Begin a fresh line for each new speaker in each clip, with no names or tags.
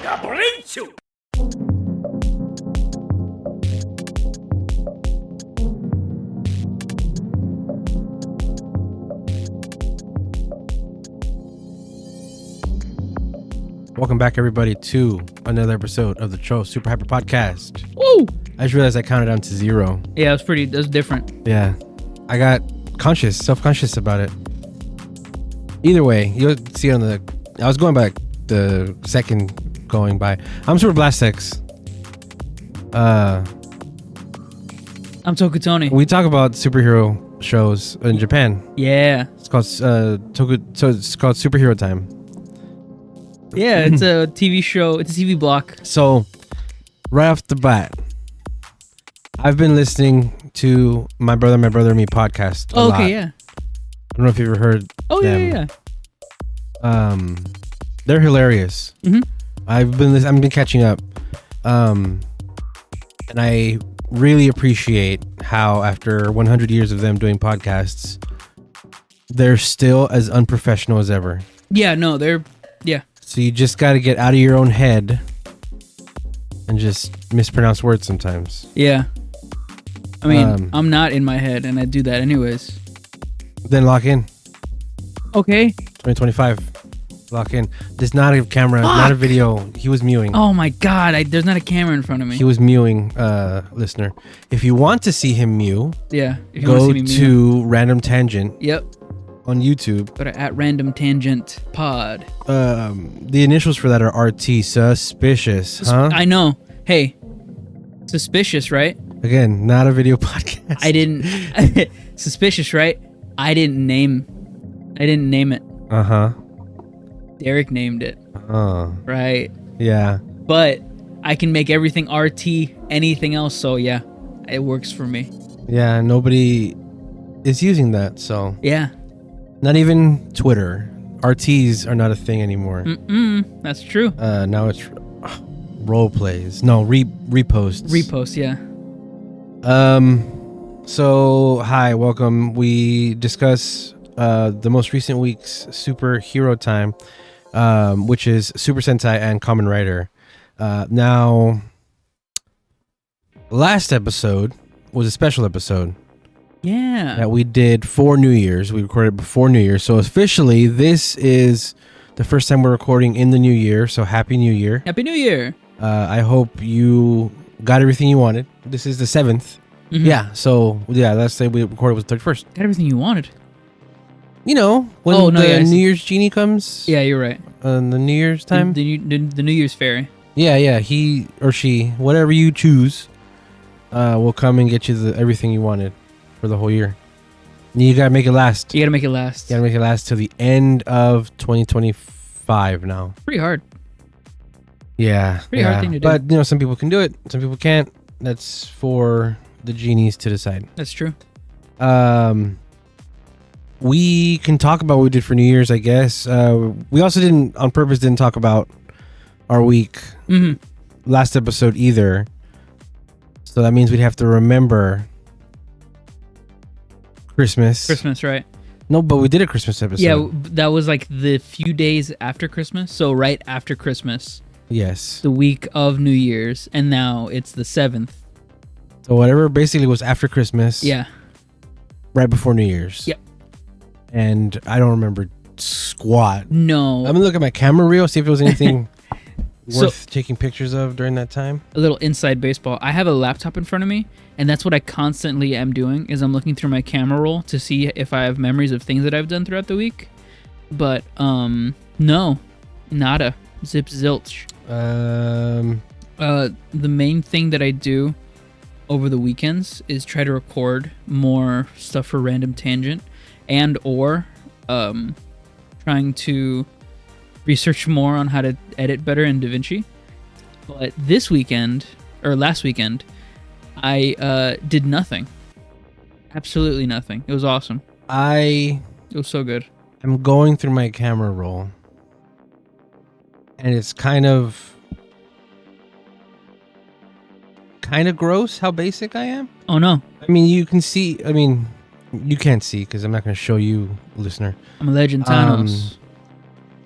Welcome back, everybody, to another episode of the Cho Super Hyper Podcast.
Woo!
I just realized I counted down to 0.
Yeah, it was different.
Yeah. I got self-conscious about it. Either way, you'll see on the... I was going back the second going by. I'm Super Blastex.
I'm Tokutoni.
We talk about superhero shows in Japan.
Yeah.
It's called it's called Superhero Time.
Yeah, it's a TV show. It's a TV block.
So, right off the bat, I've been listening to My Brother, Me podcast a lot.
Okay, yeah.
I don't know if you've ever heard them.
Yeah.
They're hilarious.
Mm-hmm.
I've been catching up. And I really appreciate how after 100 years of them doing podcasts, they're still as unprofessional as ever.
Yeah, no, yeah.
So you just got to get out of your own head and just mispronounce words sometimes.
Yeah. I mean, I'm not in my head, and I do that anyways.
Then lock in.
Okay.
2025. Lock in. There's not a camera, not a video. He was mewing.
Oh my god, there's not a camera in front of me.
He was mewing, listener. If you want to see him mew,
yeah, if you
go
want to see me
to Random Tangent.
Yep.
On YouTube.
Go to @randomtangentpod.
The initials for that are RT. Suspicious, huh?
I know. Hey, suspicious, right?
Again, not a video podcast.
I didn't. Suspicious, right? I didn't name it.
Uh-huh.
Derek named it. Right.
Yeah.
But I can make everything RT, anything else. So yeah, it works for me.
Yeah. Nobody is using that. So
yeah.
Not even Twitter. RTs are not a thing anymore.
That's true.
Now it's role plays. No, reposts.
Reposts, yeah.
So, hi, welcome. We discuss the most recent week's superhero time, which is Super Sentai and Kamen Rider. Now, last episode was a special episode.
Yeah.
That we did for New Year's. We recorded before New Year's. So officially, this is the first time we're recording in the new year. So Happy New Year.
Happy New Year.
I hope you got everything you wanted. This is the 7th. Mm-hmm. Yeah. So, yeah, let's say we recorded was the 31st.
Got everything you wanted.
You know, when the New Year's genie comes.
Yeah, you're right.
The New Year's time.
The New Year's fairy.
Yeah. He or she, whatever you choose, will come and get you everything you wanted. For the whole year. You gotta make it last.
You gotta make it last.
You gotta make it last till the end of 2025 now.
Pretty hard.
Yeah.
Pretty hard thing to do.
But, some people can do it. Some people can't. That's for the genies to decide.
That's true.
We can talk about what we did for New Year's, I guess. We also didn't talk about our week last episode either. So that means we'd have to remember Christmas,
right?
No, but we did a Christmas episode.
Yeah, that was like the few days after Christmas. So right after Christmas.
Yes.
The week of New Year's, and now it's the 7th.
So whatever basically was after Christmas.
Yeah.
Right before New Year's.
Yep.
And I don't remember squat.
No.
I'm gonna look at my camera reel, see if there was anything worth taking pictures of during that time.
A little inside baseball. I have a laptop in front of me, and that's what I constantly am doing, is I'm looking through my camera roll to see if I have memories of things that I've done throughout the week. But, no. Nada. Zip zilch. The main thing that I do over the weekends is try to record more stuff for Random Tangent or trying to research more on how to edit better in DaVinci. But this weekend, or last weekend, I did nothing. Absolutely nothing. It was awesome. It was so good.
I'm going through my camera roll, and it's kind of gross how basic I am.
Oh, no.
I mean, you can see... I mean, you can't see because I'm not going to show you, listener.
I'm a Legend Thanos.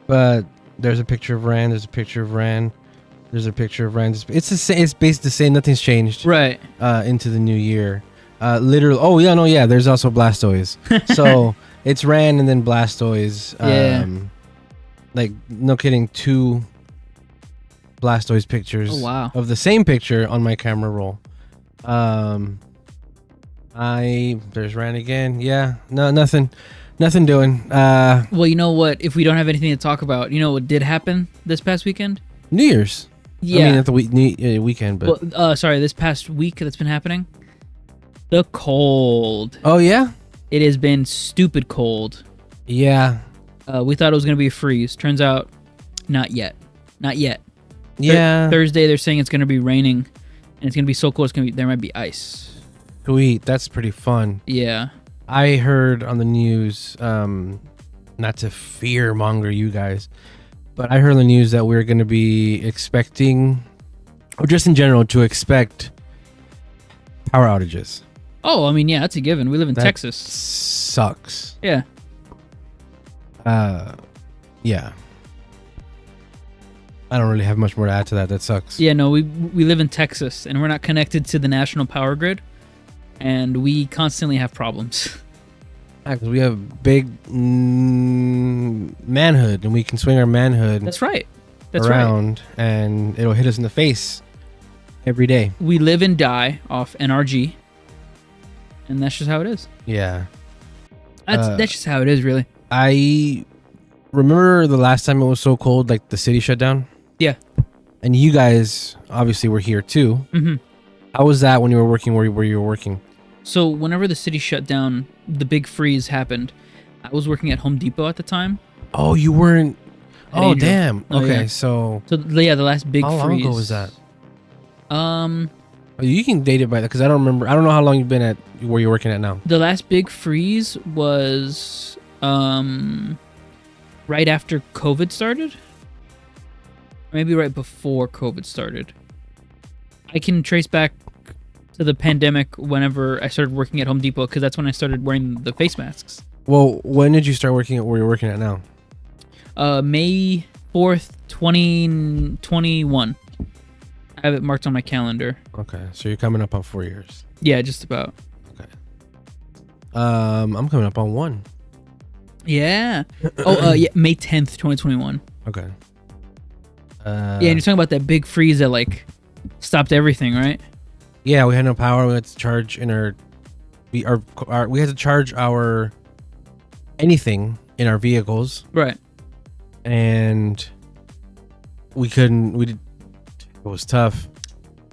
But there's a picture of Ran. There's a picture of Ran. There's a picture of Rand. It's the same. It's basically the same. Nothing's changed.
Right.
Into the new year. Literally. Oh yeah, no, yeah. There's also Blastoise. So it's Rand and then Blastoise.
Yeah.
Like no kidding, 2 Blastoise pictures.
Oh wow.
Of the same picture on my camera roll. There's Rand again. Yeah. No, nothing doing.
Well, you know what? If we don't have anything to talk about, you know what did happen this past weekend?
New Year's.
Yeah.
I mean, not the weekend, but.
Well, sorry, this past week that's been happening. The cold.
Oh, yeah?
It has been stupid cold.
Yeah.
We thought it was going to be a freeze. Turns out, not yet. Not yet.
Yeah.
Thursday, they're saying it's going to be raining, and it's going to be so cold, there might be ice.
Sweet. That's pretty fun.
Yeah.
I heard on the news, not to fear monger you guys, but I heard on the news that we're going to be expecting, or just in general, to expect power outages.
Oh, I mean, yeah, that's a given. We live in Texas.
Sucks.
Yeah.
Yeah. I don't really have much more to add to that. That sucks.
Yeah, no, we live in Texas, and we're not connected to the national power grid, and we constantly have problems.
Because we have big manhood, and we can swing our manhood.
That's right.
Around, and it'll hit us in the face every day.
We live and die off NRG, and that's just how it is.
Yeah.
That's just how it is, really.
I remember the last time it was so cold, like the city shut down.
Yeah.
And you guys obviously were here too.
Mm-hmm.
How was that when you were working where you were working?
So whenever the city shut down, the big freeze happened. I was working at Home Depot at the time.
Oh, you weren't. Oh,
Angel.
damn.
Oh,
okay,
yeah.
So
yeah, the last big freeze.
How long ago was that?
Oh,
you can date it by that because I don't remember. I don't know how long you've been at where you're working at now.
The last big freeze was right after COVID started. Maybe right before COVID started. I can trace back to the pandemic whenever I started working at Home Depot because that's when I started wearing the face masks.
Well, when did you start working at where you're working at now?
May 4th, 2021. I have it marked on my calendar.
Okay, so you're coming up on 4 years.
Yeah, just about.
Okay. I'm coming up on 1.
Yeah. Yeah, May 10th, 2021.
Okay.
Yeah, and you're talking about that big freeze that like stopped everything, right?
Yeah, we had no power. We had to charge we had to charge our anything in our vehicles.
Right.
And it was tough.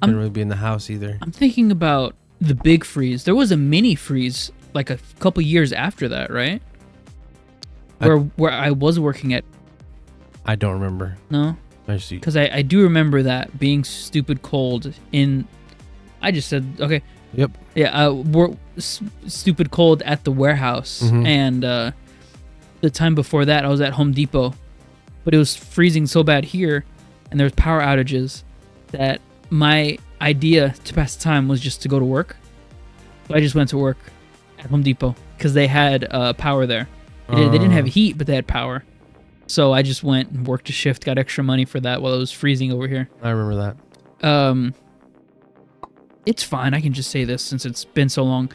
Couldn't really be in the house either.
I'm thinking about the big freeze. There was a mini freeze like a couple years after that, right? Where I was working at.
I don't remember.
No? Because I do remember that being stupid cold in... I just said, okay.
Yep.
Yeah, stupid cold at the warehouse.
Mm-hmm.
And the time before that, I was at Home Depot. But it was freezing so bad here, and there was power outages, that my idea to pass the time was just to go to work. So I just went to work at Home Depot because they had power there. They didn't have heat, but they had power. So I just went and worked a shift, got extra money for that while it was freezing over here.
I remember that.
It's fine. I can just say this since it's been so long.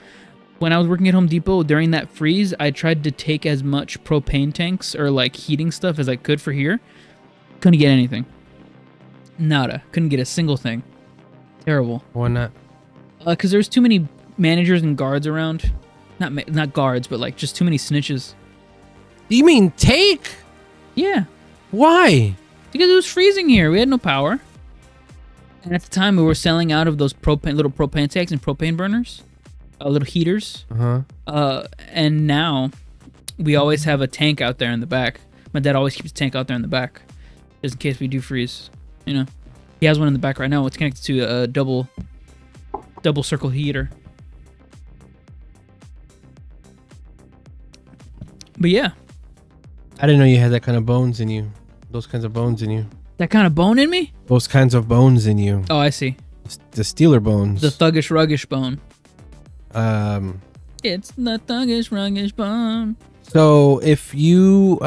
When I was working at Home Depot during that freeze, I tried to take as much propane tanks or like heating stuff as I could for here. Couldn't get anything. Nada. Couldn't get a single thing. Terrible.
Why not?
Because there's too many managers and guards around. Not guards, but like just too many snitches.
You mean take?
Yeah.
Why?
Because it was freezing here. We had no power. And at the time, we were selling out of those little propane tanks and propane burners. Little heaters. And now, we always have a tank out there in the back. My dad always keeps a tank out there in the back. Just in case we do freeze. You know. He has one in the back right now. It's connected to a double circle heater. But yeah.
I didn't know you had that kind of bones in you. Those kinds of bones in you.
That kind of bone in me?
Those kinds of bones in you.
Oh, I see.
The Steeler bones.
The thuggish, ruggish bone.
It's
the thuggish, ruggish bone.
So if you,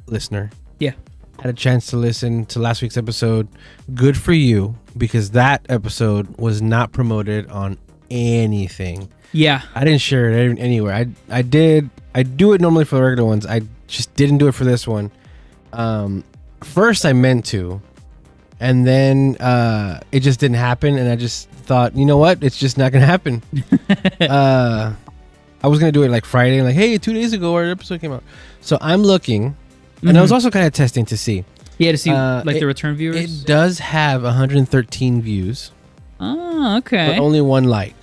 listener.
Yeah.
had a chance to listen to last week's episode, good for you, because that episode was not promoted on anything.
Yeah.
I didn't share it anywhere. I do it normally for the regular ones. I just didn't do it for this one. First I meant to, and then it just didn't happen, and I just thought, you know what? It's just not gonna happen. I was gonna do it like Friday, like, hey, 2 days ago our episode came out. So I'm looking, and I was also kind of testing to see.
Yeah, to see the return viewers.
It does have 113 views.
Oh, okay.
But only 1 like.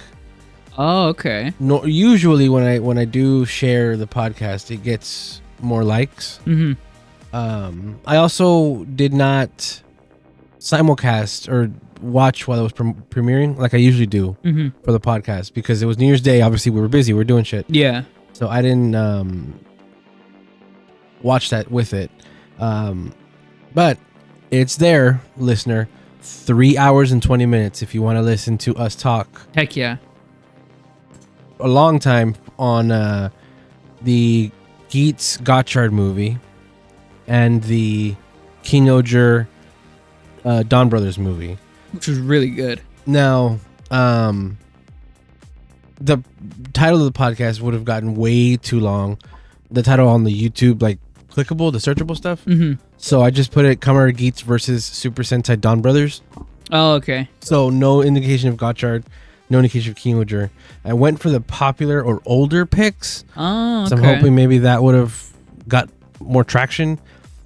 Oh, okay.
No, usually when I do share the podcast, it gets more likes. I also did not simulcast or watch while it was premiering like I usually do for the podcast, because it was New Year's Day. Obviously, we were busy. We were doing shit.
Yeah.
So I didn't watch that with it. But it's there, listener. 3 hours and 20 minutes if you want to listen to us talk.
Heck yeah.
A long time on the Geats Gotchard movie and the Kinoger Don Brothers movie,
which was really good.
Now, the title of the podcast would have gotten way too long. The title on the YouTube, like clickable, the searchable stuff. So I just put it Kamen Geats versus Super Sentai Don Brothers.
Oh, okay.
So no indication of Gotchard, no indication of Kinoger. I went for the popular or older picks.
Oh, okay.
So I'm hoping maybe that would have got more traction.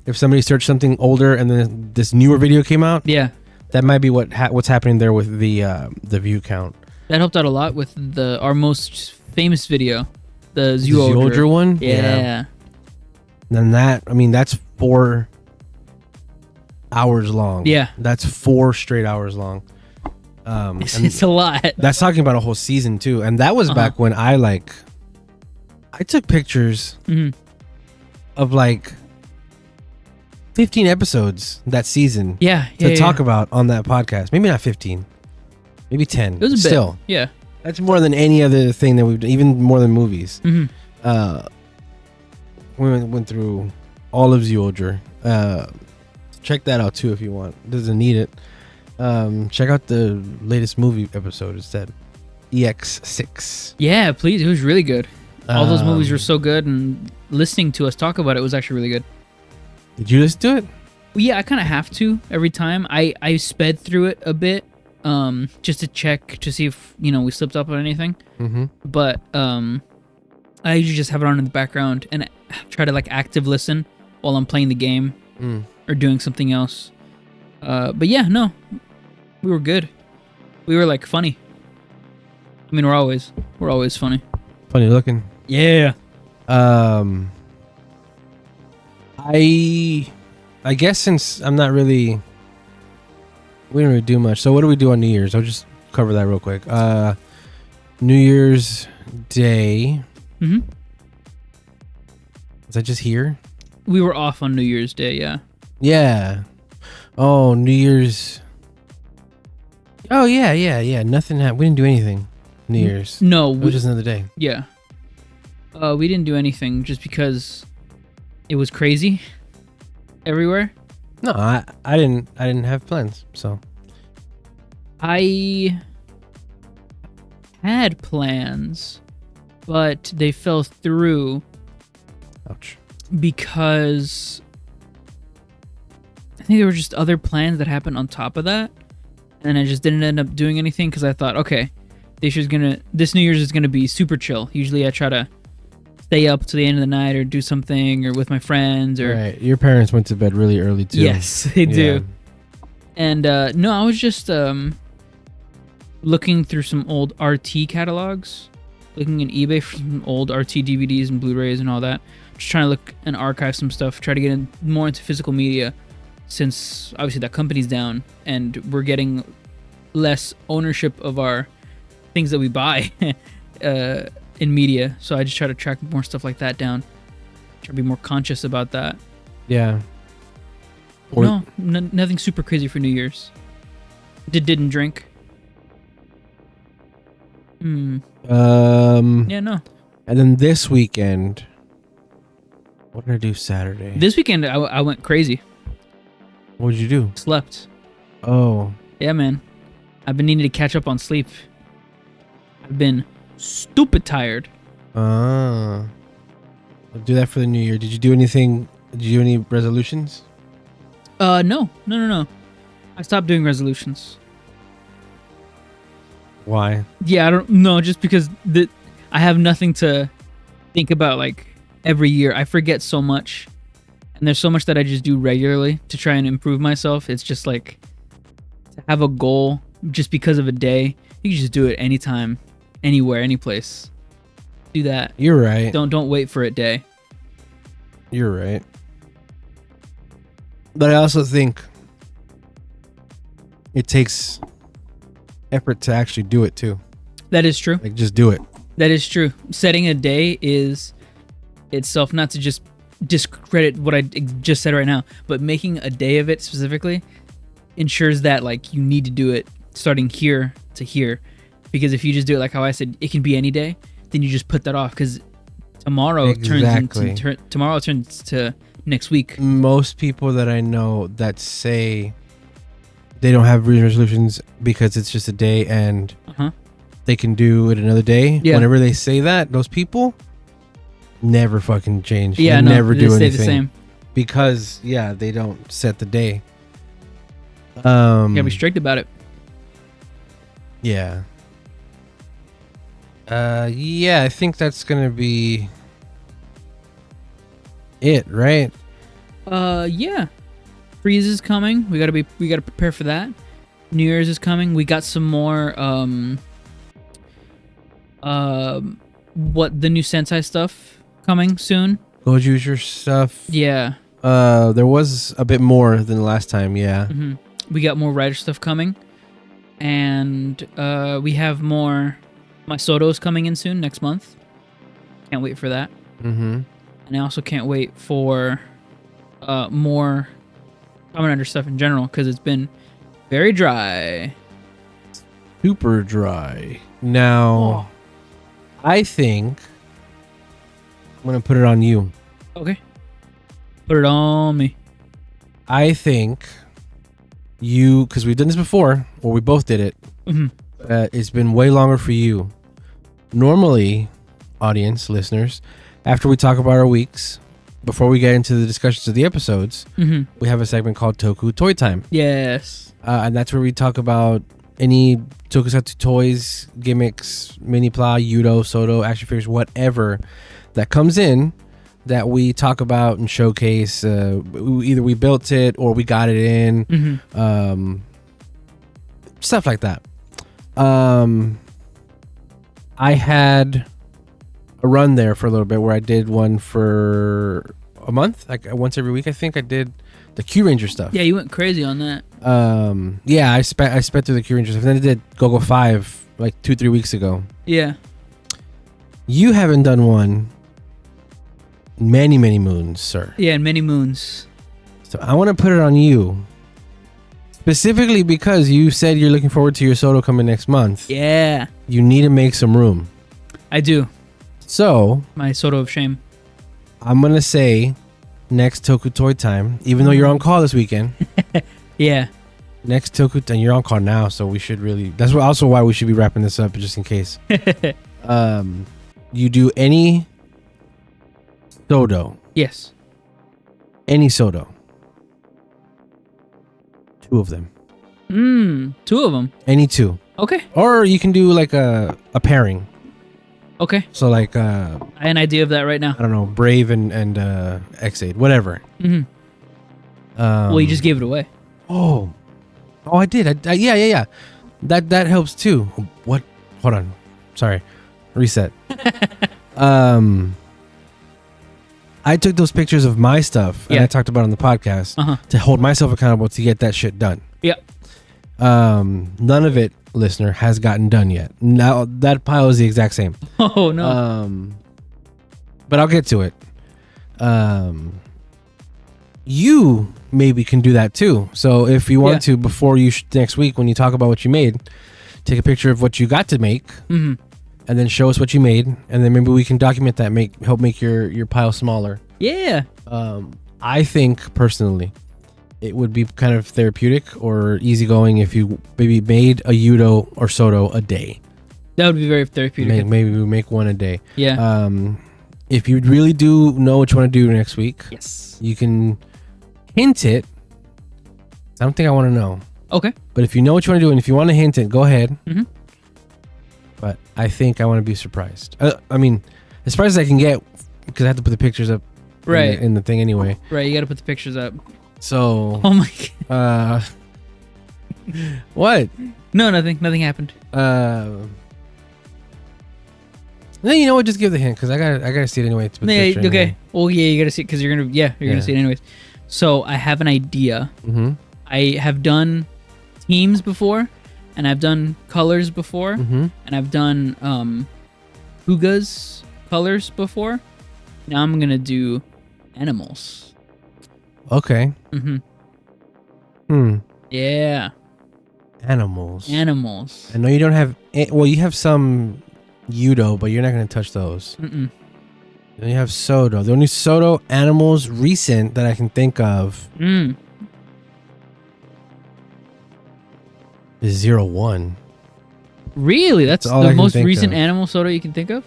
If somebody searched something older and then this newer video came out,
yeah,
that might be what's happening there with the view count.
That helped out a lot with our most famous video, the Zyuohger
one.
Yeah.
Then that's 4 hours long.
Yeah,
that's 4 straight hours long.
It's a lot.
That's talking about a whole season too, and that was back when I took pictures of like 15 episodes that season. To talk about on that podcast. Maybe not 15, maybe 10.
It was a
still
bit. Yeah,
that's more than any other thing that we've done, even more than movies. We went through all of Zyuohger. Check that out too if you want. Doesn't need it. Check out the latest movie episode instead. EX6.
Yeah, please. It was really good. All those movies were so good, and listening to us talk about it was actually really good.
Did you listen to it?
Well, yeah, I kind of have to every time. I sped through it a bit, just to check to see if we slipped up on anything. But I usually just have it on in the background and try to like active listen while I'm playing the game or doing something else. But yeah, no, we were good. We were like funny. I mean, we're always funny.
Funny looking.
Yeah.
I guess since I'm not really, we don't really do much. So what do we do on New Year's? I'll just cover that real quick. New Year's Day. Was I just here?
We were off on New Year's Day. Yeah.
Yeah. Oh, New Year's. Oh yeah. Nothing happened. We didn't do anything. New Year's.
No,
it was just another day.
Yeah. We didn't do anything just because it was crazy everywhere.
No, I didn't have plans. So
I had plans, but they fell through.
Ouch.
Because I think there were just other plans that happened on top of that, and I just didn't end up doing anything because I thought, okay, this New Year's is gonna be super chill. Usually I try to stay up to the end of the night or do something or with my friends or.
Right. Your parents went to bed really early too.
Yes, they do. And no, I was just looking through some old RT catalogs, looking in eBay for some old RT DVDs and Blu-rays and all that. Just trying to look and archive some stuff, try to get more into physical media, since obviously that company's down and we're getting less ownership of our things that we buy in media. So I just try to track more stuff like that down, try to be more conscious about that.
Yeah.
No, nothing super crazy for New Year's. Didn't drink. Yeah, no.
And then this weekend, what did I do Saturday?
This weekend I went crazy.
What'd you do?
Slept.
Oh.
Yeah, man. I've been needing to catch up on sleep. I've been stupid tired.
I'll do that for the new year. Did you do anything? Did you do any resolutions?
No. I stopped doing resolutions.
Why?
Yeah, I don't know. Just because I have nothing to think about like every year. I forget so much. And there's so much that I just do regularly to try and improve myself. It's just like to have a goal just because of a day. You can just do it anytime, anywhere, any place. Do that.
You're right.
Don't wait for a day.
You're right. But I also think it takes effort to actually do it too.
That is true.
Like, just do it.
That is true. Setting a day is itself, not to just discredit what I just said right now, but making a day of it specifically ensures that like you need to do it starting here to here. Because if you just do it like how I said, it can be any day, then you just put that off because tomorrow turns to next week.
Most people that I know that say they don't have resolutions because it's just a day and they can do it another day. Yeah. Whenever they say that, those people never fucking change.
Yeah,
they never do
stay
anything.
The same.
Because they don't set the day.
You gotta be strict about it.
Yeah. I think that's gonna be it, right?
Yeah. Freeze is coming. We gotta prepare for that. New Year's is coming. We got some more what the new Sentai stuff coming soon.
Gokaigers stuff.
Yeah.
There was a bit more than the last time, yeah.
Mm-hmm. We got more writer stuff coming. And we have more My Soto's coming in soon next month. Can't wait for that.
Mm-hmm.
And I also can't wait for more Kamen stuff in general because it's been very dry.
Super dry. Now, I think I'm going to put it on you.
Okay. Put it on me.
I think you, because we've done this before, or we both did it, it's been way longer for you. Normally, audience, listeners, after we talk about our weeks, before we get into the discussions of the episodes, we have a segment called Toku Toy Time.
Yes.
And that's where we talk about any tokusatsu toys, gimmicks, mini-pla, yudo, soto, action figures, whatever that comes in that we talk about and showcase. Either we built it or we got it in. Stuff like that. I had a run there for a little bit where I did one for a month, like once every week. I think I did the Q Ranger stuff.
Yeah, you went crazy on that.
I spent through the Q Ranger stuff. And then I did Go 5 like 2-3 weeks ago.
Yeah.
You haven't done one many moons, sir.
Yeah, many moons.
So I want to put it on you. Specifically because you said you're looking forward to your Soto coming next month.
Yeah.
You need to make some room.
I do.
So
my Soto of shame.
I'm going to say next Toku Toy Time, even though you're on call this weekend.
Yeah.
Next Toku, and you're on call now, so we should really, that's also why we should be wrapping this up just in case. You do any Soto.
Yes.
Any Soto. 2 of them.
2 of them.
Any 2.
Okay.
Or you can do like a pairing.
Okay.
So like
I have an idea of that right now.
I don't know, Brave and X8, whatever.
Well, you just gave it away.
Oh, I did. Yeah. That helps too. What? Hold on. Sorry. Reset. I took those pictures of my stuff and I talked about it on the podcast to hold myself accountable to get that shit done.
Yep.
None of it, listener, has gotten done yet. Now that pile is the exact same.
Oh no.
But I'll get to it. You maybe can do that too. So if you want to, before you next week when you talk about what you made, take a picture of what you got to make. And then show us what you made, and then maybe we can document that, help make your pile smaller.
Yeah.
I think personally, it would be kind of therapeutic or easygoing if you maybe made a Yudo or Soto a day.
That would be very therapeutic.
Maybe we make one a day.
Yeah.
If you really do know what you want to do next week,
Yes.
you can hint it. I don't think I want to know.
Okay.
But if you know what you want to do and if you want to hint it, go ahead.
Mhm.
But I think I want to be surprised. I mean, as surprised as I can get because I have to put the pictures up
Right.
in the thing anyway.
Right. You got to put the pictures up.
So,
Oh my god.
What?
No, nothing. Nothing happened.
Then you know what? Just give the hint because I gotta see it anyway. To put the
Yeah,
picture
okay.
anyway.
Well, yeah, you got to see it because you're gonna see it anyways. So I have an idea.
Mm-hmm.
I have done teams before, and I've done colors before,
Mm-hmm.
and I've done Huga's colors before. Now I'm gonna do animals.
Okay.
Mm-hmm. Yeah.
Animals.
Animals.
I know you don't have. Well, you have some Yudo, but you're not gonna touch those.
Mm-mm.
Then you have Soto. The only Soto animals recent that I can think of is 01.
Really? That's
all I
the
can
most
think
recent
of.
animal soda you can think of?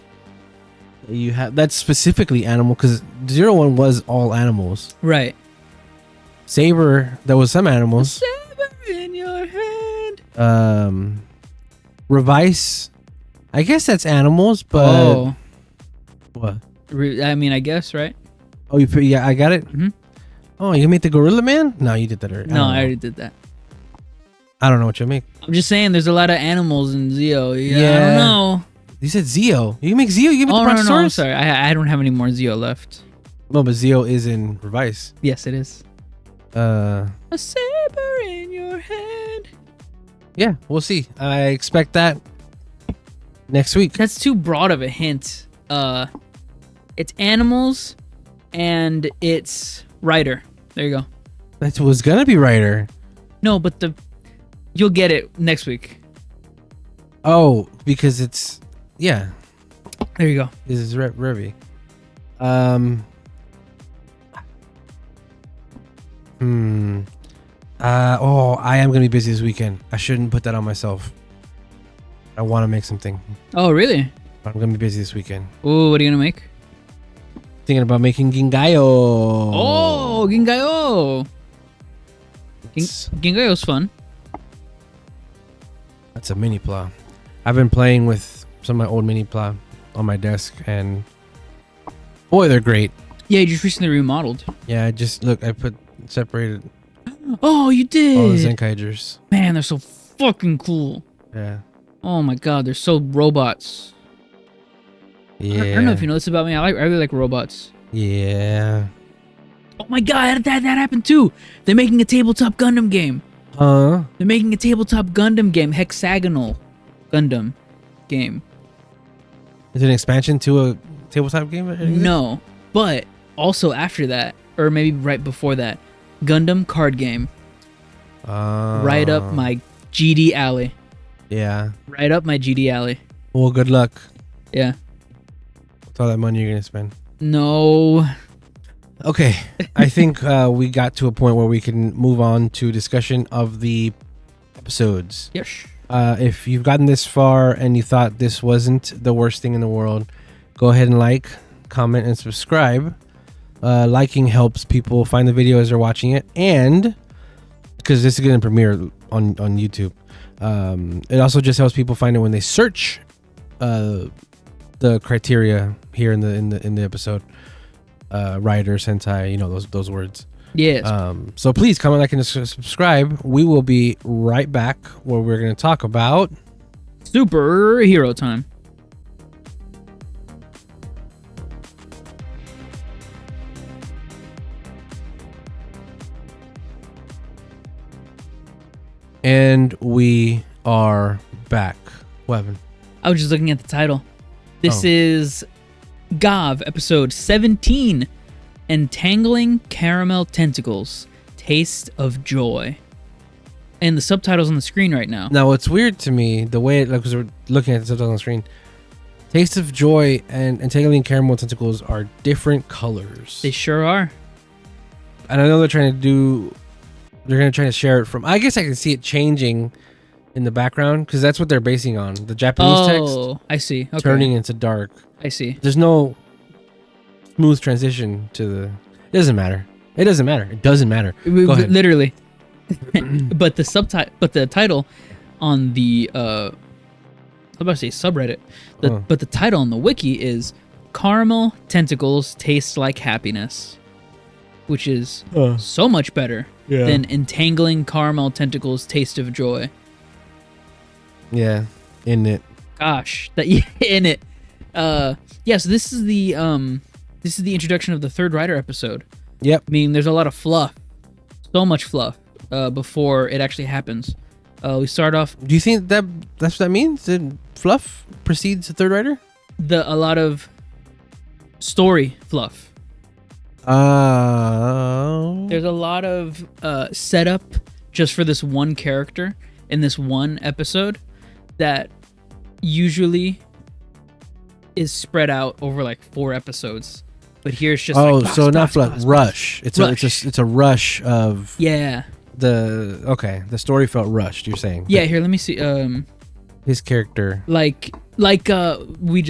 You have that's specifically animal because 01 was all animals.
Right.
Saber, there was some animals.
Saber in your hand.
Revice, I guess that's animals, but what?
I mean, I guess, right?
Oh, yeah, I got it.
Mhm.
Oh, you made the Gorilla Man? No, you did that already.
No, I already did that.
I don't know what you make.
I'm just saying, there's a lot of animals in Zeo. I
Yeah.
don't know.
You said Zeo. You can make Zeo. You give it
Oh,
the
no,
Brontosaurus?
I'm sorry. I don't have any more Zeo left.
No, but Zeo is in Revice.
Yes, it is.
Uh,
A saber in your hand.
yeah, we'll see. I expect that next week.
That's too broad of a hint. It's animals, and it's Rider. There you go.
That was gonna be Rider.
No, but you'll get it next week.
Oh, because it's yeah.
There you go.
This is Revi. I am gonna be busy this weekend. I shouldn't put that on myself. I want to make something,
Oh, really?
but I'm gonna be busy this weekend.
Ooh, what are you gonna make?
Thinking about making Gingayo.
Oh, Gingayo. Gingayo's fun.
That's a mini plow. I've been playing with some of my old mini plow on my desk, and boy, they're great.
Yeah, you just recently remodeled.
Yeah, I just look. I separated
Oh, you did.
all the Zenkaigers.
Man, they're so fucking cool.
Yeah.
Oh my god, they're so robots.
Yeah.
I don't know if you know this about me. I really like robots.
Yeah.
Oh my god, that happened too. They're making a tabletop Gundam game.
Huh?
They're making a tabletop Gundam game, hexagonal Gundam game.
Is it an expansion to a tabletop game? Or anything?
No, but also after that, or maybe right before that, Gundam card game. Right up my GD alley.
Yeah.
Right up my GD alley.
Well, good luck
Yeah.
with all that money you're gonna spend.
No.
Okay, I think we got to a point where we can move on to discussion of the episodes.
Yes.
If you've gotten this far and you thought this wasn't the worst thing in the world, go ahead and like, comment, and subscribe. Liking helps people find the video as they're watching it, and because this is going to premiere on YouTube, it also just helps people find it when they search the criteria here in the episode. Rider, Sentai, you know those words.
Yes.
So please comment, like, and subscribe. We will be right back where we're going to talk about
Superhero time.
and we are back. What happened?
I was just looking at the title. This
Oh.
is Gavv, episode 17, Entangling Caramel Tentacles, Taste of Joy. And the subtitle's on the screen right now.
Now, what's weird to me, the way it, like, because we're looking at the subtitles on the screen, Taste of Joy and Entangling Caramel Tentacles are different colors.
They sure are.
And I know they're trying to do they're gonna try to share it from. I guess I can see it changing in the background because that's what they're basing on the Japanese text.
Oh, I see. Okay.
Turning into dark.
I see.
There's no smooth transition to the. It doesn't matter. It doesn't matter. It doesn't matter. Go ahead.
Literally. But the title on the I'm about to say subreddit. But the title on the wiki is "Caramel Tentacles Taste Like Happiness," which is so much better than "Entangling Caramel Tentacles Taste of Joy."
Yeah, in it.
Gosh, that in it. Yeah. So this is the introduction of the third Rider episode.
Yep.
I mean, there's a lot of fluff, so much fluff before it actually happens. We start off.
Do you think that's what that means? That fluff precedes the third Rider?
A lot of story fluff. There's a lot of setup just for this one character in this one episode that usually is spread out over like 4 episodes. But here it's just
so not fluff, rush. It's a rush of the story felt rushed, you're saying.
Yeah, here let me see
his character.
Like we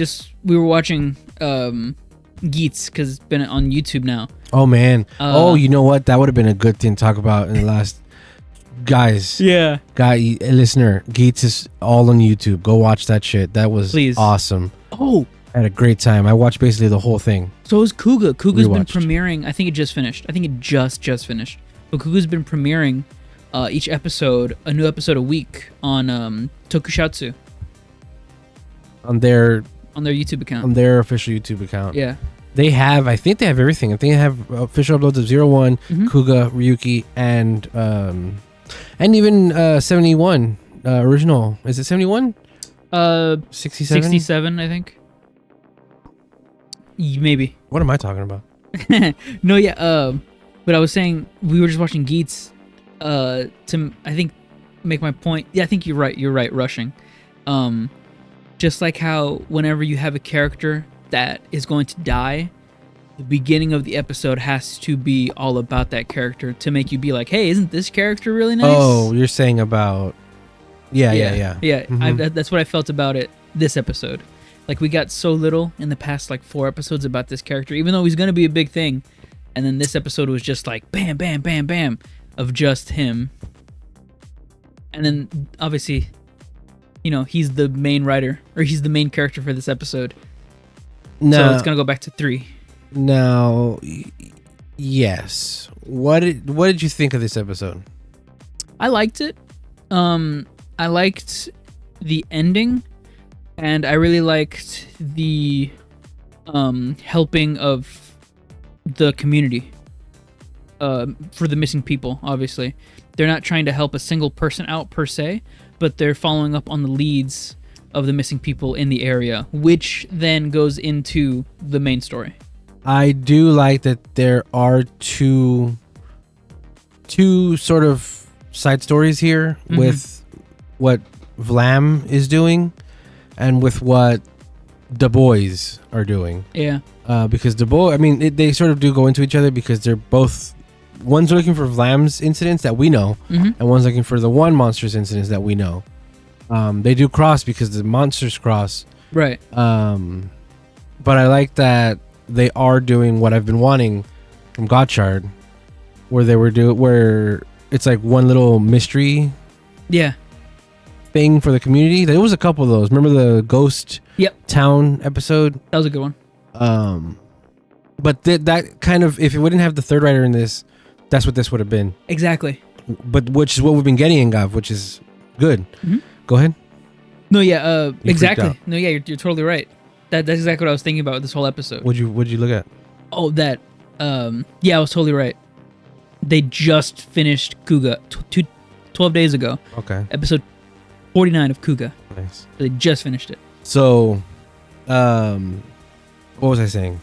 were watching Geets cuz it's been on YouTube now.
Oh man. You know what? That would have been a good thing to talk about in the last guys.
Yeah.
Listener, Geets is all on YouTube. Go watch that shit. That was awesome.
Oh,
I had a great time. I watched basically the whole thing.
So is Kuga. Kuga's been premiering. I think it just finished. I think it just finished. But Kuga's been premiering each episode, a new episode a week on Tokusatsu.
On their
YouTube account.
On their official YouTube account.
Yeah.
I think they have everything. I think they have official uploads of 01, Kuga, Ryuki, and even 71 original. Is it 71? 67?
67, I think. Maybe.
What am I talking about?
No, yeah. But I was saying we were just watching Geets to I think make my point. Yeah, I think you're right. You're right. Rushing. Just like how whenever you have a character that is going to die, the beginning of the episode has to be all about that character to make you be like, hey, isn't this character really nice?
Oh, you're saying about. Yeah.
Mm-hmm. That's what I felt about it this episode. Like, we got so little in the past, 4 episodes about this character, even though he's going to be a big thing. And then this episode was just like, bam, bam, bam, bam, of just him. And then, obviously, he's the main writer, or he's the main character for this episode. So it's going to go back to 3.
Now, yes. What did you think of this episode?
I liked it. I liked the ending. And I really liked the helping of the community for the missing people, obviously. They're not trying to help a single person out per se, but they're following up on the leads of the missing people in the area, which then goes into the main story.
I do like that there are two sort of side stories here with what Vlam is doing and with what the boys are doing.
Yeah.
Because the boy, they sort of do go into each other because they're both. One's looking for Vlam's incidents that we know, and one's looking for the one monster's incidents that we know. They do cross because the monsters cross.
Right.
But I like that they are doing what I've been wanting from Gotchard, where it's like one little mystery.
Yeah.
Thing for the community. There was a couple of those. Remember the ghost town episode?
That was a good one.
But that kind of, if it wouldn't have the third Rider in this, that's what this would have been.
Exactly.
But which is what we've been getting in Gavv, which is good. Go ahead.
No, yeah, exactly. No, yeah, you're totally right. That's exactly what I was thinking about this whole episode.
What'd you look at?
Oh, that. Yeah, I was totally right. They just finished Kuga 12 days ago.
Okay.
Episode 49 of Kuga.
Nice.
So they just finished it.
So, what was I saying?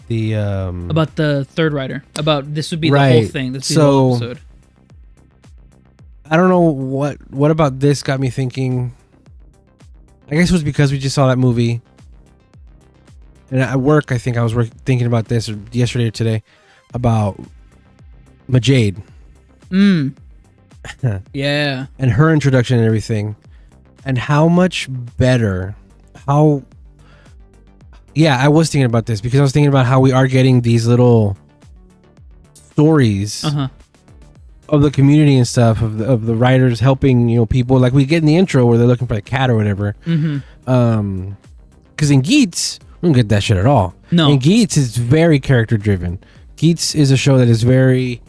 About the third Rider. About this would be the whole thing. This would be the whole episode.
I don't know what about this got me thinking. I guess it was because we just saw that movie. And at work, I think I was thinking about this yesterday or today about Majade.
Yeah.
And her introduction and everything, and how much better, I was thinking about this because I was thinking about how we are getting these little stories of the community and stuff, of the writers helping, people, like we get in the intro where they're looking for a cat or whatever. Because in Geats, we don't get that shit at all.
No.
In Geats, it's very character driven. Geats is a show that is very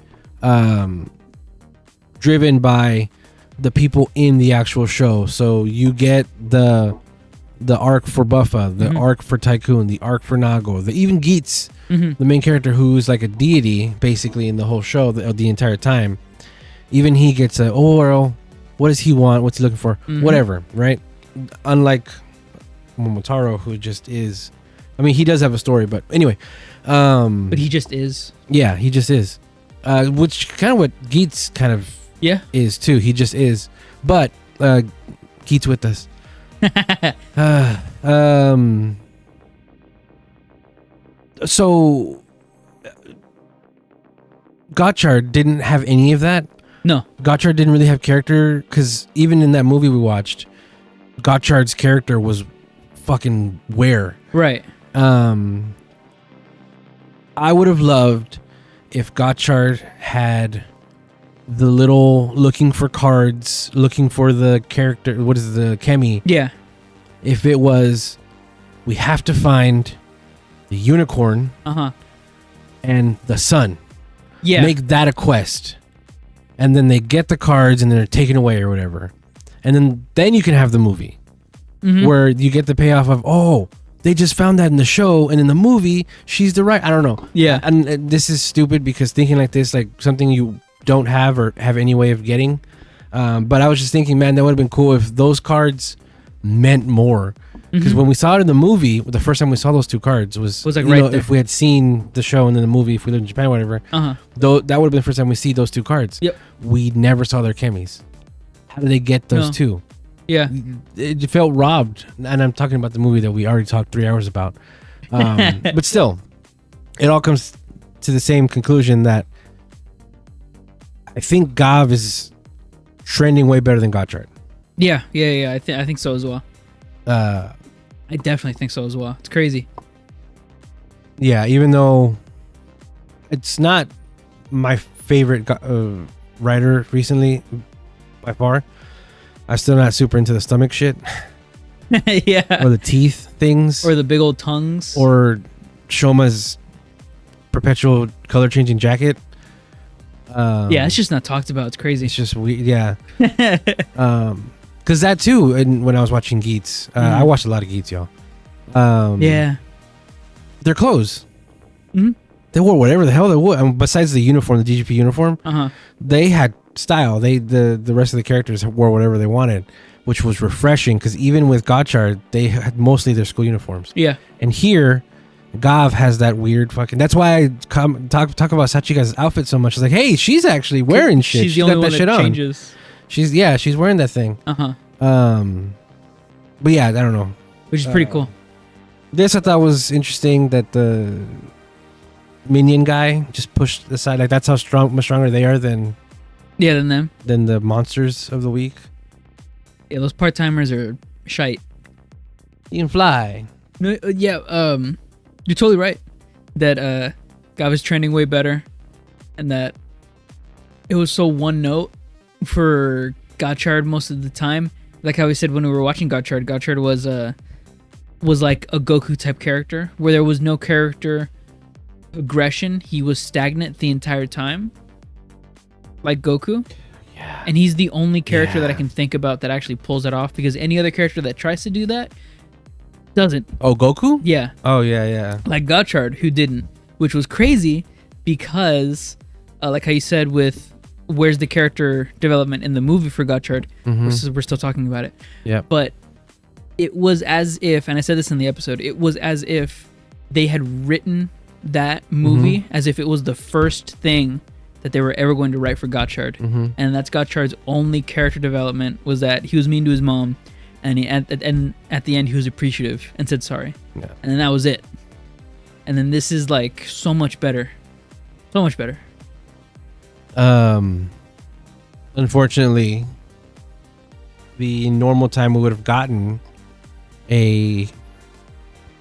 driven by the people in the actual show. So you get the arc for Buffa, the arc for Tycoon, the arc for Nago, even Geats, the main character who's like a deity basically in the whole show the entire time. Even he gets what does he want? What's he looking for? Whatever, right? Unlike Momotaro, who just is. I mean, he does have a story, but anyway.
But he just is.
Yeah, he just is. Which kind of what Geats kind of is too. He just is. But Geats with us. So Gotchard didn't have any of that.
No.
Gotchard didn't really have character, because even in that movie we watched, Gotchard's character was fucking where.
Right.
I would have loved if Gotchard had the little looking for cards, looking for the character, what is the Kemi?
Yeah.
If it was, we have to find the unicorn and the sun.
Yeah.
Make that a quest. And then they get the cards and then they're taken away or whatever. And then you can have the movie where you get the payoff of, they just found that in the show, and in the movie, she's the right. I don't know.
Yeah.
And this is stupid because thinking like this, like something you don't have or have any way of getting. But I was just thinking, man, that would have been cool if those cards meant more. Because when we saw it in the movie, the first time we saw those two cards was like right there. If we had seen the show and then the movie, if we lived in Japan or whatever, though that would have been the first time we see those two cards.
Yep.
We never saw their Kemis. How did they get those two?
Yeah.
It felt robbed. And I'm talking about the movie that we already talked 3 hours about. But still, it all comes to the same conclusion that I think Gavv is trending way better than Gotchard.
Yeah. I think so as well. I definitely think so as well. It's crazy.
Yeah, even though it's not my favorite writer recently by far, I'm still not super into the stomach shit.
Yeah.
Or the teeth things.
Or the big old tongues.
Or Shoma's perpetual color changing jacket.
Yeah, it's just not talked about. It's crazy.
It's just weird. Yeah. Because that too, and when I was watching Geats, I watched a lot of Geats, y'all.
Yeah.
Their clothes. They wore whatever the hell they wore. Besides the uniform, the DGP uniform, they had style. The rest of the characters wore whatever they wanted, which was refreshing. Because even with Gotchard, they had mostly their school uniforms.
Yeah. And
here, Gavv has that weird fucking. That's why I talk about Sachika's outfit so much. It's like, hey, she's actually wearing shit.
She's the only one that changes.
She's wearing that thing. But yeah, I don't know.
Which is pretty cool.
This I thought was interesting that the minion guy just pushed aside. Like that's how much stronger they are than
them.
Than the monsters of the week.
Yeah, those part timers are shite.
You can fly.
No, yeah, you're totally right. That Gavv is trending way better, and that it was so one note for Gotchard most of the time. Like how we said when we were watching Gotchard, Gotchard was like a Goku type character where there was no character progression. He was stagnant the entire time, like Goku.
Yeah.
And he's the only character that I can think about that actually pulls it off, because any other character that tries to do that doesn't.
Oh, Goku?
Yeah.
Oh, yeah.
Like Gotchard, who didn't, which was crazy because, like how you said with where's the character development in the movie for Gotchard, we're still talking about it.
Yeah.
But it was as if, and I said this in the episode, it was as if they had written that movie as if it was the first thing that they were ever going to write for Gotchard. And that's Gotchard's only character development, was that he was mean to his mom, and at the end he was appreciative and said sorry. Yeah. And then that was it. And then this is like so much better. So much better.
unfortunately, the normal time we would have gotten a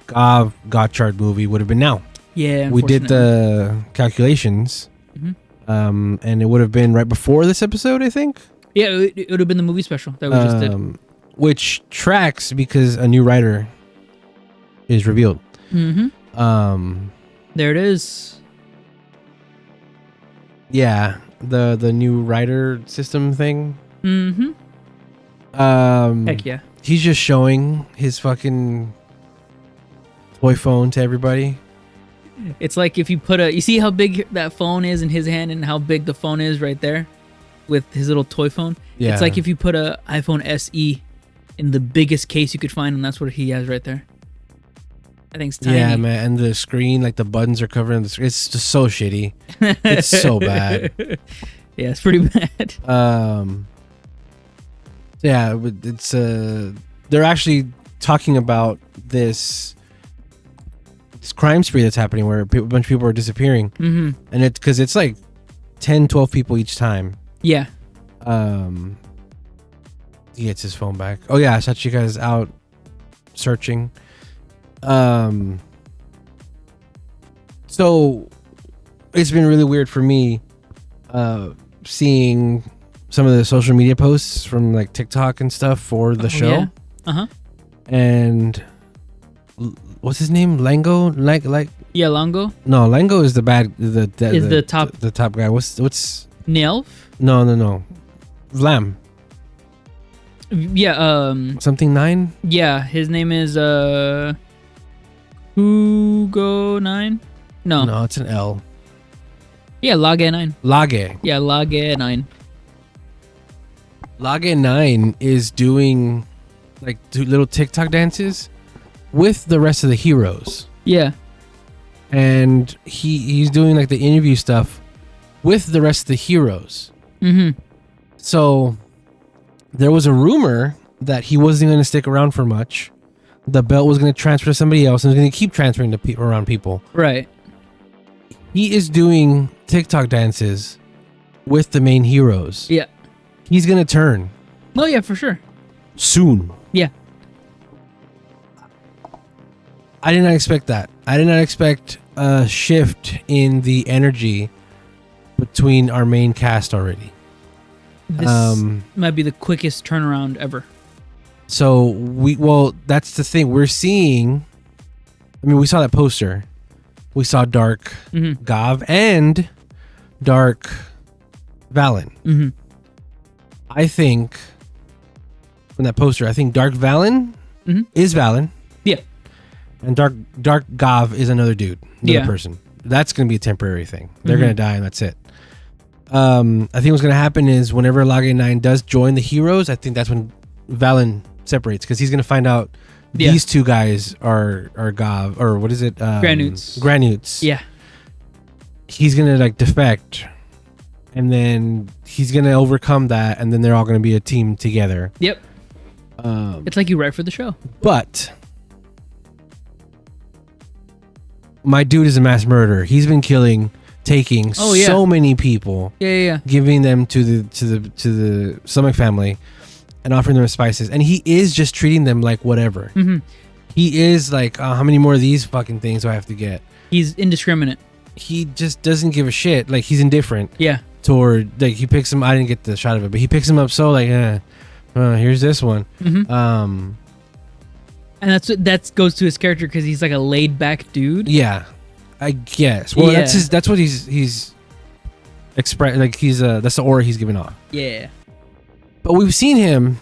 Gavv Gotchard movie would have been now.
Yeah,
we did the calculations, and it would have been right before this episode, I think.
Yeah, it would have been the movie special that we just did.
Which tracks because a new writer is revealed.
There it is.
Yeah, the new writer system thing.
Heck yeah.
He's just showing his fucking toy phone to everybody.
It's like if you put you see how big that phone is in his hand and how big the phone is right there with his little toy phone?
Yeah.
It's like if you put a iPhone SE in the biggest case you could find, and that's what he has right there. I think it's tiny.
Yeah, man. And the screen, like the buttons are covering the screen. It's just so shitty. It's so bad.
Yeah, it's pretty bad.
Yeah, it's they're actually talking about this crime spree that's happening where a bunch of people are disappearing. And it's because it's like 10, 12 people each time.
Yeah.
He gets his phone back. Oh yeah, Sachika's out searching. So it's been really weird for me seeing some of the social media posts from like TikTok and stuff for the show.
Yeah.
And what's his name? Lango? Like
Yeah, Longo.
No, Lango is the bad
the
top guy. What's
Nilf?
No. Vlam.
Yeah,
Something 9?
yeah, his name is Hugo 9? No,
it's an L.
Yeah, Lage 9.
Lage.
Yeah, Lage 9.
Lage 9 is doing like little TikTok dances with the rest of the heroes.
Yeah.
And he's doing like the interview stuff with the rest of the heroes. So there was a rumor that he wasn't going to stick around for much. The belt was going to transfer to somebody else and was going to keep transferring to around people.
Right.
He is doing TikTok dances with the main heroes.
Yeah.
He's going to turn.
Oh, yeah, for sure.
Soon.
Yeah.
I did not expect that. I did not expect a shift in the energy between our main cast already.
This might be the quickest turnaround ever.
So that's the thing. We're seeing, I mean, we saw that poster. We saw Dark Gavv and Dark Valen. I think from that poster, I think Dark Valen is Valen.
Yeah.
And Dark Gavv is another dude, another person. That's going to be a temporary thing. They're going to die and that's it. I think what's going to happen is whenever Lage 9 does join the heroes, I think that's when Valen separates because he's going to find out these two guys are Gavv, or what is it? Granutes.
Yeah.
He's going to like defect and then he's going to overcome that and then they're all going to be a team together.
Yep. It's like you write for the show.
But my dude is a mass murderer. He's been taking so many people, giving them to the stomach family and offering them spices, and he is just treating them like whatever. He is like, how many more of these fucking things do I have to get?
He's indiscriminate.
He just doesn't give a shit. Like he's indifferent.
Yeah.
Toward like he picks him. I didn't get the shot of it, but he picks him up. So like, here's this one.
And that goes to his character because he's like a laid back dude.
Yeah. I guess. Well, that's what he's express. Like that's the aura he's giving off.
Yeah.
But we've seen him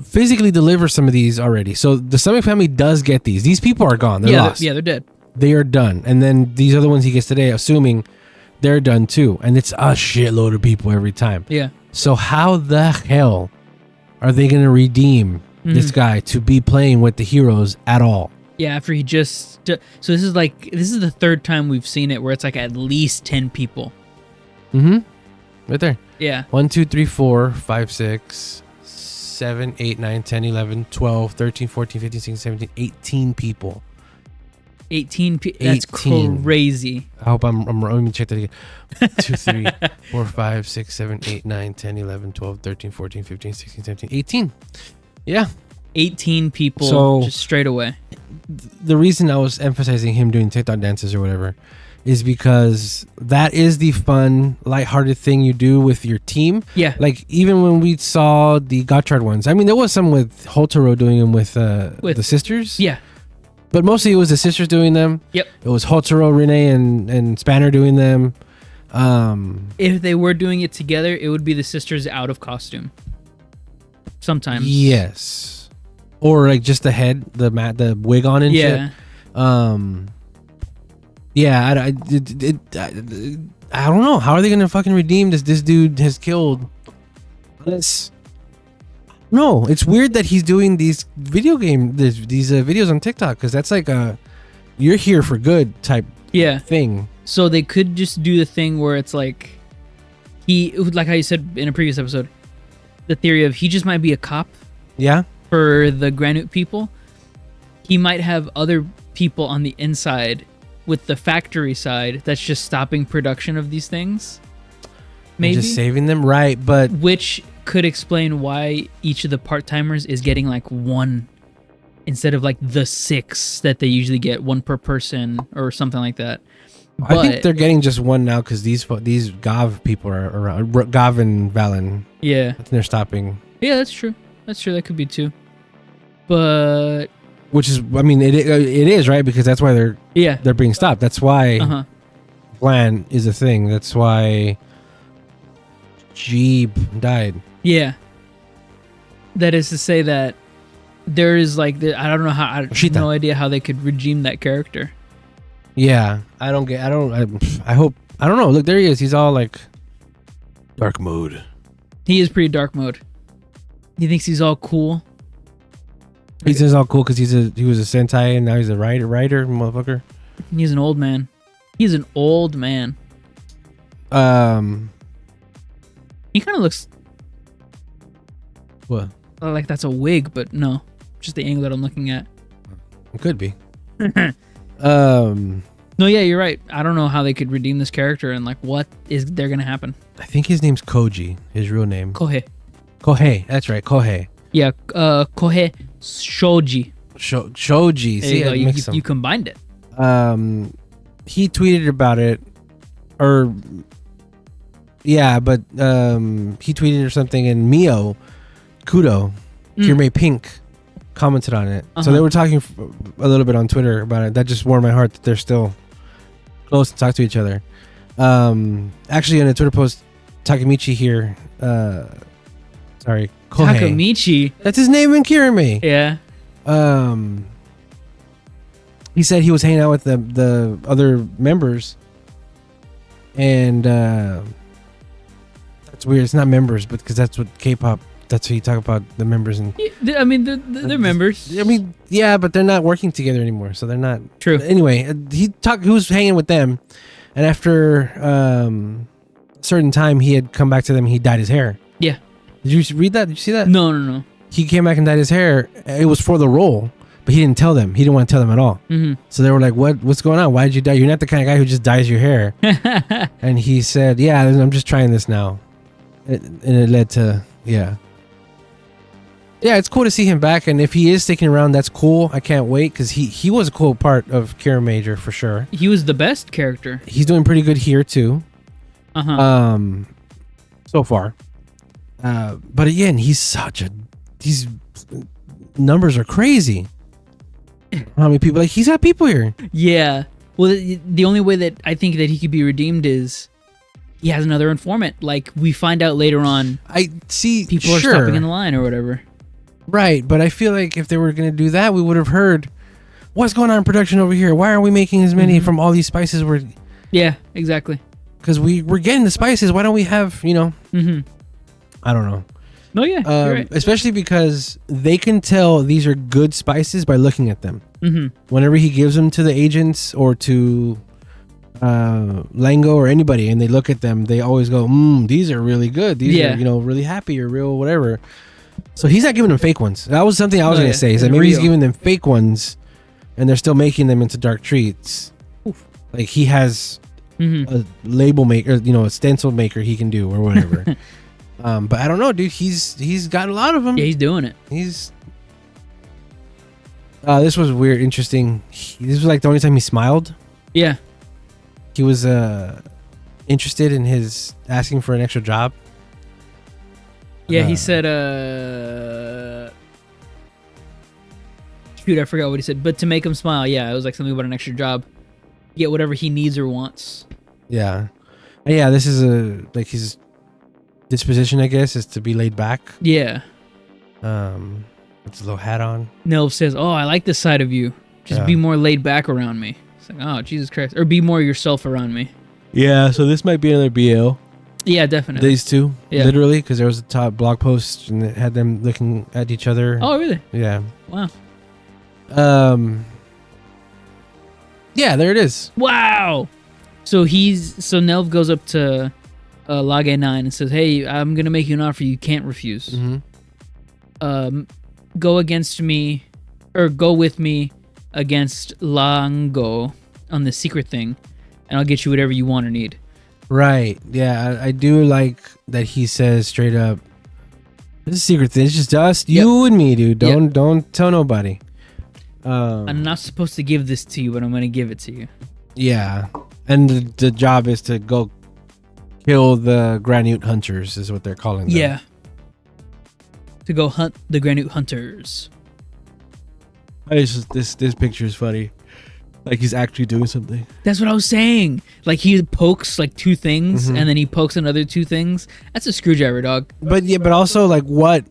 physically deliver some of these already. So the Stomach family does get these. These people are gone. They're lost.
They're dead.
They are done. And then these other ones he gets today, assuming they're done too. And it's a shitload of people every time.
Yeah.
So how the hell are they going to redeem this guy to be playing with the heroes at all?
Yeah, after he just... So this is the third time we've seen it where it's like at least 10 people.
Right there.
Yeah.
1, 2, 3, 4, 5, 6, 7, 8, 9, 10, 11, 12, 13, 14, 15, 16, 17, 18 people.
18 people. That's
18.
crazy.
I hope I'm let me check that again. 2, 3, 4, 5, 6, 7, 8, 9, 10, 11, 12, 13, 14, 15, 16, 17, 18. Yeah.
18 people
So-
just straight away.
The reason I was emphasizing him doing TikTok dances or whatever is because that is the fun, lighthearted thing you do with your team.
Yeah.
Like, even when we saw the Gotchard ones, I mean, there was some with Hotaro doing them with the sisters.
Yeah.
But mostly it was the sisters doing them.
Yep.
It was Hotaro, Renee, and Spanner doing them.
If they were doing it together, it would be the sisters out of costume. Sometimes.
Yes. Or like just the head, the wig on and
Yeah.
shit. Yeah, I don't know. How are they gonna fucking redeem this dude has killed? No, it's weird that he's doing these videos on TikTok, because that's like a you're here for good type
Yeah.
thing.
So they could just do the thing where it's like like how you said in a previous episode, the theory of he just might be a cop
Yeah.
for the Granite people. He might have other people on the inside with the factory side that's just stopping production of these things. Maybe.
Just saving them, right? But
Which could explain why each of the part-timers is getting like one instead of like the 6 that they usually get, one per person or something like that.
I think they're getting just one now because these Gavv people are around. Gavv and Valen.
Yeah.
They're stopping.
Yeah, that's true. That's true. That could be 2. But
Which is, I mean, it is, right? Because that's why they're being stopped. That's why Plan is a thing. That's why Jeeb died.
Yeah. That is to say that there is like I don't know how I have no idea how they could redeem that character.
Yeah, I hope, I don't know. Look, there he is. He's all like dark mode.
He is pretty dark mode. He thinks he's all cool.
He says all cool because he was a Sentai and now he's a writer, motherfucker.
He's an old man. He's an old man. He kind of looks
what?
Like that's a wig, but no, just the angle that I'm looking at.
It could be.
No, yeah, you're right. I don't know how they could redeem this character and like what is there gonna happen.
I think his name's Koji. His real name.
Kohei.
That's right. Kohei.
Yeah, Kohei Shoji.
Shoji.
There you go. You combined it.
He tweeted about it, or yeah, but he tweeted or something, and Mio Kudo, Kirame Pink, commented on it. So they were talking a little bit on Twitter about it. That just warmed my heart that they're still close to talk to each other. Actually, in a Twitter post, Takemichi here, sorry, Kohei.
Takemichi.
That's his name in Kirame.
Yeah.
He said he was hanging out with the other members, and that's weird. It's not members, but because that's what K-pop. That's what you talk about, the members. And
I mean, they're members.
I mean, yeah, but they're not working together anymore, so they're not.
True.
Anyway, he was hanging with them, and after a certain time, he had come back to them. He dyed his hair.
Yeah.
Did you read that? Did you see that?
No.
He came back and dyed his hair. It was for the role, but he didn't tell them. He didn't want to tell them at all.
Mm-hmm.
So they were like, "What's going on? Why did you dye? You're not the kind of guy who just dyes your hair." And he said, "Yeah, I'm just trying this now," and it led to Yeah, it's cool to see him back, and if he is sticking around, that's cool. I can't wait because he was a cool part of KirameiSilver for sure.
He was the best character.
He's doing pretty good here too. So far. But again, these numbers are crazy. How many people? Like, he's got people here.
Yeah. Well, the only way that I think that he could be redeemed is he has another informant. Like we find out later on.
I see.
People are stopping in the line or whatever.
Right, but I feel like if they were going to do that, we would have heard what's going on in production over here. Why aren't we making as many from all these spices?
Yeah, exactly.
Because we're getting the spices. Why don't we have, I don't know.
No, yeah, you're right.
Especially because they can tell these are good spices by looking at them. Whenever he gives them to the agents or to Lango or anybody, and they look at them, they always go, these are really good. These are, really happy or real, whatever. So he's not giving them fake ones. That was something I was going to say. Is that maybe he's giving them fake ones and they're still making them into dark treats.
Oof.
Like he has a label maker, a stencil maker he can do or whatever. But I don't know, dude. He's got a lot of them.
Yeah, he's doing it.
This was weird, interesting. This was like the only time he smiled.
Yeah.
He was interested in his asking for an extra job.
Yeah, he said, shoot, I forgot what he said. But to make him smile, yeah, it was like something about an extra job. Get whatever he needs or wants.
Yeah. And yeah, this is his disposition, I guess, is to be laid back.
Yeah.
With his little hat on.
Nelv says, oh, I like this side of you. Just be more laid back around me. It's like, oh, Jesus Christ. Or be more yourself around me.
Yeah, so this might be another BL.
Yeah, definitely.
These two, literally, because there was a top blog post and it had them looking at each other.
Oh, really?
Yeah.
Wow.
Yeah, there it is.
Wow. So Nelv goes up to Lage 9 and says, hey, I'm going to make you an offer you can't refuse.
Mm-hmm.
Go against me, or go with me against Lango on the secret thing, and I'll get you whatever you want or need.
Right. Yeah, I do like that he says straight up, this is a secret thing. It's just us, you and me, dude. Don't tell nobody.
I'm not supposed to give this to you, but I'm going to give it to you.
Yeah. And the job is to go kill the Granute Hunters, is what they're calling them.
Yeah. To go hunt the Granute Hunters.
This picture is funny. Like he's actually doing something.
That's what I was saying. Like he pokes like two things, and then he pokes another two things. That's a screwdriver, dog.
But yeah, but also like, what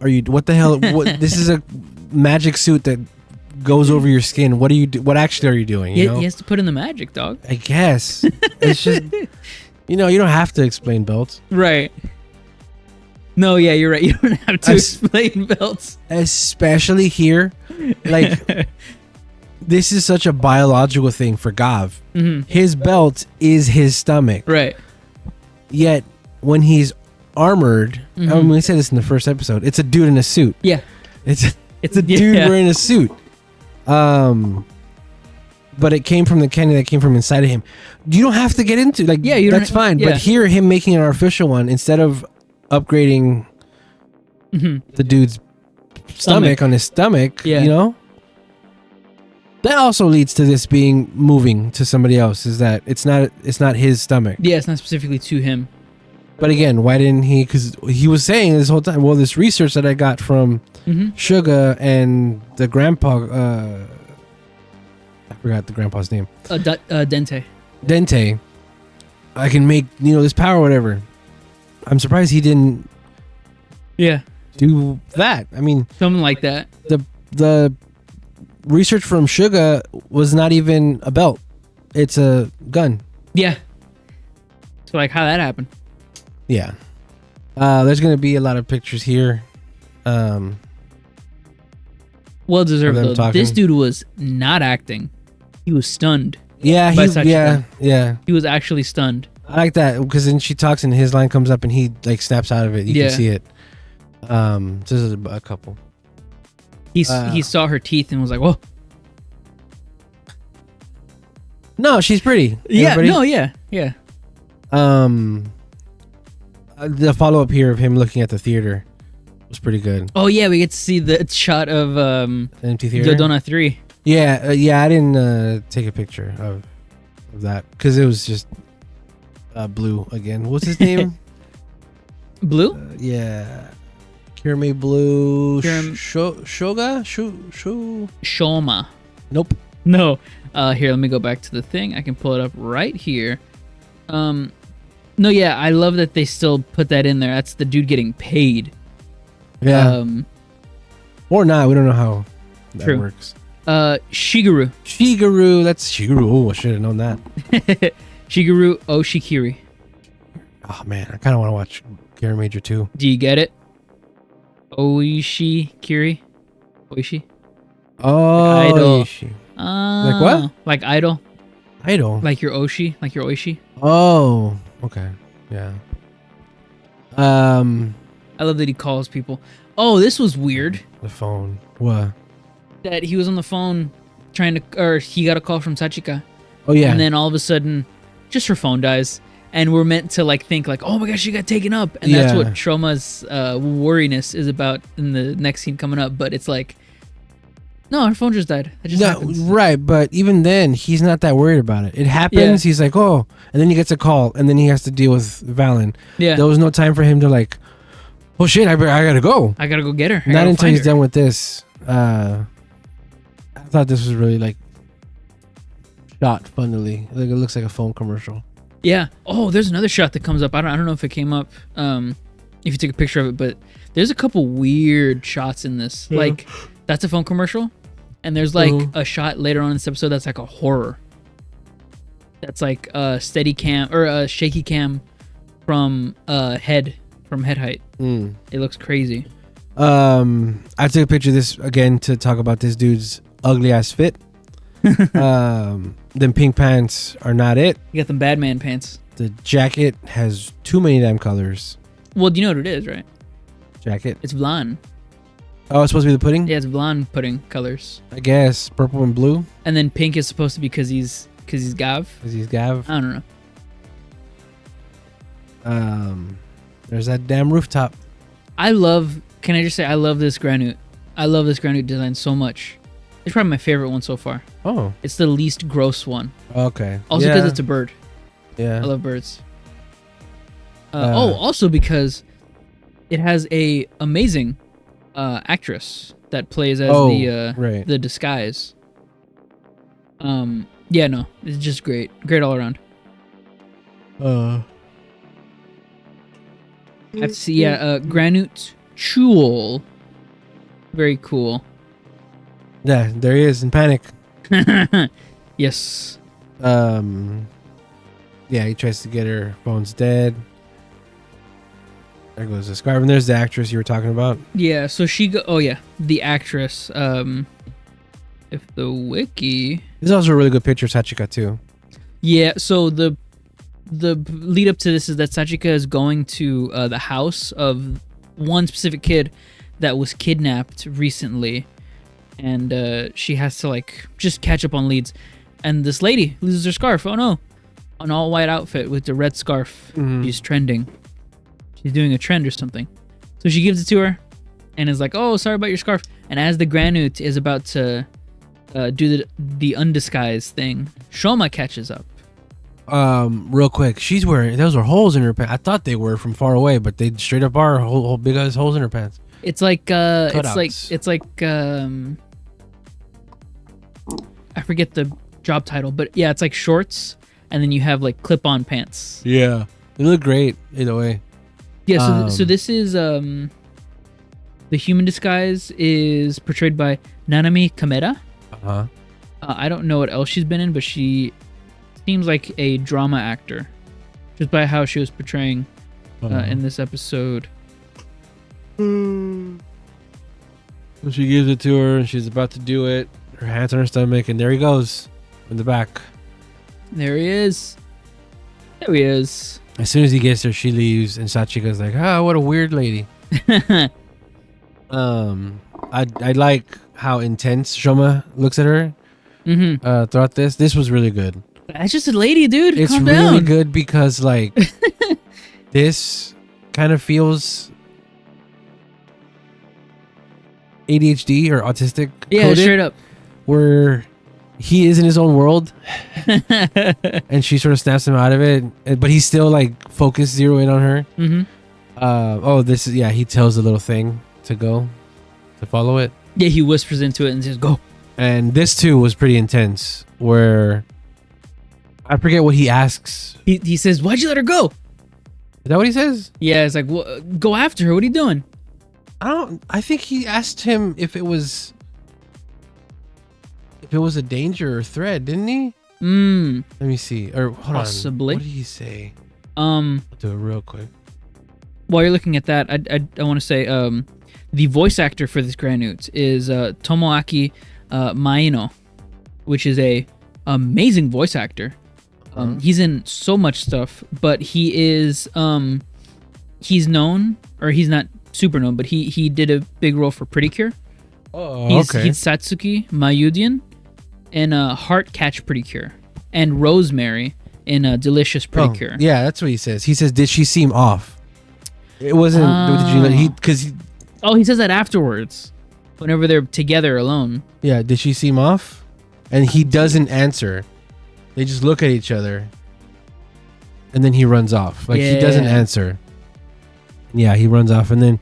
the hell? This is a magic suit that goes over your skin. What what actually are you doing? You know?
He has to put in the magic, dog.
I guess. It's just, you don't have to explain belts.
Right. No, yeah, you're right. You don't have to explain belts.
Especially here. Like, this is such a biological thing for Gavv. His belt is his stomach.
Right. Yet,
when he's armored, I mean, we said this in the first episode, it's a dude in a suit.
Yeah.
It's a dude wearing a suit. But it came from the candy that came from inside of him. You don't have to get into that's fine. Yeah. But here, him making an artificial one instead of upgrading the dude's stomach on his stomach, that also leads to this being moving to somebody else. Is that it's not his stomach?
Yeah, it's not specifically to him.
But again, why didn't he? Because he was saying this whole time, well, this research that I got from Suga and the grandpa, I forgot the grandpa's name.
Dente.
Dente. I can make, this power or whatever. I'm surprised he didn't do that. I mean,
something like that.
The research from Suga was not even a belt. It's a gun.
Yeah. So like how that happened.
Yeah. There's going to be a lot of pictures here.
Well deserved though. This dude was not acting. He was stunned.
Yeah, yeah.
He was actually stunned.
I like that because then she talks and his line comes up and he like snaps out of it. You can see it. This is a couple.
He saw her teeth and was like, "Whoa."
No, she's pretty.
Yeah. No. Yeah.
The follow up here of him looking at the theater was pretty good.
Oh yeah, we get to see the shot of
the empty theater.
Dodona 3.
Yeah. I didn't take a picture of that because it was just Blue again. What's his name?
Blue?
Yeah. Kiramei Blue. Shoga?
Shoma.
Nope.
No. Here, let me go back to the thing. I can pull it up right here. No, yeah, I love that they still put that in there. That's the dude getting paid.
Yeah. Or not. We don't know how that works.
Shigeru.
That's Shigeru. Oh, I should have known that.
Shigeru Oshikiri.
Oh, man. I kind of want to watch KirameiSilver 2.
Do you get it? Oishikiri? Oishi?
Oh,
like idol.
Oishi. Like what?
Like idol.
Idol?
Like your Oshi? Like your Oishi?
Oh, okay. Yeah.
I love that he calls people. Oh, this was weird.
The phone. What?
That he was on the phone he got a call from Sachika.
Oh yeah.
And then all of a sudden, just her phone dies. And we're meant to like think like, oh my gosh, she got taken up. And that's what Shoma's worriness is about in the next scene coming up. But it's like, no, her phone just died. That just happens.
Right, but even then, he's not that worried about it. It happens, he's like, oh, and then he gets a call, and then he has to deal with Valen.
Yeah.
There was no time for him to like, oh shit, I gotta go.
I gotta go get her.
Not until he's done with this. I thought this was really like shot funnily. Like it looks like a phone commercial.
Yeah. Oh, there's another shot that comes up. I don't know if it came up. If you took a picture of it, but there's a couple weird shots in this. Yeah. Like that's a phone commercial, and there's like a shot later on in this episode that's like a horror. That's like a steady cam or a shaky cam from head height. It looks crazy.
I took a picture of this again to talk about this dude's ugly ass fit. Them pink pants are not it.
You got them bad man pants.
The jacket has too many damn colors.
Well, do you know what it is, right?
Jacket.
It's blonde.
Oh, it's supposed to be the pudding?
Yeah, it's blonde pudding colors.
I guess purple and blue.
And then pink is supposed to be because he's Gavv.
Because he's Gavv.
I don't
know. There's that damn rooftop.
Can I just say I love this granite. I love this granite design so much. It's probably my favorite one so far.
Oh.
It's the least gross one.
Okay.
Also because it's a bird.
Yeah.
I love birds. Also because it has a amazing actress that plays as the disguise. Yeah, no, it's just great all around. I have to see, Granute Chul. Very cool.
Yeah, there he is in panic.
Yes.
Yeah, he tries to get her. Phone's dead. There goes the scarf, and there's the actress you were talking about.
Yeah, so the actress. If the wiki.
This is also a really good picture of Sachika too.
Yeah, so the lead up to this is that Sachika is going to the house of one specific kid that was kidnapped recently, and she has to like just catch up on leads. And this lady loses her scarf. Oh no, an all white outfit with the red scarf. She's trending. She's doing a trend or something. So she gives it to her, and is like, "Oh, sorry about your scarf." And as the Granute is about to do the undisguised thing, Shoma catches up.
Real quick, she's wearing, those are holes in her pants. I thought they were from far away, but they straight up are whole big ass holes in her pants.
It's like
Cutouts.
it's like I forget the job title, but yeah, it's like shorts, and then you have like clip-on pants.
Yeah, they look great either way.
Yeah, so this is the human disguise is portrayed by Nanami Kameda. I don't know what else she's been in, but she seems like a drama actor, just by how she was portraying in this episode.
So she gives it to her, and she's about to do it. Her hands on her stomach, and there he goes in the back.
There he is. There he is.
As soon as he gets there, she leaves, and Sachika's like, what a weird lady. I like how intense Shoma looks at her throughout this. This was really good.
That's just a lady, dude.
It's
Calm
really
down.
good because like this kind of feels ADHD or autistic.
Yeah,
coded,
straight up.
Where he is in his own world, and she sort of snaps him out of it, but he's still like focused, zero in on her. He tells the little thing to go to follow it.
Yeah, he whispers into it and says, "Go."
And this too was pretty intense, where I forget what he asks.
He says, "Why'd you let her go?"
Is that what he says?
Yeah, it's like, well, go after her. What are you doing?
I think he asked him if it was a danger or threat, didn't he? Let me see. Or hold
possibly.
on. What did he say? I'll do it real quick.
While you're looking at that, I want to say the voice actor for this Granute is Tomoaki Maino, which is a amazing voice actor. He's in so much stuff, but he is he's known, or he's not super known, but he did a big role for Pretty Cure.
Oh,
He's
okay.
Satsuki Mayudian in Heart Catch Pretty Cure, and Rosemary in Delicious Pretty Cure.
Yeah, that's what he says. He says, "Did she seem off?" It wasn't. Did you? Because
he says that afterwards, whenever they're together alone.
Yeah, did she seem off? And he doesn't answer. They just look at each other, and then he runs off. Like he doesn't answer. Yeah, he runs off, and then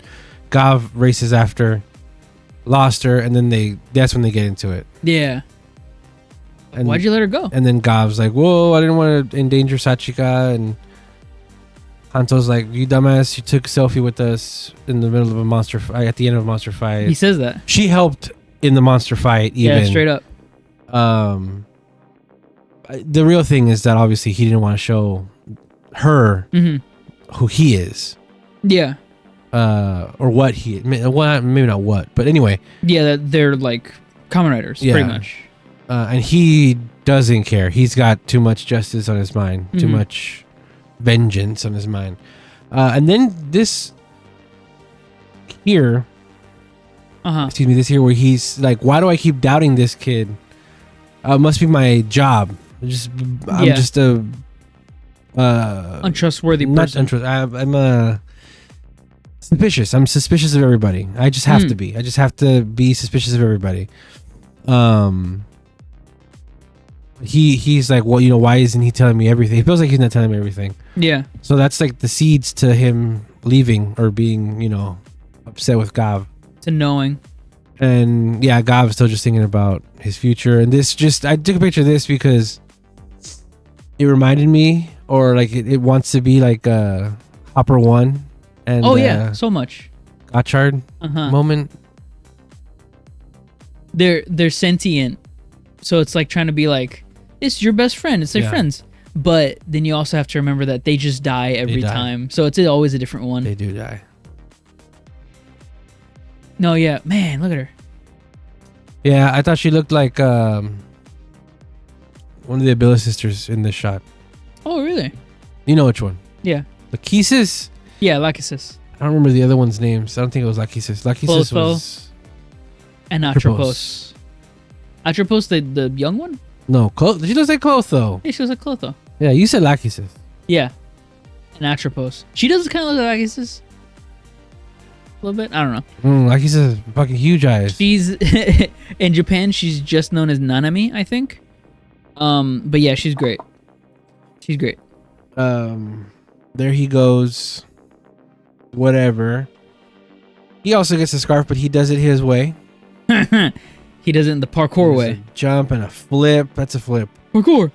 Gavv races after, lost her, and then that's when they get into it.
Yeah. And why'd you let her go?
And then Gav's like, "Whoa, I didn't want to endanger Sachika." And Hanto's like, "You dumbass, you took a selfie with us in the middle of a monster fight, at the end of a monster fight."
He says that.
She helped in the monster fight even.
Yeah, straight up.
The real thing is that obviously he didn't want to show her who he is.
Yeah.
Or what he, well, maybe not what, but anyway.
Yeah, that they're like Kamen Riders, pretty much.
And he doesn't care. He's got too much justice on his mind, too much vengeance on his mind. And then this here, this here where he's like, "Why do I keep doubting this kid? Must be my job. I'm just a
untrustworthy person.
I'm suspicious. I'm suspicious of everybody. I just have to be. I just have to be suspicious of everybody." He's like, "Well, why isn't he telling me everything?" He feels like he's not telling me everything.
Yeah.
So that's like the seeds to him leaving or being, upset with Gavv.
To knowing.
And yeah, Gav's still just thinking about his future. And I took a picture of this because it reminded me, or like it wants to be like Hopper 1 and
so much
Gotchard moment.
They're sentient, so it's like trying to be like, it's your best friend. It's their friends, but then you also have to remember that they just die every time. So it's always a different one.
They do die.
No, yeah, man, look at her.
Yeah, I thought she looked like one of the Abila sisters in this shot.
Oh, really?
You know which one?
Yeah.
Lachesis?
Yeah, Lachesis.
I don't remember the other one's names. I don't think it was Lachesis. Lachesis was...
And Atropos. Atropos, the young one?
No, she looks like Clotho.
Yeah, she looks like Clotho.
Yeah, you said Lachesis.
Yeah. And Atropos. She does kind of look like Lachesis. A little bit? I don't know.
Lachesis has fucking huge eyes.
She's... in Japan, she's just known as Nanami, I think. But yeah, she's great. She's great.
There he goes. Whatever. He also gets a scarf, but he does it his way.
He does it in the parkour way.
A jump and a flip. That's a flip.
Parkour.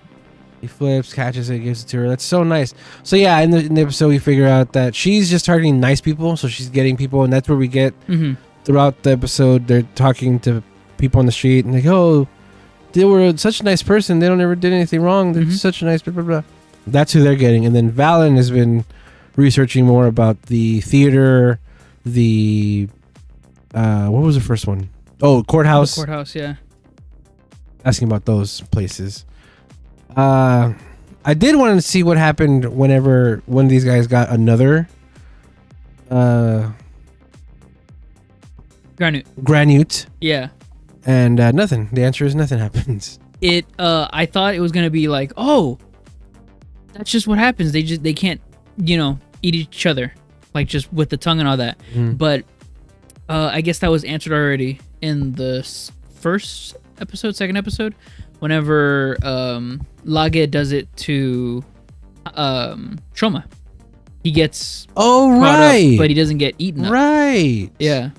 He flips, catches it, gives it to her. That's so nice. So yeah, in the episode, we figure out that she's just targeting nice people. So she's getting people, and that's where we get throughout the episode. They're talking to people on the street, and like, "Oh, they were such a nice person. They don't ever did anything wrong. They're such a nice blah blah blah." That's who they're getting. And then Valen has been researching more about the theater, the what was the first one? Oh, courthouse.
The courthouse, yeah.
Asking about those places. I did want to see what happened whenever one of these guys got another Granute.
Yeah.
And nothing. The answer is nothing happens.
I thought it was gonna be like, oh, that's just what happens. They can't, eat each other, like just with the tongue and all that. But I guess that was answered already in the second episode, whenever Lage does it to Troma. He gets caught up, but he doesn't get eaten up.
Right.
Yeah.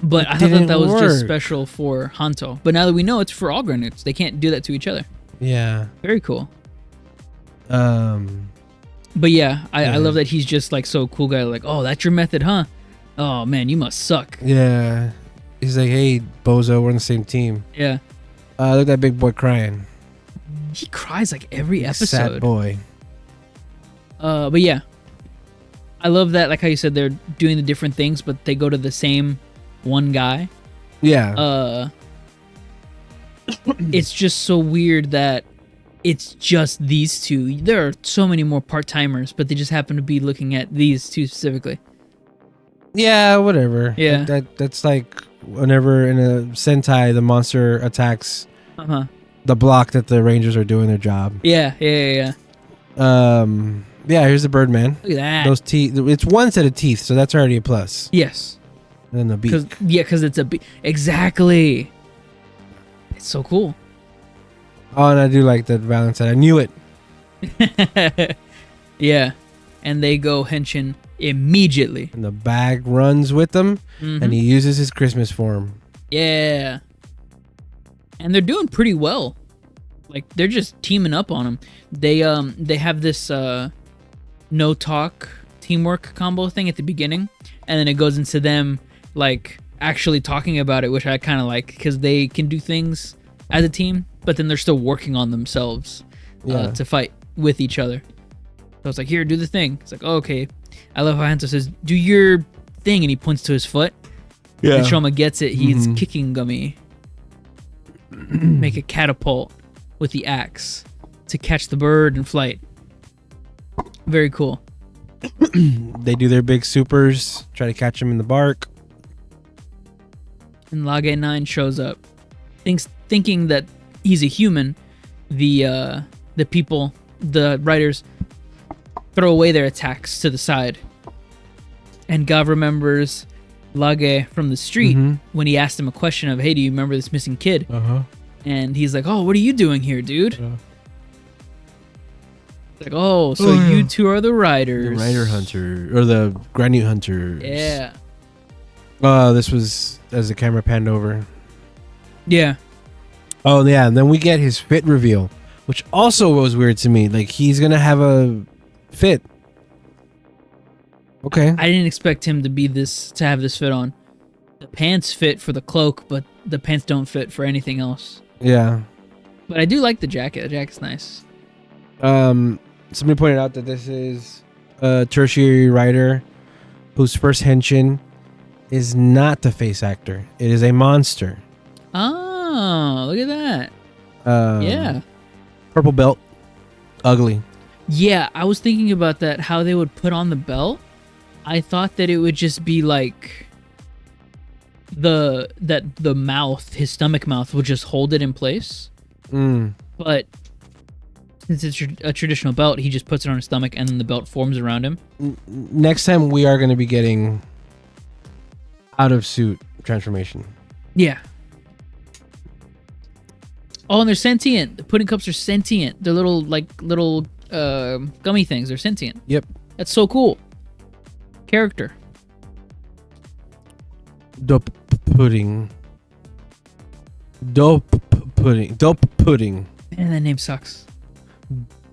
But I thought that was just special for Hanto. But now that we know it's for all Granutes, they can't do that to each other.
Yeah.
Very cool. But yeah, I love that he's just like so cool guy. Like, oh, that's your method, huh? Oh man, you must suck.
Yeah. He's like, hey, bozo, we're on the same team.
Yeah.
Look at that big boy crying.
He cries like every episode.
Sad boy.
But yeah, I love that. Like how you said, they're doing the different things, but they go to the same one guy.
Yeah.
It's just so weird that it's just these two. There are so many more part-timers, but they just happen to be looking at these two specifically.
Yeah, whatever.
Yeah.
That's like whenever in a Sentai the monster attacks the block that the Rangers are doing their job.
Yeah.
Yeah, here's the Birdman.
Look at that.
Those teeth. It's one set of teeth, so that's already a plus.
Yes.
And then the beak.
Because it's a beak. Exactly. It's so cool.
Oh, and I do like that Valentine side. I knew it.
Yeah. And they go henshin immediately.
And the bag runs with them, and he uses his Christmas form.
Yeah. And they're doing pretty well. Like, they're just teaming up on him. They have this no talk teamwork combo thing at the beginning, and then it goes into them like actually talking about it, which I kind of like because they can do things as a team, but then they're still working on themselves to fight with each other. So it's like, here, do the thing. It's like, oh, okay. I love how Hanzo says, do your thing, and he points to his foot. Yeah. And Shoma gets it. He's kicking Gummy. Make a catapult with the axe to catch the bird in flight. Very cool.
They do their big supers, try to catch him in the bark.
And Lage 9 shows up, thinking that he's a human. The people, the riders, throw away their attacks to the side. And Gavv remembers Lage from the street when he asked him a question of, hey, do you remember this missing kid? And he's like, oh, what are you doing here, dude? Like, oh, so you two are the riders.
The rider hunter, or the granite hunters.
Yeah.
This was as the camera panned over.
Yeah.
Oh, yeah, and then we get his fit reveal, which also was weird to me. Like, he's going to have a fit. Okay.
I didn't expect him to have this fit on. The pants fit for the cloak, but the pants don't fit for anything else.
Yeah.
But I do like the jacket. The jacket's nice.
Somebody pointed out that this is a tertiary rider whose first henshin is not the face actor. It is a monster.
Oh, look at that. Yeah.
Purple belt. Ugly.
Yeah, I was thinking about that, how they would put on the belt. I thought that it would just be like the mouth, his stomach mouth, would just hold it in place. But since it's a traditional belt, he just puts it on his stomach and then the belt forms around him.
Next time we are going to be getting out of suit transformation.
Yeah. Oh, and they're sentient. The pudding cups are sentient. They're little gummy things. They're sentient.
Yep.
That's so cool. Character.
Dope pudding. Dope pudding.
Man, that name sucks.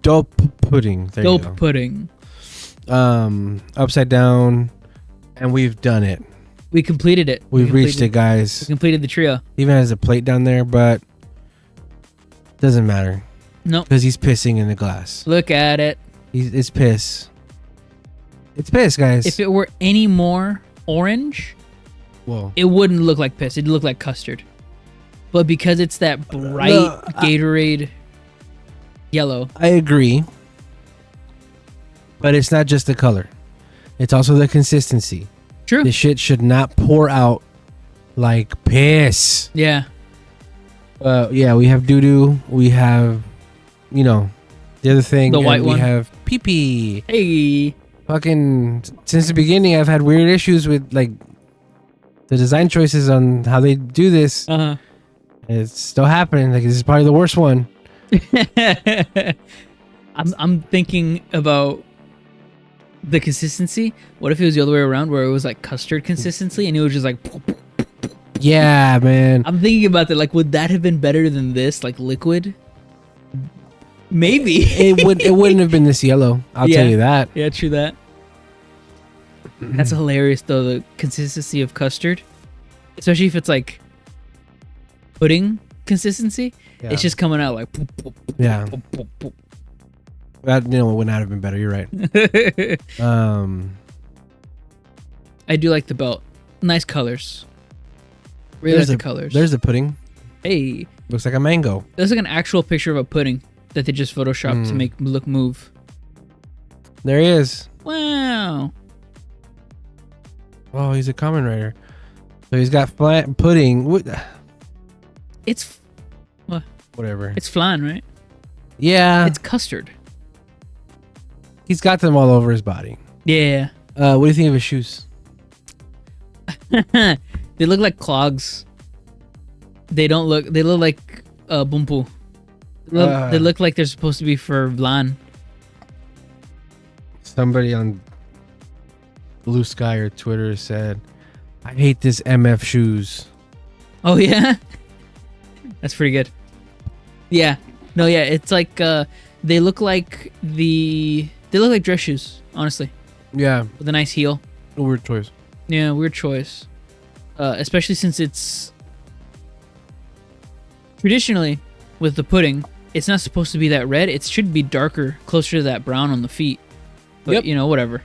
Dope pudding. There you go.
Dope pudding.
Upside down, and we've done it.
We completed it.
We've reached it, guys.
We completed the trio.
Even has a plate down there, but doesn't matter.
Nope.
Because he's pissing in the glass.
Look at it.
It's piss. It's piss, guys.
If it were any more orange, it wouldn't look like piss. It'd look like custard. But because it's that bright Gatorade yellow.
I agree. But it's not just the color. It's also the consistency.
True.
The shit should not pour out like piss.
Yeah.
Yeah, we have doo-doo. We have, the other thing.
The white one.
We have pee-pee.
Hey.
Fucking, since the beginning, I've had weird issues with, like, the design choices on how they do this. It's still happening. Like, this is probably the worst one.
I'm thinking about the consistency. What if it was the other way around, where it was like custard consistency and it was just like...
Yeah, man.
I'm thinking about that. Like, would that have been better than this, like liquid? Maybe.
It wouldn't have been this yellow. I'll tell you that.
Yeah, true that. That's hilarious, though, the consistency of custard. Especially if it's like pudding consistency. Yeah. It's just coming out like...
Yeah. That, it would not have been better. You're right.
I do like the belt. Nice colors. Really like the colors.
There's the pudding.
Hey.
Looks like a mango.
That's like an actual picture of a pudding that they just photoshopped to make look move.
There he is.
Wow.
Oh, he's a Kamen rider. So he's got flat pudding. What?
It's... What?
whatever.
It's flan, right?
Yeah.
It's custard.
He's got them all over his body.
Yeah.
What do you think of his shoes?
They look like clogs. They look like Boompu. They look like they're supposed to be for Vlan.
Somebody on Blue Sky or Twitter said, I hate this MF shoes.
Oh yeah? That's pretty good. Yeah. No, yeah, it's like they look like dress shoes, honestly.
Yeah.
With a nice heel.
A weird choice.
Yeah, weird choice. Especially since it's traditionally with the pudding, it's not supposed to be that red. It should be darker, closer to that brown on the feet. But you know, whatever.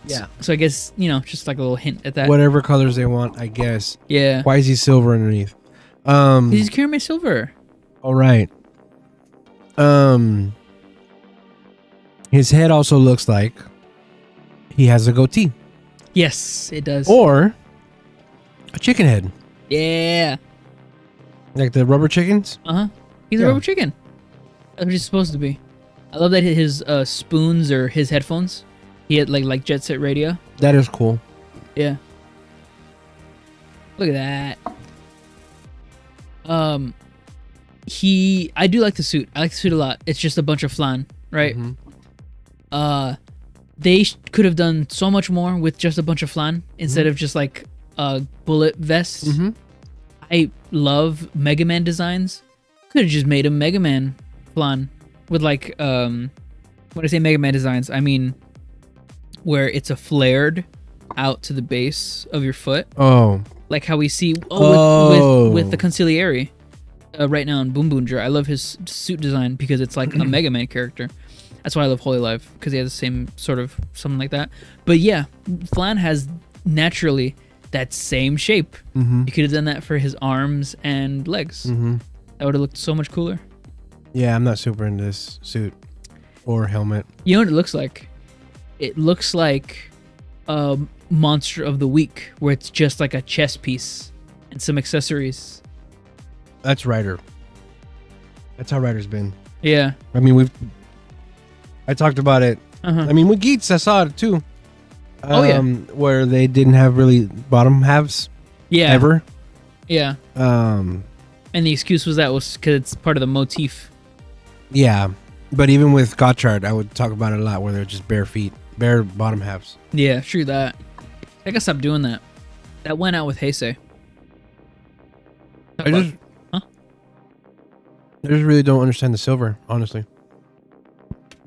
Yeah.
So I guess, you know, just like a little hint at that.
Whatever colors they want, I guess.
Yeah.
Why is he silver underneath?
He's KirameiSilver.
All right. His head also looks like he has a goatee.
Yes, it does.
Or a chicken head.
Yeah.
Like the rubber chickens?
Uh-huh. He's a rubber chicken. That's what he's supposed to be. I love that his spoons or his headphones. He had like Jet Set Radio.
That is cool.
Yeah. Look at that. I do like the suit. I like the suit a lot. It's just a bunch of flan, right?
Mm-hmm.
They could have done so much more with just a bunch of flan instead of just like a bullet vest.
Mm-hmm.
I love Mega Man designs. Could have just made a Mega Man flan with like when I say Mega Man designs, I mean where it's a flared out to the base of your foot.
Oh.
Like how we see with the Conciliary right now in Boonboomger. I love his suit design because it's like a Mega Man character. That's why I love Holy Life, because he has the same sort of something like that. But yeah, Flan has naturally that same shape.
Mm-hmm.
You could have done that for his arms and legs.
Mm-hmm.
That would have looked so much cooler.
Yeah, I'm not super into this suit or helmet.
You know what it looks like? It looks like a Monster of the Week, where it's just like a chest piece and some accessories.
That's Ryder. That's how Ryder's been.
Yeah.
I mean, I talked about it.
Uh-huh.
I mean, with Geats, I saw it too.
Oh, yeah.
Where they didn't have really bottom halves.
Yeah.
Ever.
Yeah. And the excuse was because it's part of the motif.
Yeah. But even with Gotchard, I would talk about it a lot where they're just bare feet, bare bottom halves.
Yeah, true that. I gotta stop doing that. That went out with Heisei.
I just really don't understand the silver, honestly.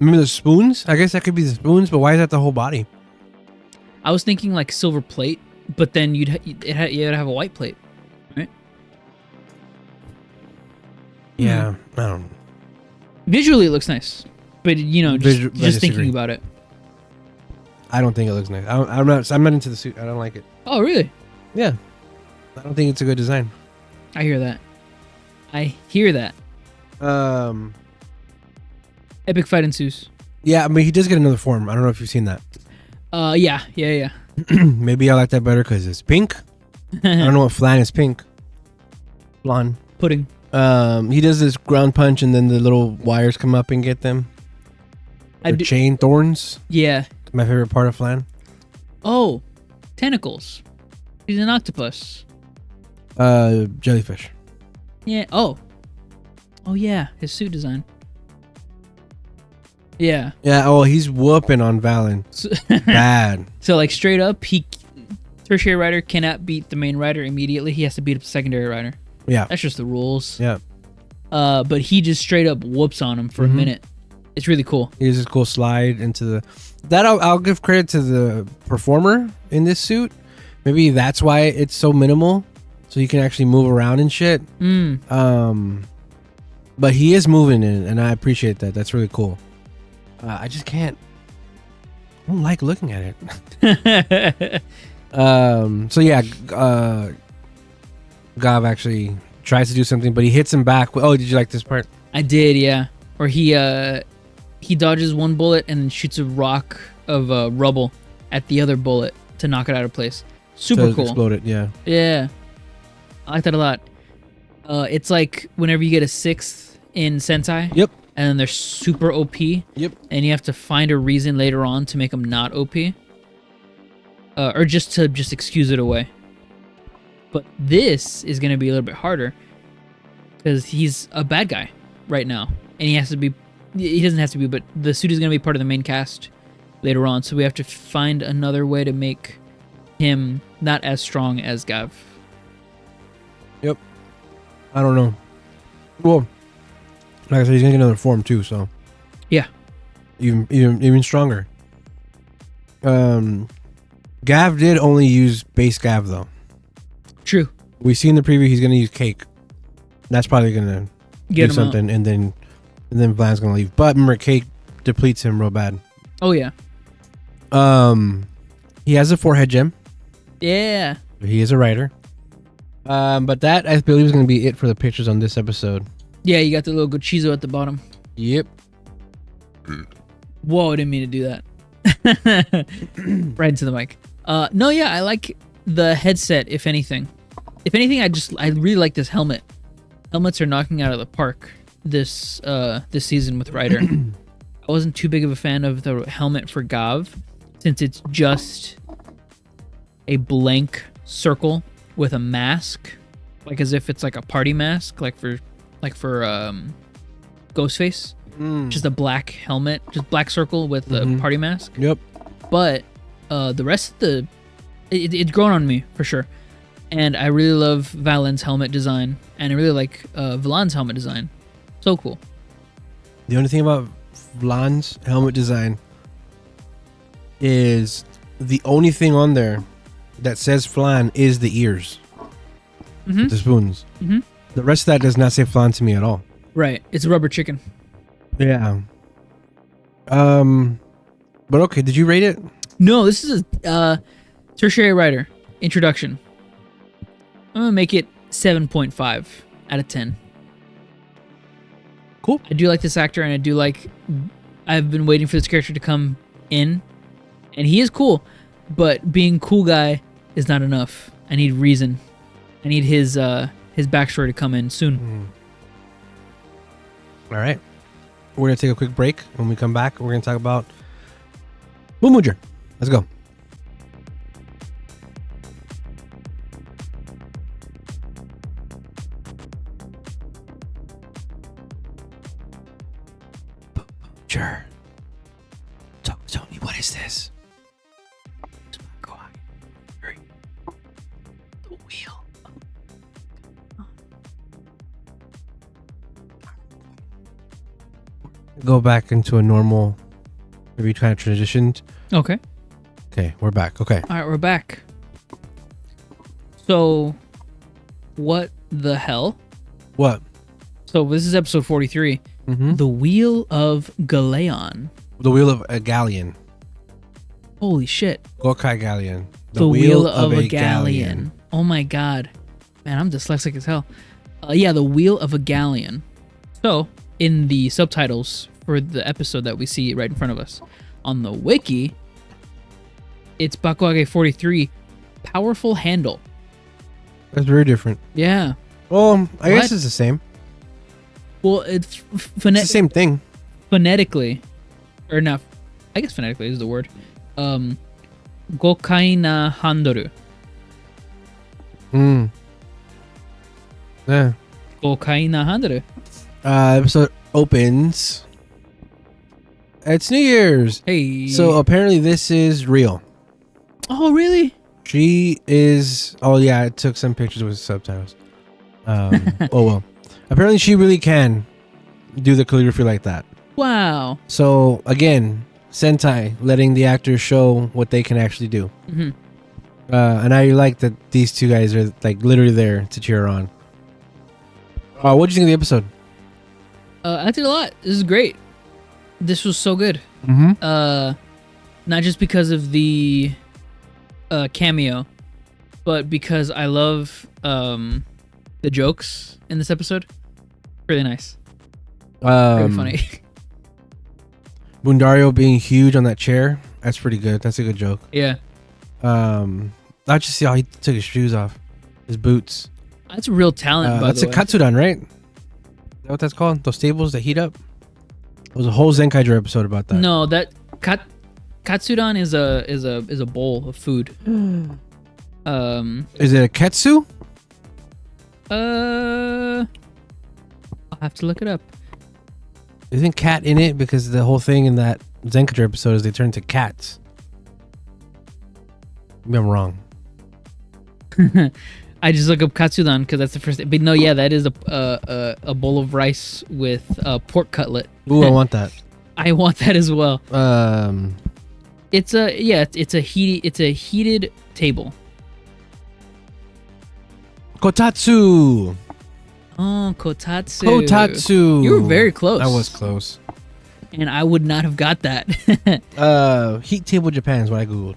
Remember the spoons? I guess that could be the spoons, but why is that the whole body?
I was thinking like silver plate, but then you'd have a white plate, right?
Yeah, I don't know.
Visually, it looks nice, but you know, just thinking about it.
I don't think it looks nice. I'm not into the suit. I don't like it.
Oh, really?
Yeah, I don't think it's a good design.
I hear that. Epic fight ensues.
Yeah, I mean, he does get another form. I don't know if you've seen that.
Yeah.
Maybe I like that better because it's pink. I don't know what flan is pink. Blonde.
Pudding.
He does this ground punch and then the little wires come up and get them. Chain thorns.
Yeah.
My favorite part of flan.
Oh, tentacles. He's an octopus.
Jellyfish.
Yeah. Oh, yeah. His suit design. Yeah.
Yeah. Oh, he's whooping on Valen. Bad.
So like straight up, tertiary rider cannot beat the main rider immediately. He has to beat up the secondary rider.
Yeah.
That's just the rules.
Yeah.
But he just straight up whoops on him for a minute. It's really cool.
He has this cool slide into the. That I'll give credit to the performer in this suit. Maybe that's why it's so minimal, so you can actually move around and shit. But he is moving in, and I appreciate that. That's really cool. I just can't. I don't like looking at it. So yeah, Gavv actually tries to do something, but he hits him back. Oh, did you like this part?
I did, yeah. Or he dodges one bullet and then shoots a rock of rubble at the other bullet to knock it out of place. Super cool.
Explode it, yeah.
Yeah. I like that a lot. It's like whenever you get a 6th in Sentai.
Yep.
And then they're super OP.
Yep.
And you have to find a reason later on to make them not OP. Or just to excuse it away. But this is going to be a little bit harder. Because he's a bad guy right now. And he has to be... He doesn't have to be, but the suit is going to be part of the main cast later on. So we have to find another way to make him not as strong as Gavv.
Yep. I don't know. Well, like I said, he's gonna get another form too, so
yeah,
even stronger. Gavv did only use base Gavv though.
True.
We see in the preview he's gonna use Cake. That's probably gonna
get
do something, and then Vlan's gonna leave. But remember, Cake depletes him real bad.
Oh yeah.
He has a forehead gem.
Yeah.
He is a writer. But that I believe is gonna be it for the pictures on this episode.
Yeah, you got the little Gochizo at the bottom.
Yep.
Whoa, I didn't mean to do that. Right into the mic. No, yeah, I like the headset, if anything. If anything, I really like this helmet. Helmets are knocking out of the park this season with Rider. I wasn't too big of a fan of the helmet for Gavv, since it's just a blank circle with a mask, like as if it's like a party mask, like for Ghostface. Just a black helmet, just black circle with a party mask.
Yep.
But the rest of it's grown on me for sure, and I really love Valen's helmet design, and I really like Vlan's helmet design. So cool.
The only thing about Vlan's helmet design is the only thing on there that says Vlan is the ears, the spoons. The rest of that does not say Vlan to me at all.
Right, it's a rubber chicken.
Yeah. But okay, did you rate it?
No, this is a tertiary writer introduction. I'm gonna make it 7.5 out of 10.
Cool.
I do like this actor, and I do like. I've been waiting for this character to come in, and he is cool, but being cool guy is not enough. I need reason. I need his backstory to come in soon.
All right. We're going to take a quick break. When we come back, we're going to talk about Boonboomger. Let's go. Boonboomger. Tell me, what is this? The wheel. Go back into a normal, maybe kind of transitioned.
Okay.
Okay, we're back. Okay.
All right, we're back. So, what the hell?
What?
So this is episode 43. The Wheel of Galeon.
The Wheel of a Galleon.
Holy shit.
Gokaigers.
The Wheel of a Galleon. Oh my god. Man, I'm dyslexic as hell. Yeah, The Wheel of a Galleon. So, in the subtitles for the episode that we see right in front of us, on the wiki, it's Bakuage 43, Powerful Handle.
That's very different.
Yeah.
Well, I guess it's the same.
Well, it's
It's the same thing.
phonetically, or not. I guess phonetically is the word. Gokaina Handoru.
Yeah.
Gokaina Handoru.
Episode opens. It's New Year's.
Hey.
So apparently this is real.
Oh, really?
She is. Oh yeah, it took some pictures with subtitles. Oh well. Apparently she really can do the calligraphy like that.
Wow.
So again, Sentai letting the actors show what they can actually do. And I like that these two guys are like literally there to cheer her on. What did you think of the episode?
I liked it a lot. This is great. This was so good. Not just because of the cameo, but because I love the jokes in this episode. Really nice. Very funny.
Bundario being huge on that chair. That's pretty good. That's a good joke.
Yeah.
I just see how he took his shoes off. His boots.
That's a real talent, by
That's
the
a
way.
Katsudan, right? Is that what that's called? Those tables that heat up? There was a whole Zenkaiger episode about that.
No, that Katsudan is a bowl of food.
Is it a ketsu?
I'll have to look it up.
Isn't cat in it? Because the whole thing in that Zenkaiger episode is they turn into cats. Maybe I'm wrong.
I just look up Katsudan because that's the first thing. But no, yeah, that is a bowl of rice with a pork cutlet.
Ooh, I want that.
I want that as well. It's a heated table.
Kotatsu.
Oh, kotatsu.
Kotatsu.
You were very close.
I was close.
And I would not have got that.
Heat table Japan is what I googled.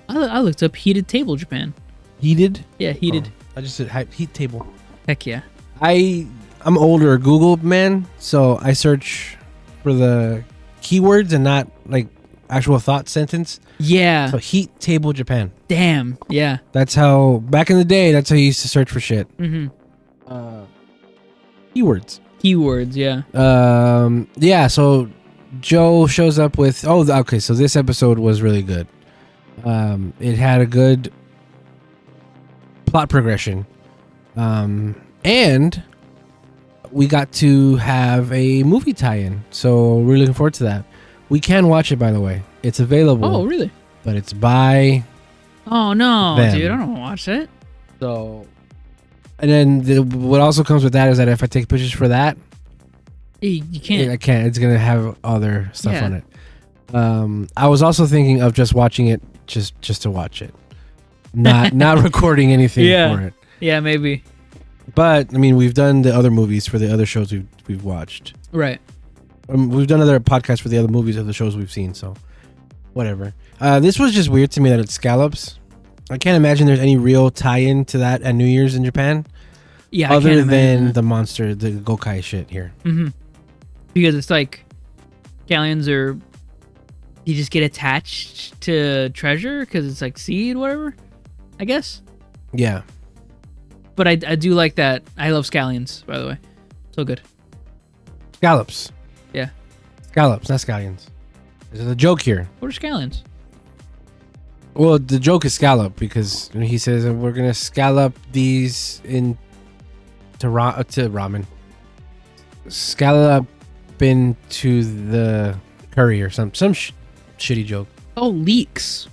I looked up heated table Japan.
Heated?
Yeah, heated.
Oh, I just said heat table.
Heck yeah.
I'm older Google man, so I search for the keywords and not like actual thought sentence.
Yeah.
So heat table Japan.
Damn. Yeah.
That's how back in the day. That's how you used to search for shit.
Mm-hmm.
Keywords.
Keywords. Yeah.
Yeah. So Joe shows up with. Oh, okay. So this episode was really good. It had a good plot progression, and we got to have a movie tie-in. So we're looking forward to that. We can watch it, by the way. It's available.
Oh, really?
But it's by.
Oh no,
them.
dude! I don't want to watch it.
So, and then what also comes with that is that if I take pictures for that,
You can't.
I can't. It's gonna have other stuff
Yeah.
on it. I was also thinking of just watching it just to watch it, not recording anything
Yeah.
for it.
Yeah, maybe.
But I mean, we've done the other movies for the other shows we've watched.
Right.
We've done other podcasts for the other movies of the shows we've seen. So, whatever. This was just weird to me that it's scallops. I can't imagine there's any real tie-in to that at New Year's in Japan,
Yeah. I
other
can't imagine
than
that.
the monster, the Gokai shit here.
Mm-hmm. Because it's like scallions are. You just get attached to treasure because it's like seed, whatever. I guess.
Yeah.
But I do like that. I love scallions, by the way. So good.
Scallops.
Yeah.
Scallops, not scallions. There's a joke here.
What are scallions?
Well, the joke is scallop because he says we're gonna scallop these into ramen. Scallop into the curry or some shitty joke.
Oh, leeks.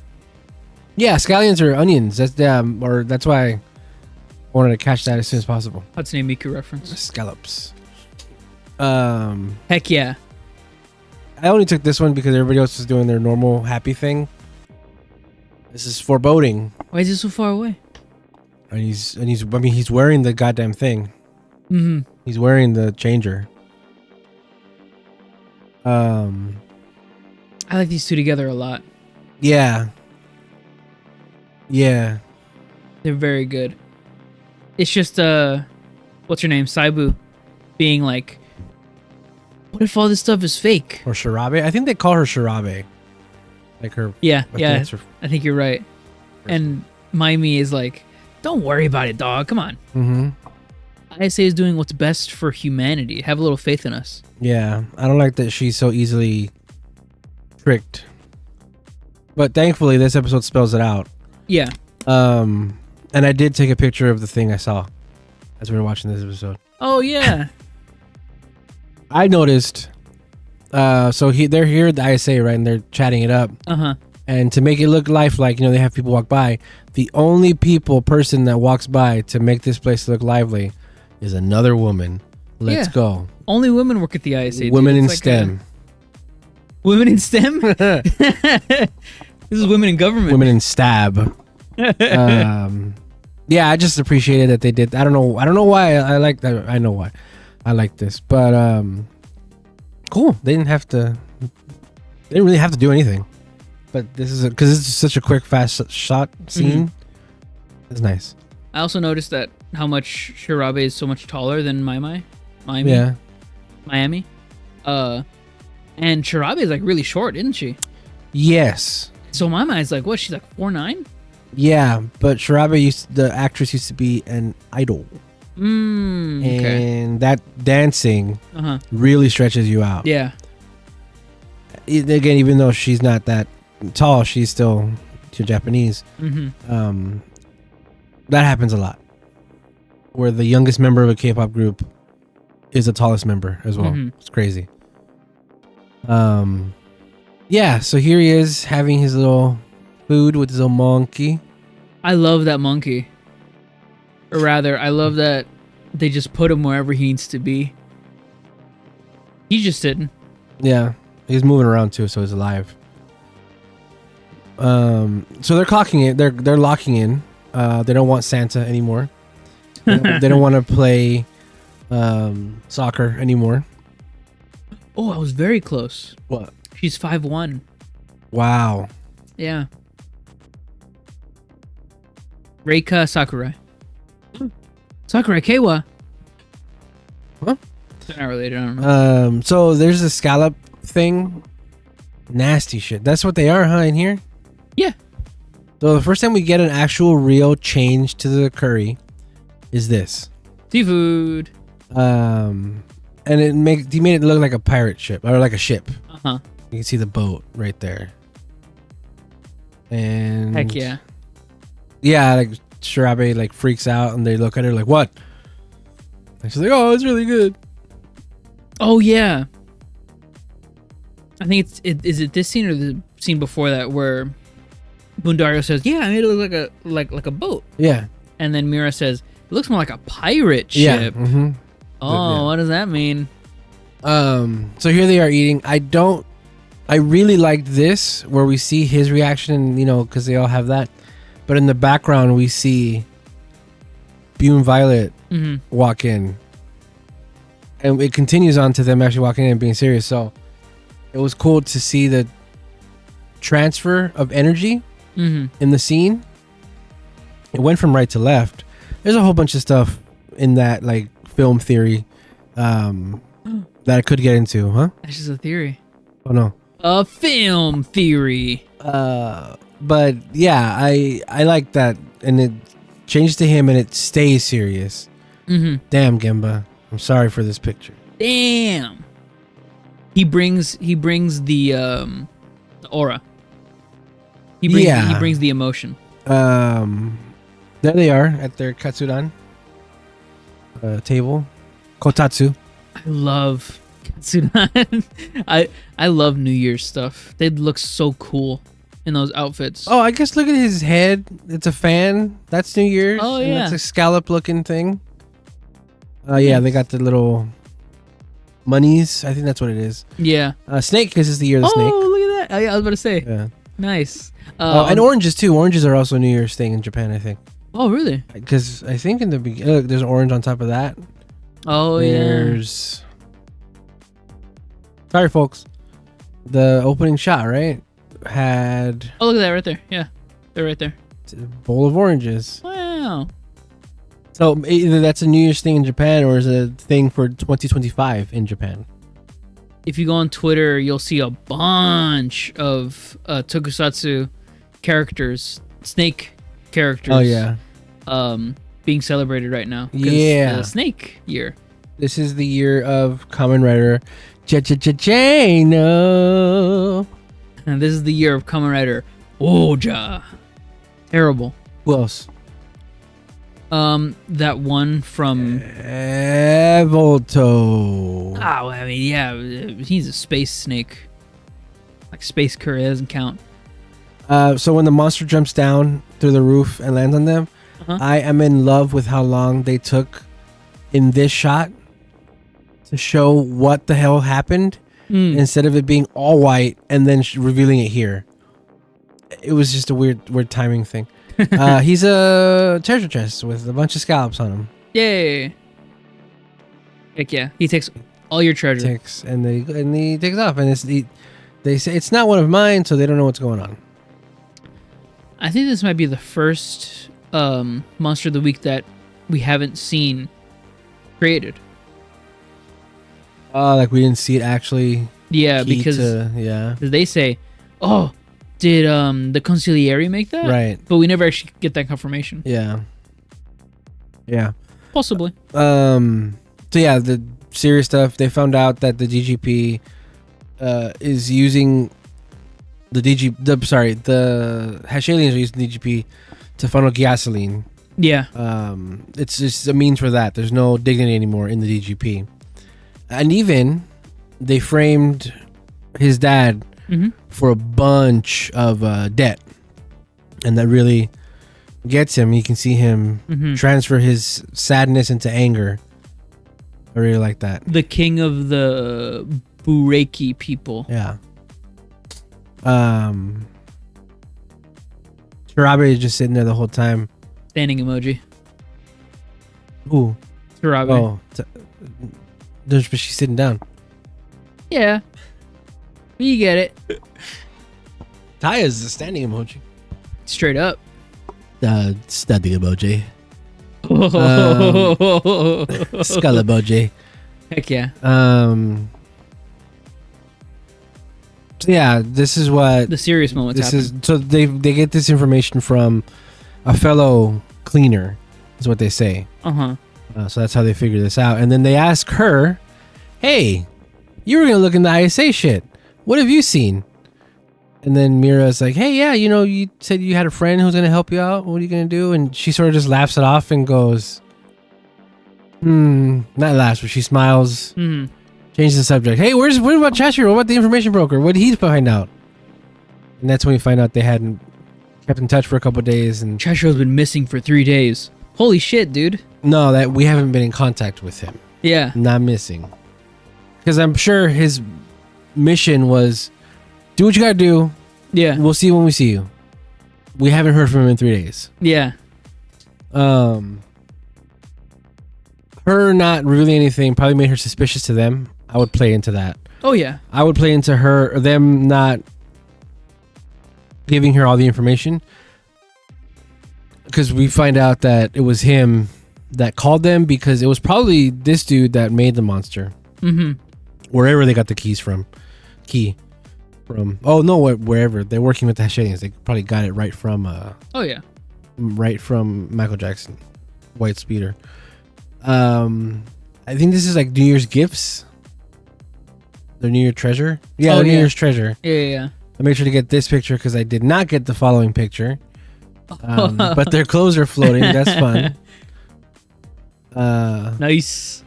Yeah, scallions are onions. That's that's why I wanted to catch that as soon as possible.
Hatsune Miku reference.
Scallops.
Heck yeah.
I only took this one because everybody else was doing their normal happy thing. This is foreboding.
Why is it so far away?
And he's wearing the goddamn thing.
Mm-hmm.
He's wearing the changer.
I like these two together a lot.
Yeah. Yeah.
They're very good. It's just what's her name? Saibu being like, what if all this stuff is fake?
Or Shirabe. I think they call her Shirabe. Like her.
Yeah,
I
yeah.
think that's her
I think you're right. And Maimi is like, don't worry about it, dog. Come on.
Mm-hmm.
ISA is doing what's best for humanity. Have a little faith in us.
Yeah. I don't like that she's so easily tricked. But thankfully, this episode spells it out.
Yeah.
And I did take a picture of the thing I saw as we were watching this episode.
Oh yeah.
I noticed. So they're here at the ISA, right, and they're chatting it up.
Uh-huh.
And to make it look lifelike, they have people walk by. The only person that walks by to make this place look lively is another woman. Let's
Yeah.
go.
Only women work at the ISA. dude.
Women in
It's like
STEM.
Women in STEM? This is women in government.
Women in stab. Yeah, I just appreciated that they did. I don't know why I like that. I know why I like this, but cool. They didn't really have to do anything. But this is because it's such a quick, fast shot scene. It's nice.
I also noticed that how much Shirabe is so much taller than Miami.
Yeah.
Miami. And Shirabe is like really short, isn't she?
Yes.
So Miami is like, what? She's like 4'9"?
Yeah, but the actress used to be an idol.
Okay.
And that dancing
Uh-huh.
really stretches you out.
Yeah.
Again, even though she's not that tall, she's still Japanese.
Mm-hmm.
That happens a lot, where the youngest member of a K-pop group is the tallest member as well.
Mhm.
It's crazy. Yeah. So here he is having his little food with his little monkey.
I love that monkey. Or rather, I love that they just put him wherever he needs to be. He's just sitting.
Yeah, he's moving around too, so he's alive. So they're clocking it. They're locking in. They don't want Santa anymore. They don't want to play soccer anymore.
Oh, I was very close.
What?
She's 5'1".
Wow.
Yeah. Reika Sakurai. Sakurai Keiwa.
Huh?
They're not related, I don't know.
So there's a scallop thing. Nasty shit. That's what they are, huh, in here?
Yeah.
So the first time we get an actual real change to the curry is this.
Seafood.
And he made it look like a pirate ship or like a ship.
Uh-huh.
You can see the boat right there. And
Heck yeah.
yeah, like Shirabe like freaks out and they look at her like, what? And she's like, oh, it's really good.
Oh yeah. I think is it this scene or the scene before that where Bundario says, "Yeah, I made it look like a boat,"
Yeah.
and then Mira says, "It looks more like a pirate
Yeah.
ship."
Mm-hmm.
Oh,
Yeah.
what does that mean?
So here they are eating. I really liked this where we see his reaction, you know, because they all have that. But in the background, we see Bew and Violet
Mm-hmm.
walk in. And it continues on to them actually walking in and being serious. So it was cool to see the transfer of energy
Mm-hmm.
in the scene. It went from right to left. There's a whole bunch of stuff in that like film theory that I could get into, huh?
That's just a theory.
Oh no.
A film theory.
But yeah, I like that, and it changes to him, and it stays serious.
Mm-hmm.
Damn, Gemba, I'm sorry for this picture.
Damn. He brings the aura. He brings the emotion.
There they are at their Katsudan table. Kotatsu.
I love Katsudan. I love New Year's stuff. They look so cool in those outfits.
Oh, I guess look at his head. It's a fan. That's New Year's.
Oh,
and
yeah.
that's a scallop looking thing. Yeah, they got the little monies. I think that's what it is.
Yeah.
Snake, because it's the year of the snake.
Oh, look at that. I was about to say.
Yeah.
Nice.
And oranges too. Oranges are also a New Year's thing in Japan, I think.
Oh, really?
Because I think in the beginning, there's orange on top of that.
Oh,
There's... Sorry, folks. The opening shot, right? Had
yeah. Oh, look at that right there. Yeah. They're right there.
a bowl of oranges.
Wow.
So either that's a New Year's thing in Japan or is it a thing for 2025 in Japan.
If you go on Twitter, you'll see a bunch of tokusatsu characters, snake characters.
Oh, yeah.
Being celebrated right now. 'Cause,
Yeah.
Snake year.
This is the year of Kamen Rider Jano.
And this is the year of Kamen Rider Oja. Terrible.
Who else?
That one from...
Evolto.
Oh, I mean, yeah, he's a space snake. Like Space Curry, doesn't count.
So when the monster jumps down through the roof and lands on them,
Uh-huh.
I am in love with how long they took in this shot to show what the hell happened instead of it being all white and then revealing it here. It was just a weird timing thing. He's a treasure chest with a bunch of scallops on him.
Yay. Heck yeah. He takes all your treasure.
And he takes off, and they say it's not one of mine, so they don't know what's going on.
I think this might be the first Monster of the Week that we haven't seen created.
Like we didn't see it actually.
Yeah, because
yeah.
they say, oh, Did the Consigliere make that?
Right.
But we never actually get that confirmation.
Yeah. Yeah.
Possibly.
So yeah, the serious stuff. They found out that the DGP is using the Hash aliens are using DGP to funnel gasoline.
Yeah.
It's just a means for that. There's no dignity anymore in the DGP. And even they framed his dad for a bunch of debt. And that really gets him. You can see him transfer his sadness into anger. I really like that.
The king of the Bureki people.
Yeah. Tarabe is just sitting there the whole time.
Standing emoji.
Ooh.
Tarabe.
Oh. But she's sitting down.
Yeah. You get it.
Taya's the standing emoji.
Straight up.
Standing emoji. Skull emoji.
Heck yeah.
So yeah, this is what
the serious moments happen.
So they get this information from a fellow cleaner, is what they say. So that's how they figure this out. And then they ask her, "Hey, you were gonna look in the ISA shit. What have you seen?" And then Mira's like, "Hey, yeah, you said you had a friend who's gonna help you out. What are you gonna do?" And she sort of just laughs it off and goes, not laughs, but she smiles. Changes the subject. "Hey, what about Cheshire? What about the information broker? What did he find out?" And that's when we find out they hadn't kept in touch for a couple of days. And
Cheshire's been missing for 3 days. Holy shit, dude.
No, that we haven't been in contact with him.
Yeah.
Not missing. Because I'm sure his mission was, do what you gotta do.
Yeah.
We'll see you when we see you. We haven't heard from him in 3 days.
Yeah.
Her not revealing anything probably made her suspicious to them. I would play into that.
Oh yeah.
I would play into them not giving her all the information, because we find out that it was him that called them, because it was probably this dude that made the monster. Wherever they got the key from. Oh no, wherever they're working with the Hashanians, they probably got it right from.
Oh yeah.
Right from Michael Jackson, White Speeder. I think this is like New Year's gifts. Their New Year treasure. Yeah, New Year's treasure.
Yeah.
I made sure to get this picture because I did not get the following picture. But their clothes are floating. That's fun.
Nice.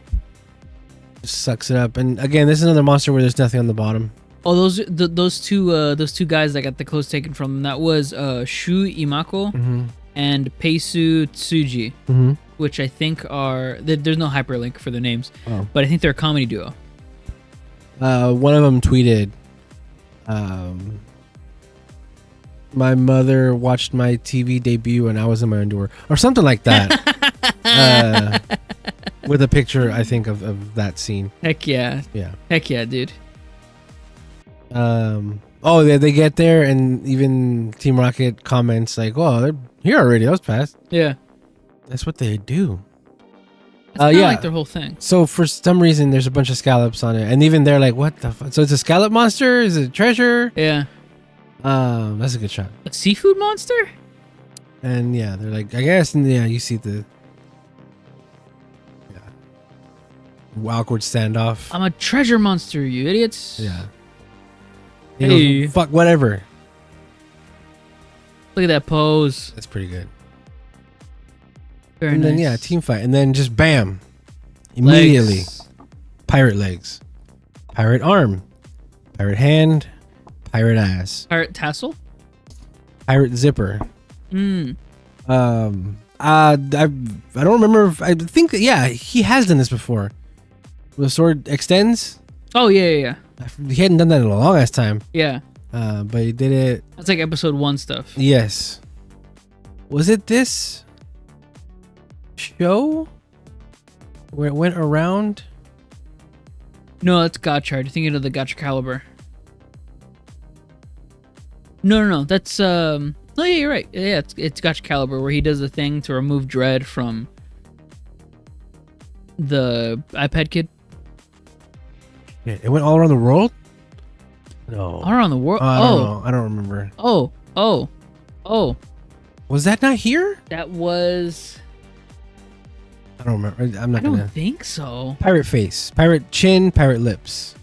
Sucks it up. And again, this is another monster where there's nothing on the bottom.
Oh, those two guys that got the clothes taken from them. That was Shu Imako and Peisu Tsuji, which I think are there's no hyperlink for their names, but I think they're a comedy duo.
One of them tweeted, "My mother watched my TV debut and I was in my underwear," or something like that. With a picture, I think, of that scene.
Heck yeah.
Yeah.
Heck yeah, dude.
They get there and even Team Rocket comments like, "Oh, they're here already. That was fast."
Yeah.
That's what they do.
It's like their whole thing.
So for some reason, there's a bunch of scallops on it, and even they're like, "What the fuck?" So it's a scallop monster? Is it a treasure?
Yeah.
That's a good shot.
A seafood monster?
And yeah, they're like, I guess, and yeah, you see the awkward standoff.
I'm a treasure monster, you idiots.
Yeah.
Hey.
Fuck whatever.
Look at that pose.
That's pretty good.
Very
and
nice.
then yeah, team fight, and then just bam, immediately,
Legs.
pirate legs, pirate arm, pirate hand, pirate ass,
Pirate tassel?
pirate zipper.
Mm.
I don't remember. I think he has done this before. The sword extends.
Oh yeah.
He hadn't done that in a long ass time.
Yeah.
But he did it.
That's like episode 1 stuff.
Yes. Was it this show where it went around?
No, that's Gotcha. You're thinking of the Gotcha Caliber. No. That's Oh yeah, you're right. Yeah, it's Gotcha Caliber where he does the thing to remove Dread from the iPad kid.
Yeah, it went all around the world. No.
All around the world.
I don't know. I don't remember.
Oh.
Was that not here?
That was.
I don't remember. I'm not
I don't
gonna.
think so.
Pirate face, pirate chin, pirate lips.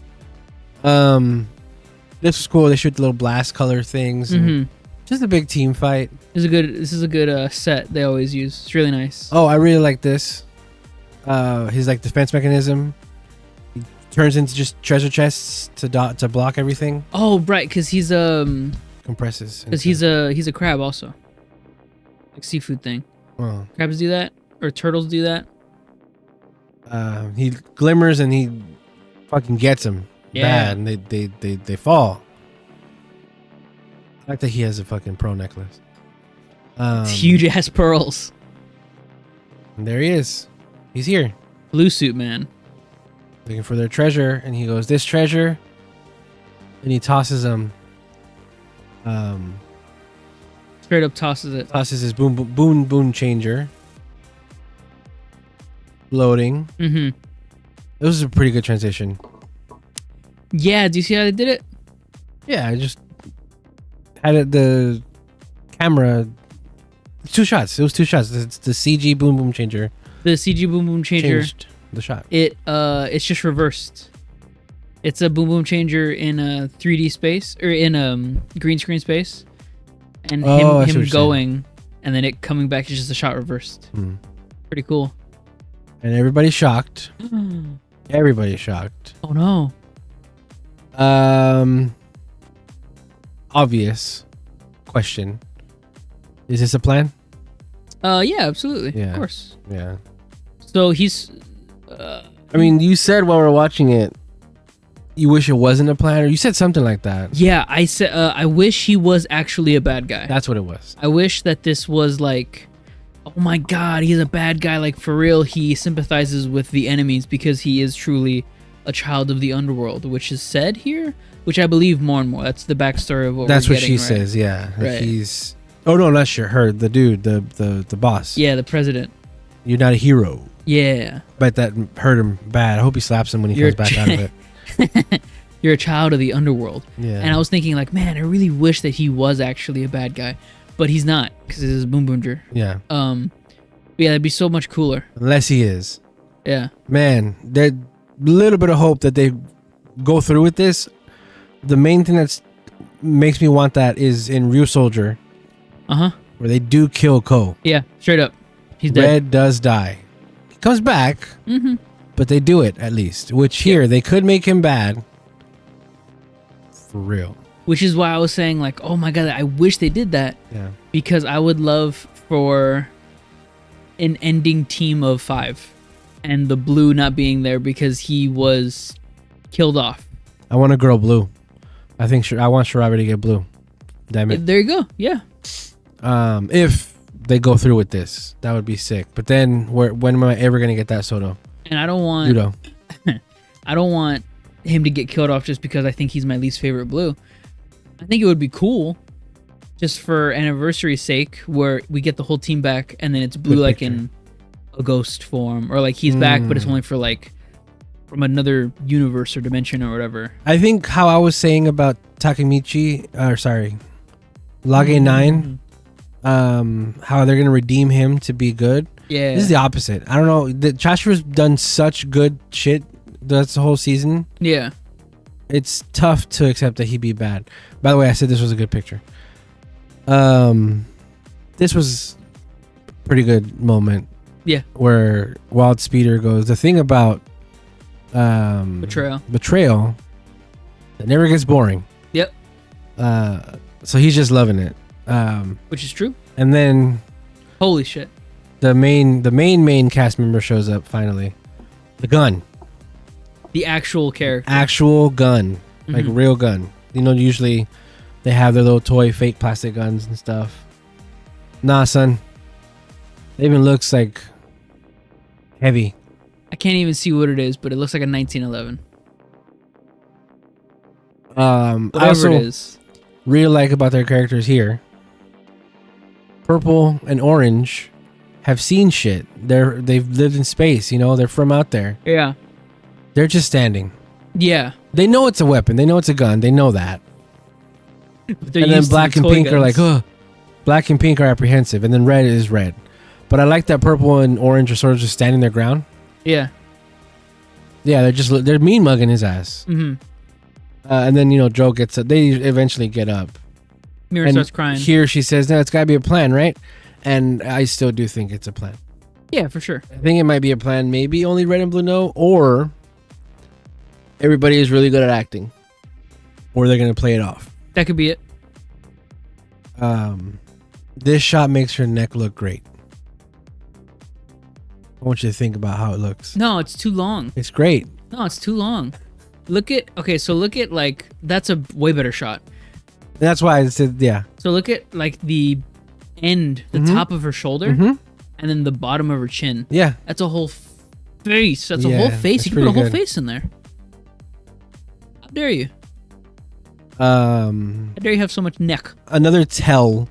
This was cool. They shoot the little blast color things. And just a big team fight.
This is a good set they always use. It's really nice.
Oh, I really like this. His like defense mechanism. He turns into just treasure chests to block everything.
Oh, right, because he's
Compresses.
because he's a crab also. Like seafood thing.
Oh.
Crabs do that, or turtles do that.
He glimmers and he fucking gets them bad, and they fall. I like that he has a fucking pearl necklace.
It's huge ass pearls.
And there he is. He's here.
Blue suit man.
Looking for their treasure, and he goes, "This treasure," and he tosses them.
Straight up tosses it.
Tosses his boom changer. Loading.
Mm-hmm.
This was a pretty good transition.
Yeah, do you see how they did it?
Yeah, I just had it, the camera. 2 shots. It was 2 shots. It's the CG boom changer.
The CG boom changer
Changed the shot.
It's just reversed. It's a boom changer in a 3D space, or in a green screen space, and him going, and then it coming back is just a shot reversed. Pretty cool.
And everybody's shocked. Everybody's shocked.
Oh no.
Obvious question. Is this a plan?
Yeah, absolutely.
Yeah.
Of course.
Yeah.
So he's.
I mean, you said while we were watching it, you wish it wasn't a plan, or you said something like that.
Yeah, I said I wish he was actually a bad guy.
That's what it was.
I wish that this was like, oh my god, he's a bad guy. Like for real, he sympathizes with the enemies because he is truly a child of the underworld, which is said here, which I believe more and more. That's the backstory of what.
That's
we're
what
getting,
she
right?
says. Yeah,
Right.
He's. Oh no, not sure. Her, the dude, the boss.
Yeah, the president.
You're not a hero.
Yeah.
Bet that hurt him bad. I hope he slaps him when he comes back out of it.
You're a child of the underworld.
Yeah.
And I was thinking, like, man, I really wish that he was actually a bad guy, but he's not because this is Boonboomger.
Yeah.
Yeah, that'd be so much cooler.
Unless he is.
Yeah.
Man, there's a little bit of hope that they go through with this. The main thing that makes me want that is in Real Soldier. Where they do kill Ko.
Yeah, straight up. He's dead.
Red does die. He comes back, but they do it at least. Which here, they could make him bad. For real.
Which is why I was saying, like, oh my god, I wish they did that.
Yeah.
Because I would love for an ending team of 5. And the blue not being there because he was killed off.
I want a girl blue. I want Shirabi to get blue. Damn it.
There you go. Yeah.
If they go through with this, that would be sick. But then, when am I ever gonna get that Soto?
And I don't want
Judo.
I don't want him to get killed off just because I think he's my least favorite blue. I think it would be cool, just for anniversary's sake, where we get the whole team back and then it's blue like in a ghost form, or like he's back but it's only for like from another universe or dimension or whatever.
I think how I was saying about Lage 9, how they're gonna redeem him to be good.
Yeah,
this is the opposite. I don't know. Chashira's done such good shit. That's the whole season.
Yeah,
it's tough to accept that he'd be bad. By the way, I said this was a good picture. This was a pretty good moment.
Yeah,
where Wild Speeder goes. The thing about betrayal that never gets boring.
Yep.
So he's just loving it.
Which is true.
And then,
holy shit,
the main cast member shows up finally. The gun.
The actual character.
Actual gun. Like real gun. You know, usually they have their little toy fake plastic guns and stuff. Nah, son. It even looks like heavy.
I can't even see what it is, but it looks like a 1911.
Whatever
it is.
Really like about their characters here. Purple and orange have seen shit. They've lived in space, you know, they're from out there.
Yeah.
They're just standing.
Yeah.
They know it's a weapon. They know it's a gun. They know that.
They're
And then
used to
black
the
and
toy
pink are like,
guns.
oh. Black and pink are apprehensive, and then red is red. But I like that purple and orange are sort of just standing their ground.
Yeah.
Yeah, they're mean mugging his ass.
Mm-hmm.
And then Joe gets up. They eventually get up.
Mira
And
starts crying.
Here she says, "No, it's got to be a plan, right?" And I still do think it's a plan.
Yeah, for sure.
I think it might be a plan. Maybe only red and blue know, or everybody is really good at acting, or they're gonna play it off.
That could be it.
This shot makes her neck look great. I want you to think about how it looks.
No, it's too long.
It's great.
No, it's too long. Look at like that's a way better shot.
That's why I said, yeah.
So look at like the end, the top of her shoulder, and then the bottom of her chin.
Yeah.
That's a whole face. That's a whole face. You can put a whole face in there. How dare you? How dare you have so much neck?
Another tell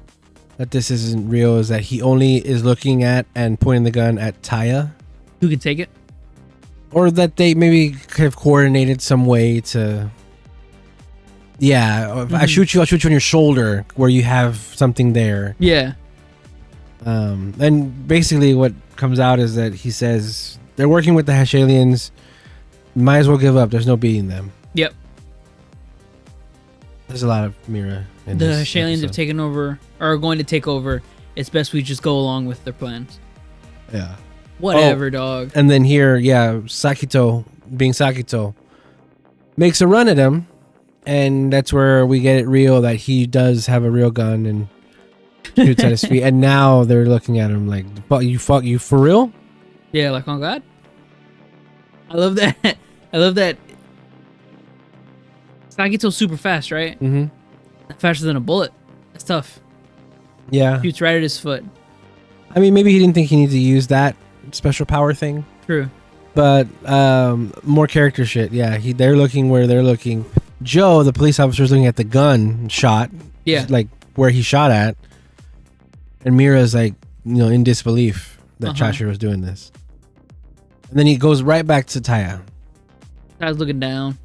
that this isn't real is that he only is looking at and pointing the gun at Taya.
Who can take it?
Or that they maybe could have coordinated some way to... Yeah, if I shoot you, I'll shoot you on your shoulder where you have something there.
Yeah.
And basically what comes out is that he says they're working with the Hashalians. Might as well give up. There's no beating them.
Yep.
There's a lot of Mira in
The
this
Hashalians
episode.
have taken over, or are going to take over. It's best we just go along with their plans.
Yeah.
Whatever, dog.
And then here, Sakito, being Sakito, makes a run at him. And that's where we get it real that he does have a real gun and shoots at his feet. And now they're looking at him like, you for real?
Yeah, like, oh God. I love that. I love that. Sakito's super fast, right?
Mm-hmm.
Faster than a bullet. That's tough.
Yeah.
Shoots right at his foot.
I mean, maybe he didn't think he needed to use that special power thing.
True.
But more character shit. Yeah, they're looking where they're looking. Joe, the police officer, is looking at the gun shot.
Yeah.
Like where he shot at. And Mira's like, in disbelief that Chashira was doing this. And then he goes right back to Taya.
Guy's looking down.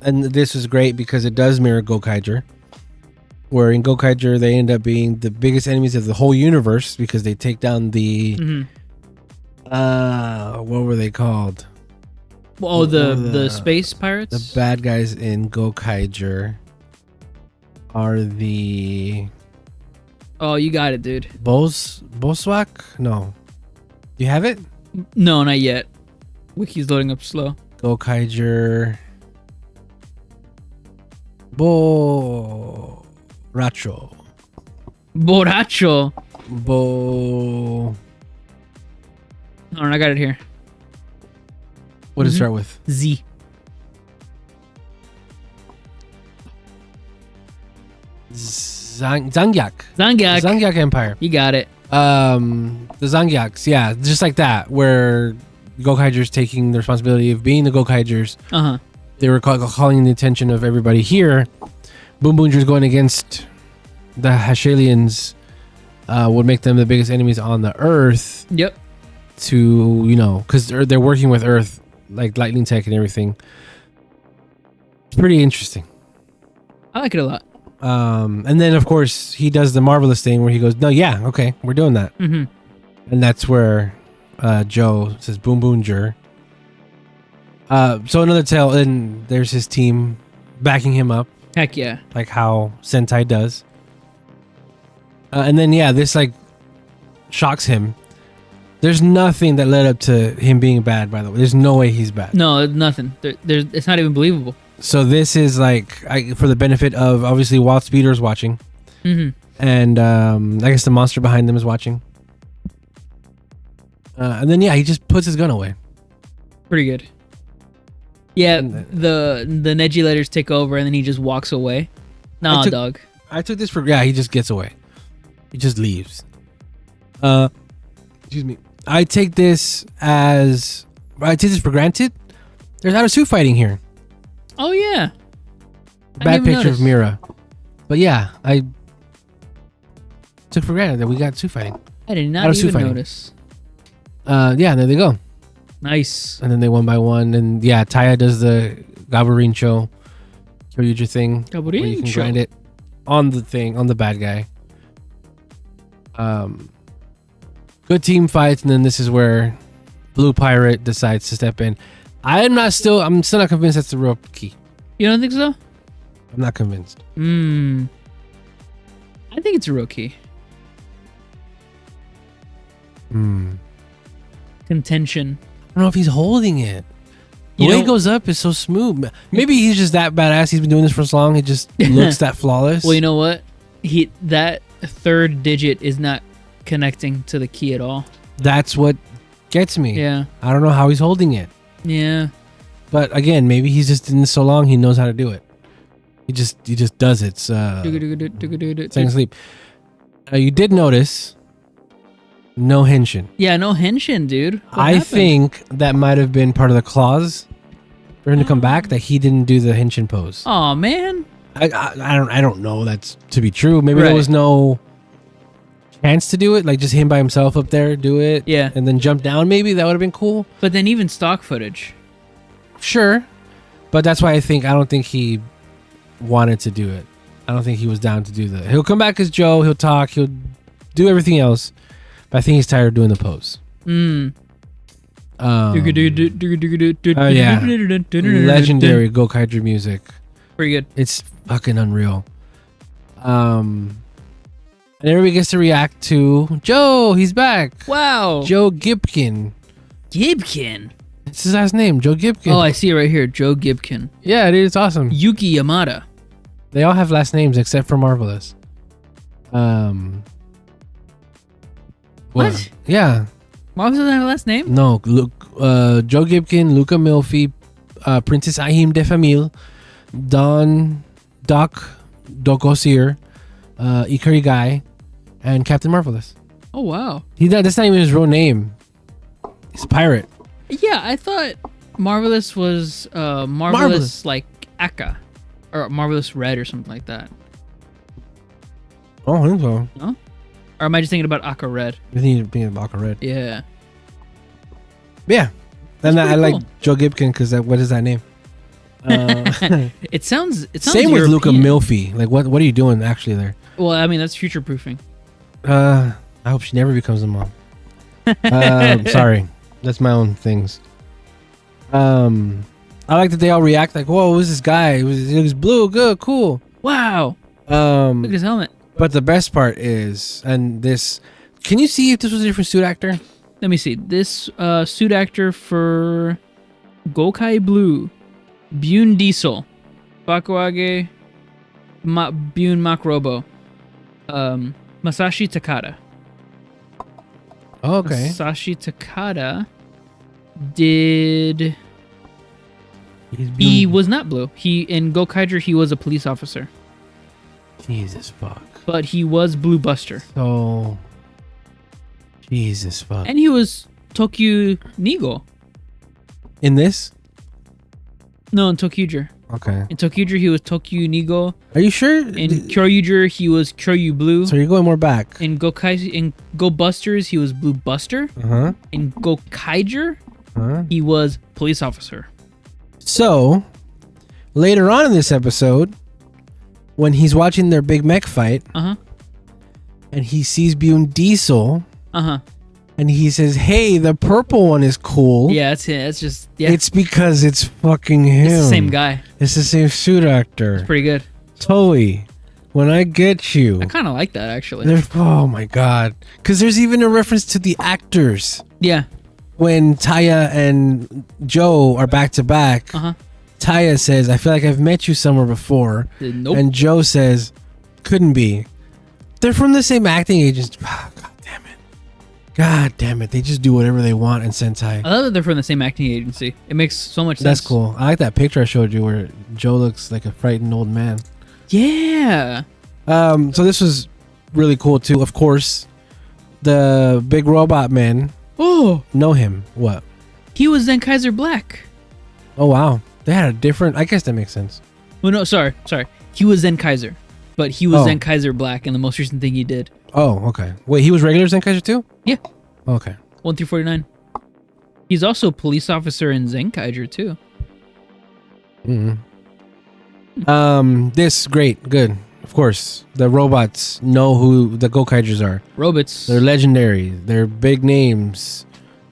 And this is great because it does mirror Gokaiger. Where in Gokaiger, they end up being the biggest enemies of the whole universe because they take down the... what were they called?
Oh, the space pirates?
The bad guys in Gokaiger are the...
Oh, you got it, dude.
Boswak? No. Do you have it?
No, not yet. Wiki's loading up slow.
Gokaiger... Borracho.
Borracho.
Bo...
Oh, I got it here.
What does it start with?
Z.
Zangiak.
Zangiak.
Empire.
You got it.
The Zangiaks, yeah, just like that, where Gokaigers taking the responsibility of being the Gokaigers. They were calling the attention of everybody here. Boonboomger's going against the Hashalians would make them the biggest enemies on the Earth.
Yep.
To, because they're working with Earth, like lightning tech and everything. It's pretty interesting.
I like it a lot.
And then, of course, he does the marvelous thing where he goes, no, yeah, okay, we're doing that. And that's where Joe says, Boonboomger. So another tale, and there's his team backing him up.
Heck yeah.
Like how Sentai does. And then, this, shocks him. There's nothing that led up to him being bad, by the way. There's no way he's bad.
No, nothing. It's not even believable.
So this is for the benefit of obviously Wild Speeder's watching, and I guess the monster behind them is watching. And then he just puts his gun away.
Pretty good. Yeah, the Neji letters take over, and then he just walks away. Nah, dog.
I took this for he just gets away. He just leaves. Excuse me. I take this for granted. There's not a suit fighting here.
Oh yeah.
Bad picture of Mira. But yeah, I took for granted that we got suit fighting.
I did not even notice.
Yeah, there they go.
Nice.
And then they one by one. And yeah, Taya does the Gaburincho Kyoryuger thing. Where you can grind it on the bad guy. Good team fights, and then this is where Blue Pirate decides to step in. I'm still not convinced that's the real key.
You don't think so?
I'm not convinced.
I think it's a real key. Contention.
I don't know if he's holding it. The way it goes up is so smooth. Maybe he's just that badass. He's been doing this for so long. It just looks that flawless.
Well, you know what? That third digit is not connecting to the key at all.
That's what gets me.
Yeah.
I don't know how he's holding it.
Yeah.
But again, maybe he's just in this so long he knows how to do it. He just does it. Staying asleep. You did notice no henshin.
Yeah, no henshin, dude.
I think that might have been part of the clause for him to come back, that he didn't do the henshin pose.
Oh man.
I don't know that's to be true. Maybe there was no chance to do it, like just him by himself up there do it.
Yeah.
And then jump down, maybe that would have been cool.
But then even stock footage.
Sure. But that's why I don't think he wanted to do it. I don't think he was down to do that. He'll come back as Joe, he'll talk, he'll do everything else. But I think he's tired of doing the pose. Oh yeah. Legendary Gokaiger music.
Pretty good.
It's fucking unreal. And everybody gets to react to Joe. He's back.
Wow.
Joe Gibkin.
Gibkin.
It's his last name, Joe Gibkin.
Oh, I see it right here. Joe Gibkin.
Yeah, dude, it's awesome.
Yuki Yamada.
They all have last names except for Marvelous.
What?
Yeah.
Marvelous doesn't have a last name?
No, look, Joe Gibkin, Luca Milfi, Princess Ahim de Famille, Doc Osir, Ikari Guy, and Captain Marvelous.
Oh wow.
That's not even his real name. He's a pirate.
Yeah, I thought Marvelous was Marvelous like Akka, or Marvelous Red or something like that.
Oh, I think so.
No? Or am I just thinking about Akka Red?
I think you're thinking about Akka Red.
Yeah.
Yeah. And I
cool.
like Joe Gibkin because what is that name?
It sounds
same with Luca Milfi. Like what are you doing actually there?
Well, I mean that's future proofing.
I hope she never becomes a mom. Sorry. That's my own things. I like that they all react like, whoa, who's this guy? It was blue, good, cool.
Wow. Look at his helmet.
But the best part is, and this, can you see if this was a different suit actor?
Let me see. This suit actor for Gokai Blue, Bune Diesel, Bakuage, Bune Makrobo, Masashi Takada.
Oh, okay.
Masashi Takada did. He was not blue. In Gokaiger he was a police officer.
Jesus fuck.
But he was Blue Buster.
So. Jesus fuck.
And he was Tokyu Nigo.
In this?
No, in Tokyuger.
Okay.
In Tokyuger he was Tokyu Nigo.
Are you sure?
In Kyoryuger he was Kyoryu Blue.
So you're going more back.
In Go Busters he was Blue Buster.
Uh-huh.
In Gokaiger he was police officer.
So, later on in this episode, when he's watching their big mech fight, and he sees Bune Diesel, and he says, "Hey, the purple one is cool."
Yeah, that's it. It's just
It's because it's fucking him.
It's the same guy.
It's the same suit actor.
It's pretty good.
Totally. When I get you.
I kind of like that actually.
Oh my god! Because there's even a reference to the actors.
Yeah.
When Taya and Joe are back to back, Taya says, "I feel like I've met you somewhere before."
Nope.
And Joe says, "Couldn't be." They're from the same acting agency. God damn it. God damn it. They just do whatever they want in Sentai.
I love that they're from the same acting agency. It makes so much sense.
That's cool. I like that picture I showed you where Joe looks like a frightened old man.
Yeah.
So this was really cool too. Of course, the big robot men know him. What?
He was Zenkaiser Black.
Oh, wow. They had a different... I guess that makes sense.
Well, no, sorry. He was Zenkaiser. But he was Zenkaiser Black in the most recent thing he did.
Oh, okay. Wait, he was regular Zenkaiser too?
Yeah.
Okay.
1 through 49. He's also a police officer in Zenkaiger too.
This great, good. Of course, the robots know who the Gokaigers are.
Robots.
They're legendary. They're big names.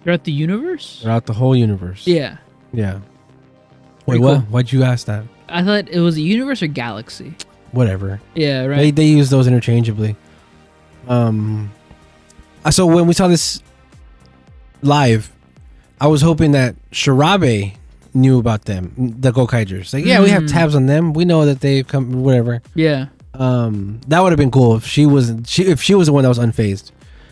Throughout the universe?
Throughout the whole universe.
Yeah.
Yeah.
Pretty
Wait, what?
cool.
Why'd you ask that?
I thought it was a universe or galaxy.
Whatever.
Yeah, right.
They use those interchangeably. So when we saw this live, I was hoping that Shirabe knew about them, the Gokaigers. Like, yeah, we have tabs on them. We know that they come, whatever.
Yeah.
That would have been cool if she was the one that was unfazed.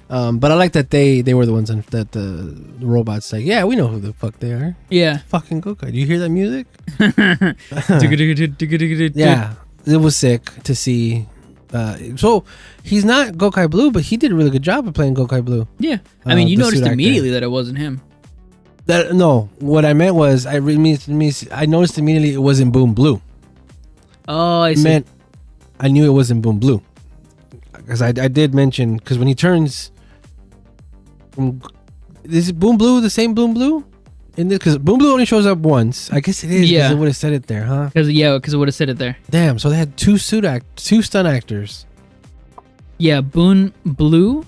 But I like that they were the ones that the robots like, yeah, we know who the fuck they are.
Yeah.
Fucking Gokai. Do you hear that music? Yeah, it was sick to see. So he's not Gokai Blue, but he did a really good job of playing Gokai Blue.
Yeah. I mean, you
the
noticed
suit
immediately that it wasn't him.
No, what I meant was I noticed immediately it wasn't Boom Blue.
Oh, I see.
I knew it wasn't Boom Blue because I did mention, because when he turns from, is it Boom Blue the same Boom Blue? Because Boom Blue only shows up once. I guess it is.
Yeah.
Because it would have said it there, huh?
Because it would have said it there.
Damn. So they had two stunt actors.
Yeah, Boon Blue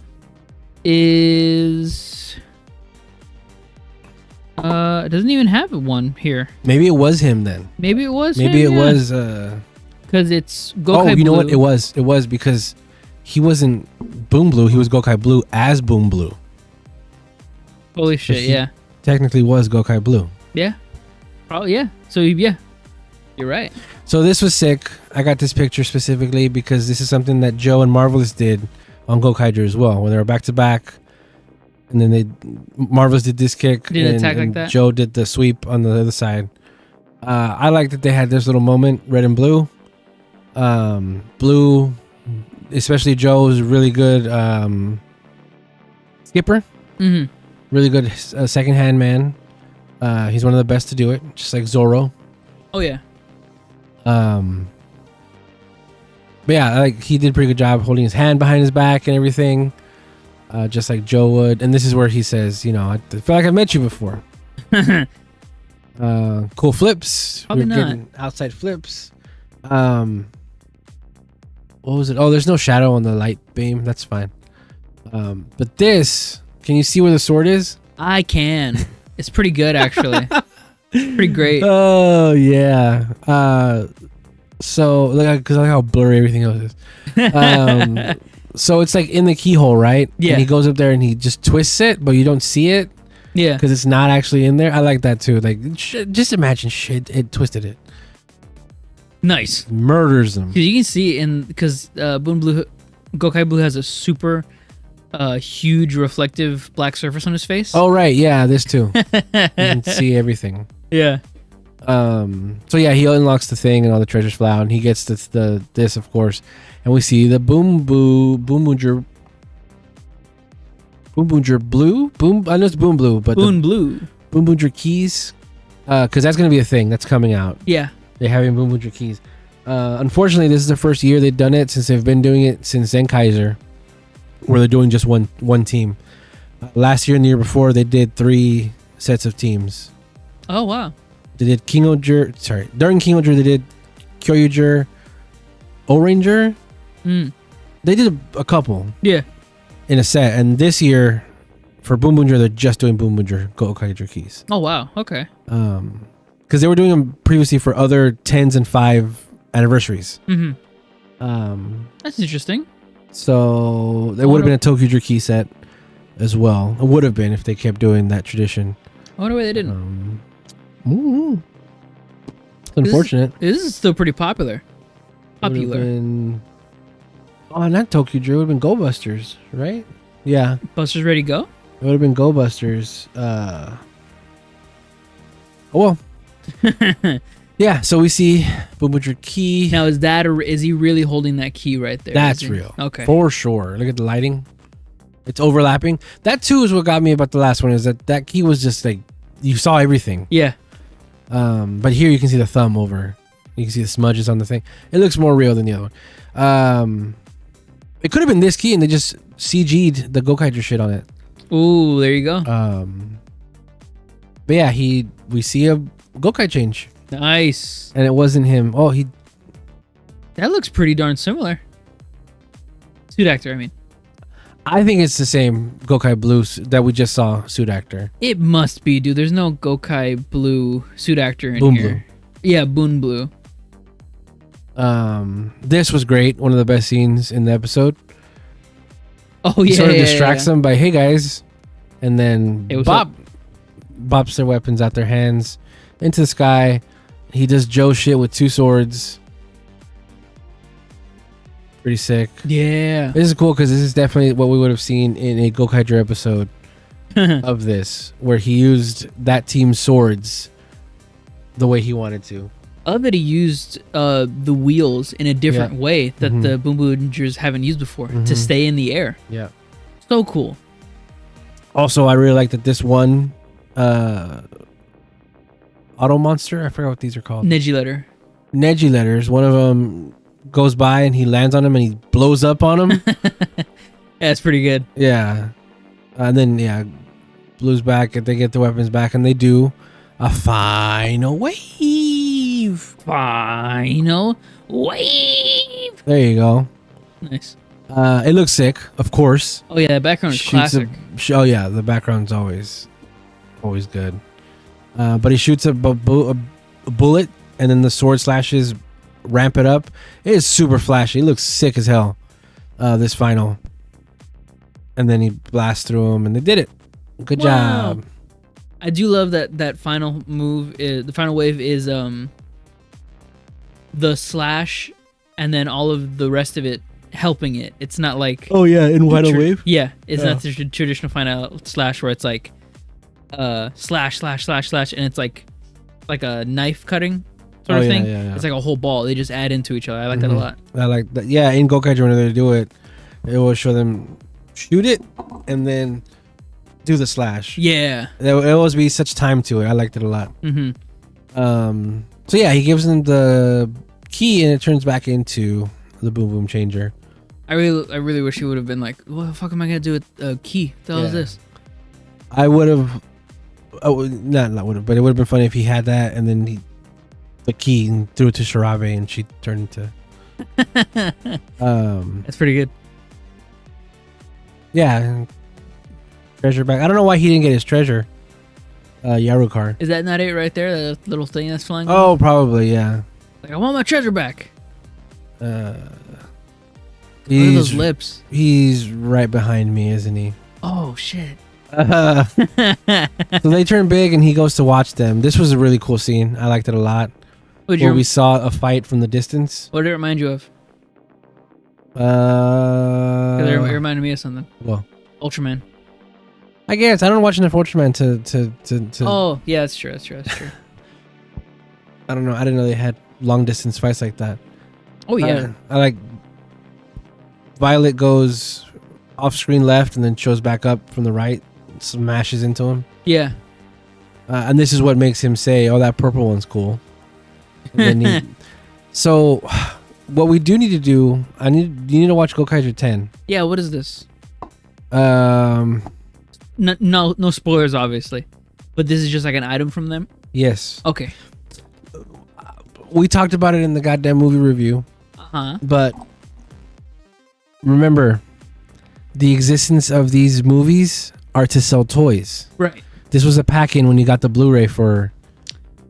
is doesn't even have one here.
Maybe it was him then.
Maybe it was.
Maybe
him,
it was.
Because it's Gokai.
Oh, you know
Blue.
what? It was because he wasn't Boom Blue. He was Gokai Blue as Boom Blue.
Holy shit!
he-
Yeah.
Technically, was Gokai Blue.
Yeah. Probably. Yeah. So yeah, you're right.
So this was sick. I got this picture specifically because this is something that Joe and Marvelous did on Gokaiger as well, when they were back to back, and then Marvelous did this kick,
Did an attack like
and
that?
Joe did the sweep on the other side. I like that they had this little moment, red and blue. Blue, especially Joe, is really good skipper.
Mm-hmm.
Really good second hand man. He's one of the best to do it, just like Zoro.
Oh yeah.
But yeah, like he did a pretty good job holding his hand behind his back and everything, just like Joe would. And this is where he says, you know, I feel like I've met you before. Cool flips.
Probably
We're
not.
getting outside flips. What was it? Oh, there's no shadow on the light beam. That's fine. But this, can you see where the sword is?
I can. It's pretty good actually. Pretty great.
Oh yeah. So like, because I like how blurry everything else is. So it's like in the keyhole, right?
Yeah.
And he goes up there and he just twists it, but you don't see it
Yeah.
because it's not actually in there. I like that too. Like, just imagine shit. It twisted it.
Nice.
Murders them.
Because you can see because Gokai Blue has a super huge reflective black surface on his face.
Oh right, yeah, this too. You can see everything.
Yeah.
So yeah, he unlocks the thing and all the treasures fly out, and he gets this of course, and we see the Boonboomger Blue. I know it's Boom Blue, but
Boon Blue.
Boonboomger keys, because that's gonna be a thing that's coming out.
Yeah.
They have Boonboomger keys. Unfortunately, this is the first year they've done it since they've been doing it since Zenkaiser, where they're doing just one team. Last year and the year before, they did 3 sets of teams.
Oh wow.
They did during King Oger they did Kyoryuger, O-Ranger.
Mm.
They did a couple
Yeah.
in a set, and this year for Boonboomger they're just doing Boonboomger Gokaigers keys.
Oh wow. Okay.
Because they were doing them previously for other 10s and 5 anniversaries.
Mm-hmm. That's interesting.
So it would have been a Tokuger key set as well. It would have been if they kept doing that tradition.
I wonder why they didn't.
It's unfortunate.
This is still pretty popular.
Not Tokuger. It would have been Go Busters, right? Yeah.
Buster's ready to go?
It would have been Go Busters. Oh well. Yeah, so we see Boonboomger key.
Now is he really holding that key right there?
That's
Is he?
real.
Okay.
For sure. Look at the lighting. It's overlapping. That too is what got me about the last one, is that key was just like, you saw everything.
Yeah.
But here you can see the thumb over. You can see the smudges on the thing. It looks more real than the other one. It could have been this key and they just CG'd the Gokaiger shit on it.
Ooh, there you go.
But yeah, we see a Gokai change,
Nice.
and it wasn't him. Oh,
That looks pretty darn similar. Suit actor, I mean.
I think it's the same Gokai Blue that we just saw suit actor.
It must be, dude. There's no Gokai Blue suit actor in
Boon
here.
Blue.
Yeah, Boon Blue.
This was great. One of the best scenes in the episode.
Oh,
He
yeah.
sort of distracts them by, hey guys, and then
Hey, what's up?
bops their weapons out their hands into the sky. He does Joe shit with 2 swords. Pretty sick.
Yeah.
This is cool because this is definitely what we would have seen in a Gokaiger episode of this, where he used that team's swords the way he wanted to.
I love that he used the wheels in a different way that
Mhm.
the Boonboomgers haven't used before to stay in the air.
Yeah.
So cool.
Also, I really like that this one auto monster, I forgot what these are called.
Neji letter.
Neji letters. One of them goes by and he lands on him and he blows up on him.
Yeah, it's pretty good.
Yeah. And then, Blue's back and they get the weapons back and they do a final wave.
Final wave.
There you go.
Nice.
It looks sick, of course.
Oh, yeah, that background is classic.
The background's always good. But he shoots a bullet and then the sword slashes ramp it up. It is super flashy. It looks sick as hell. This final. And then he blasts through him and they did it. Good
Wow.
job.
I do love that final move. The final wave is the slash and then all of the rest of it helping it. It's not like
Oh yeah, in final wave?
Yeah, it's
Yeah.
not the traditional final slash where it's like slash and it's like a knife cutting sort of thing.
Yeah.
It's like a whole ball. They just add into each other. I like that a lot.
I like that. Yeah, in Gokaiger when they do it, it will show them shoot it and then do the slash.
Yeah.
There will always be such time to it. I liked it a lot.
Mm-hmm.
So yeah, he gives them the key and it turns back into the Boom Boom Changer.
I really wish he would have been like, what the fuck am I gonna do with a key? What the hell is this?
I would have, not would have, but it would have been funny if he had that and then the key and threw it to Shirabe and she turned into.
That's pretty good.
Yeah, treasure back. I don't know why he didn't get his treasure. Yarukar.
Is that not it right there? That little thing that's flying?
Oh, probably, yeah.
Like, I want my treasure back.
Look
Look at those lips.
He's right behind me, isn't he?
Oh shit.
So they turn big and he goes to watch them. This was a really cool scene. I liked it a lot. Where we saw a fight from the distance.
What did it remind you of? It reminded me of something.
Well,
Ultraman.
I guess I don't watch enough Ultraman to.
Oh yeah, that's true.
I don't know. I didn't know they had long distance fights like that.
Oh yeah.
I like. Violet goes off screen left and then shows back up from the right, smashes into him.
Yeah.
And this is what makes him say, "Oh, that purple one's cool." And then so, what we do need to do, you need to watch Gokaiger 10.
Yeah. What is this?
No,
No spoilers, obviously. But this is just like an item from them.
Yes.
Okay.
We talked about it in the goddamn movie review. But remember, the existence of these movies are to sell toys.
Right.
This was a pack-in when you got the Blu-ray for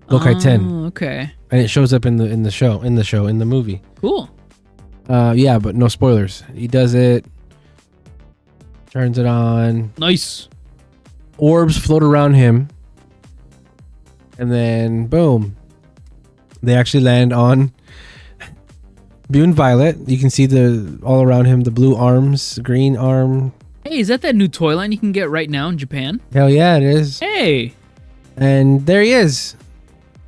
Gokai 10.
Okay.
And it shows up in the movie.
Cool.
Yeah, but no spoilers. He does it. Turns it on.
Nice.
Orbs float around him. And then, boom. They actually land on Bune Violet. You can see all around him, the blue arms, green arm.
Hey, is that new toy line you can get right now in Japan?
Hell yeah, it is.
Hey.
And there he is.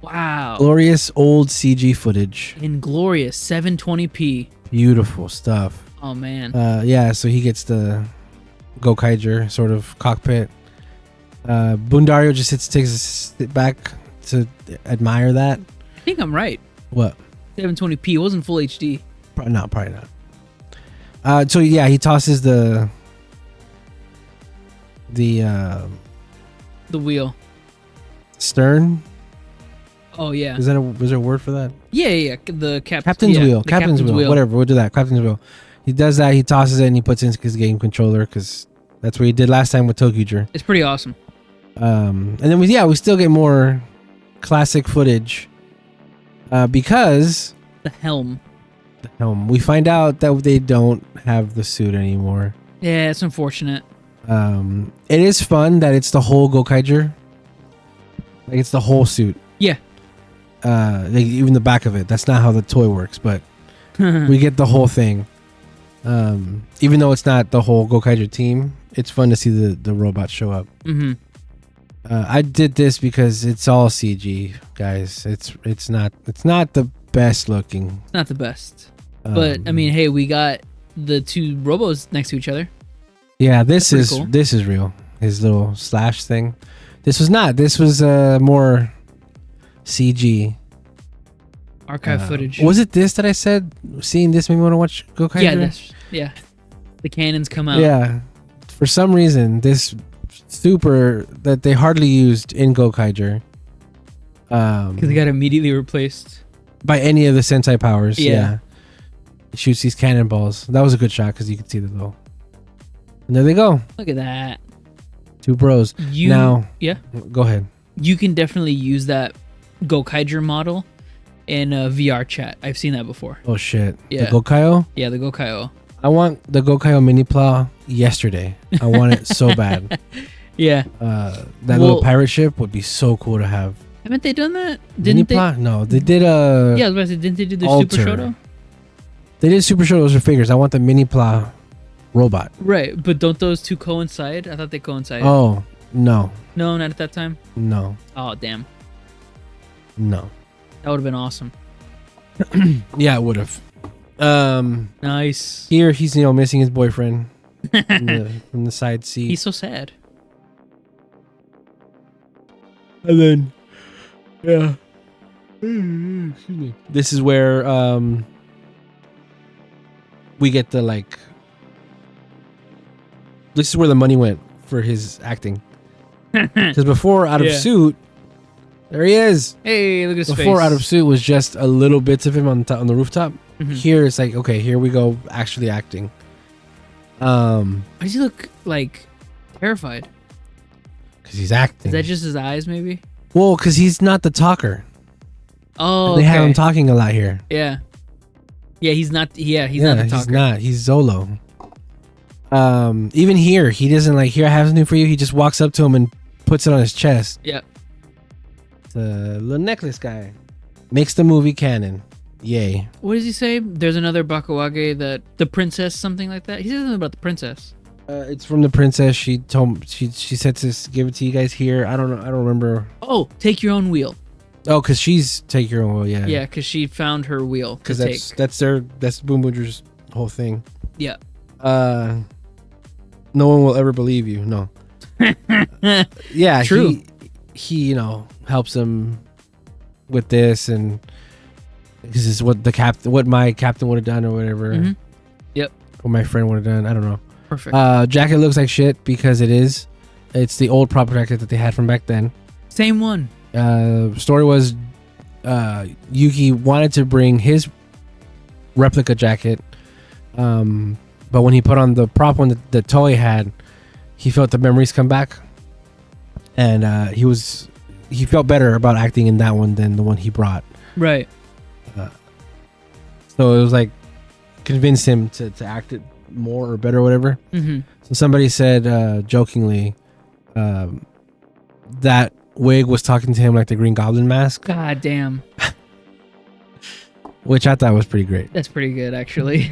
Wow.
Glorious old CG footage.
Inglorious 720p.
Beautiful stuff.
Oh, man.
Yeah, so he gets the Gokaiger sort of cockpit. Bundario just takes a step back to admire that.
I think I'm right.
What?
720p. It wasn't full HD.
Probably not. So yeah, he tosses the
wheel.
stern.
Oh yeah.
Is there a word for that?
Yeah. The
captain's wheel. Captain's wheel. Whatever. We'll do that. Captain's wheel. He does that. He tosses it and he puts it in his game controller because that's what he did last time with Tokuger.
It's pretty awesome.
And then we still get more classic footage because
the helm.
We find out that they don't have the suit anymore.
Yeah, it's unfortunate.
It is fun that it's the whole Gokaiger. Like it's the whole suit.
Yeah.
Like even the back of it. That's not how the toy works, but we get the whole thing. Even though it's not the whole Gokaiger team, it's fun to see the robots show up.
Mm-hmm.
I did this because it's all CG, guys. It's not the best looking.
It's not the best. But I mean, hey, we got the two robos next to each other.
Yeah, this is
cool.
This is real. His little slash thing. This was not. This was more CG.
Archive footage.
Was it this that I said? Seeing this made me want to watch Gokaiger?
Yeah. The cannons come out.
Yeah. For some reason, this super that they hardly used in Gokaiger.
Because they got immediately replaced
by any of the Sentai powers.
Yeah.
He shoots these cannonballs. That was a good shot because you could see the little. And there they go.
Look at that.
Two bros. Now,
yeah.
Go ahead.
You can definitely use that Gokaiger model in VR chat. I've seen that before.
Oh shit.
Yeah.
The Gokaio?
Yeah, the Gokaio.
I want the Gokaio mini plow yesterday. I want it so bad.
Yeah.
That little pirate ship would be so cool to have.
Haven't they done that?
Didn't they? No, they did
yeah, I was about to say, didn't they do the
Alter.
Super Shoto?
They did Super Shotos for figures. I want the mini plow robot.
Right, but don't those two coincide? I thought they coincided.
Oh, no.
No, not at that time?
No.
Oh, damn.
No.
That would have been awesome.
Yeah, it would have.
Nice.
Here, he's, missing his boyfriend from the side seat.
He's so sad.
And then, yeah. Excuse me. This is where we get the this is where the money went for his acting. Because before Out of Suit, there he is.
Hey, look at his face.
Before Out of Suit was just a little bits of him on the rooftop.
Mm-hmm.
Here it's like, okay, here we go, actually acting.
Why does he look terrified?
Because he's acting.
Is that just his eyes, maybe?
Well, because he's not the talker.
Oh,
they have him talking a lot here.
Yeah. Yeah, he's not. Yeah, he's not the talker.
He's not. He's Zolo. Even here, he doesn't here. I have something for you. He just walks up to him and puts it on his chest.
Yeah.
The little necklace guy makes the movie canon. Yay.
What does he say? There's another Bakuage that the princess, something like that. He says something about the princess.
It's from the princess. She told she said to give it to you guys here. I don't know. I don't remember.
Oh, take your own wheel.
Oh, because she's take your own wheel. Yeah.
Yeah, because she found her wheel.
Because that's Boonbooger's whole thing.
Yeah.
No one will ever believe you. No. Yeah.
True.
He helps him with this, and this is what what my captain would have done or whatever.
Mm-hmm. Yep.
What my friend would have done. I don't know.
Perfect.
Jacket looks like shit because it's the old proper jacket that they had from back then.
Same one.
Story was Yuki wanted to bring his replica jacket, but when he put on the prop one that Toei had, he felt the memories come back, and he felt better about acting in that one than the one he brought.
Right.
So it was convinced him to act it more or better or whatever.
Mm-hmm.
So somebody said jokingly that wig was talking to him like the Green Goblin mask.
God damn.
Which I thought was pretty great.
That's pretty good, actually.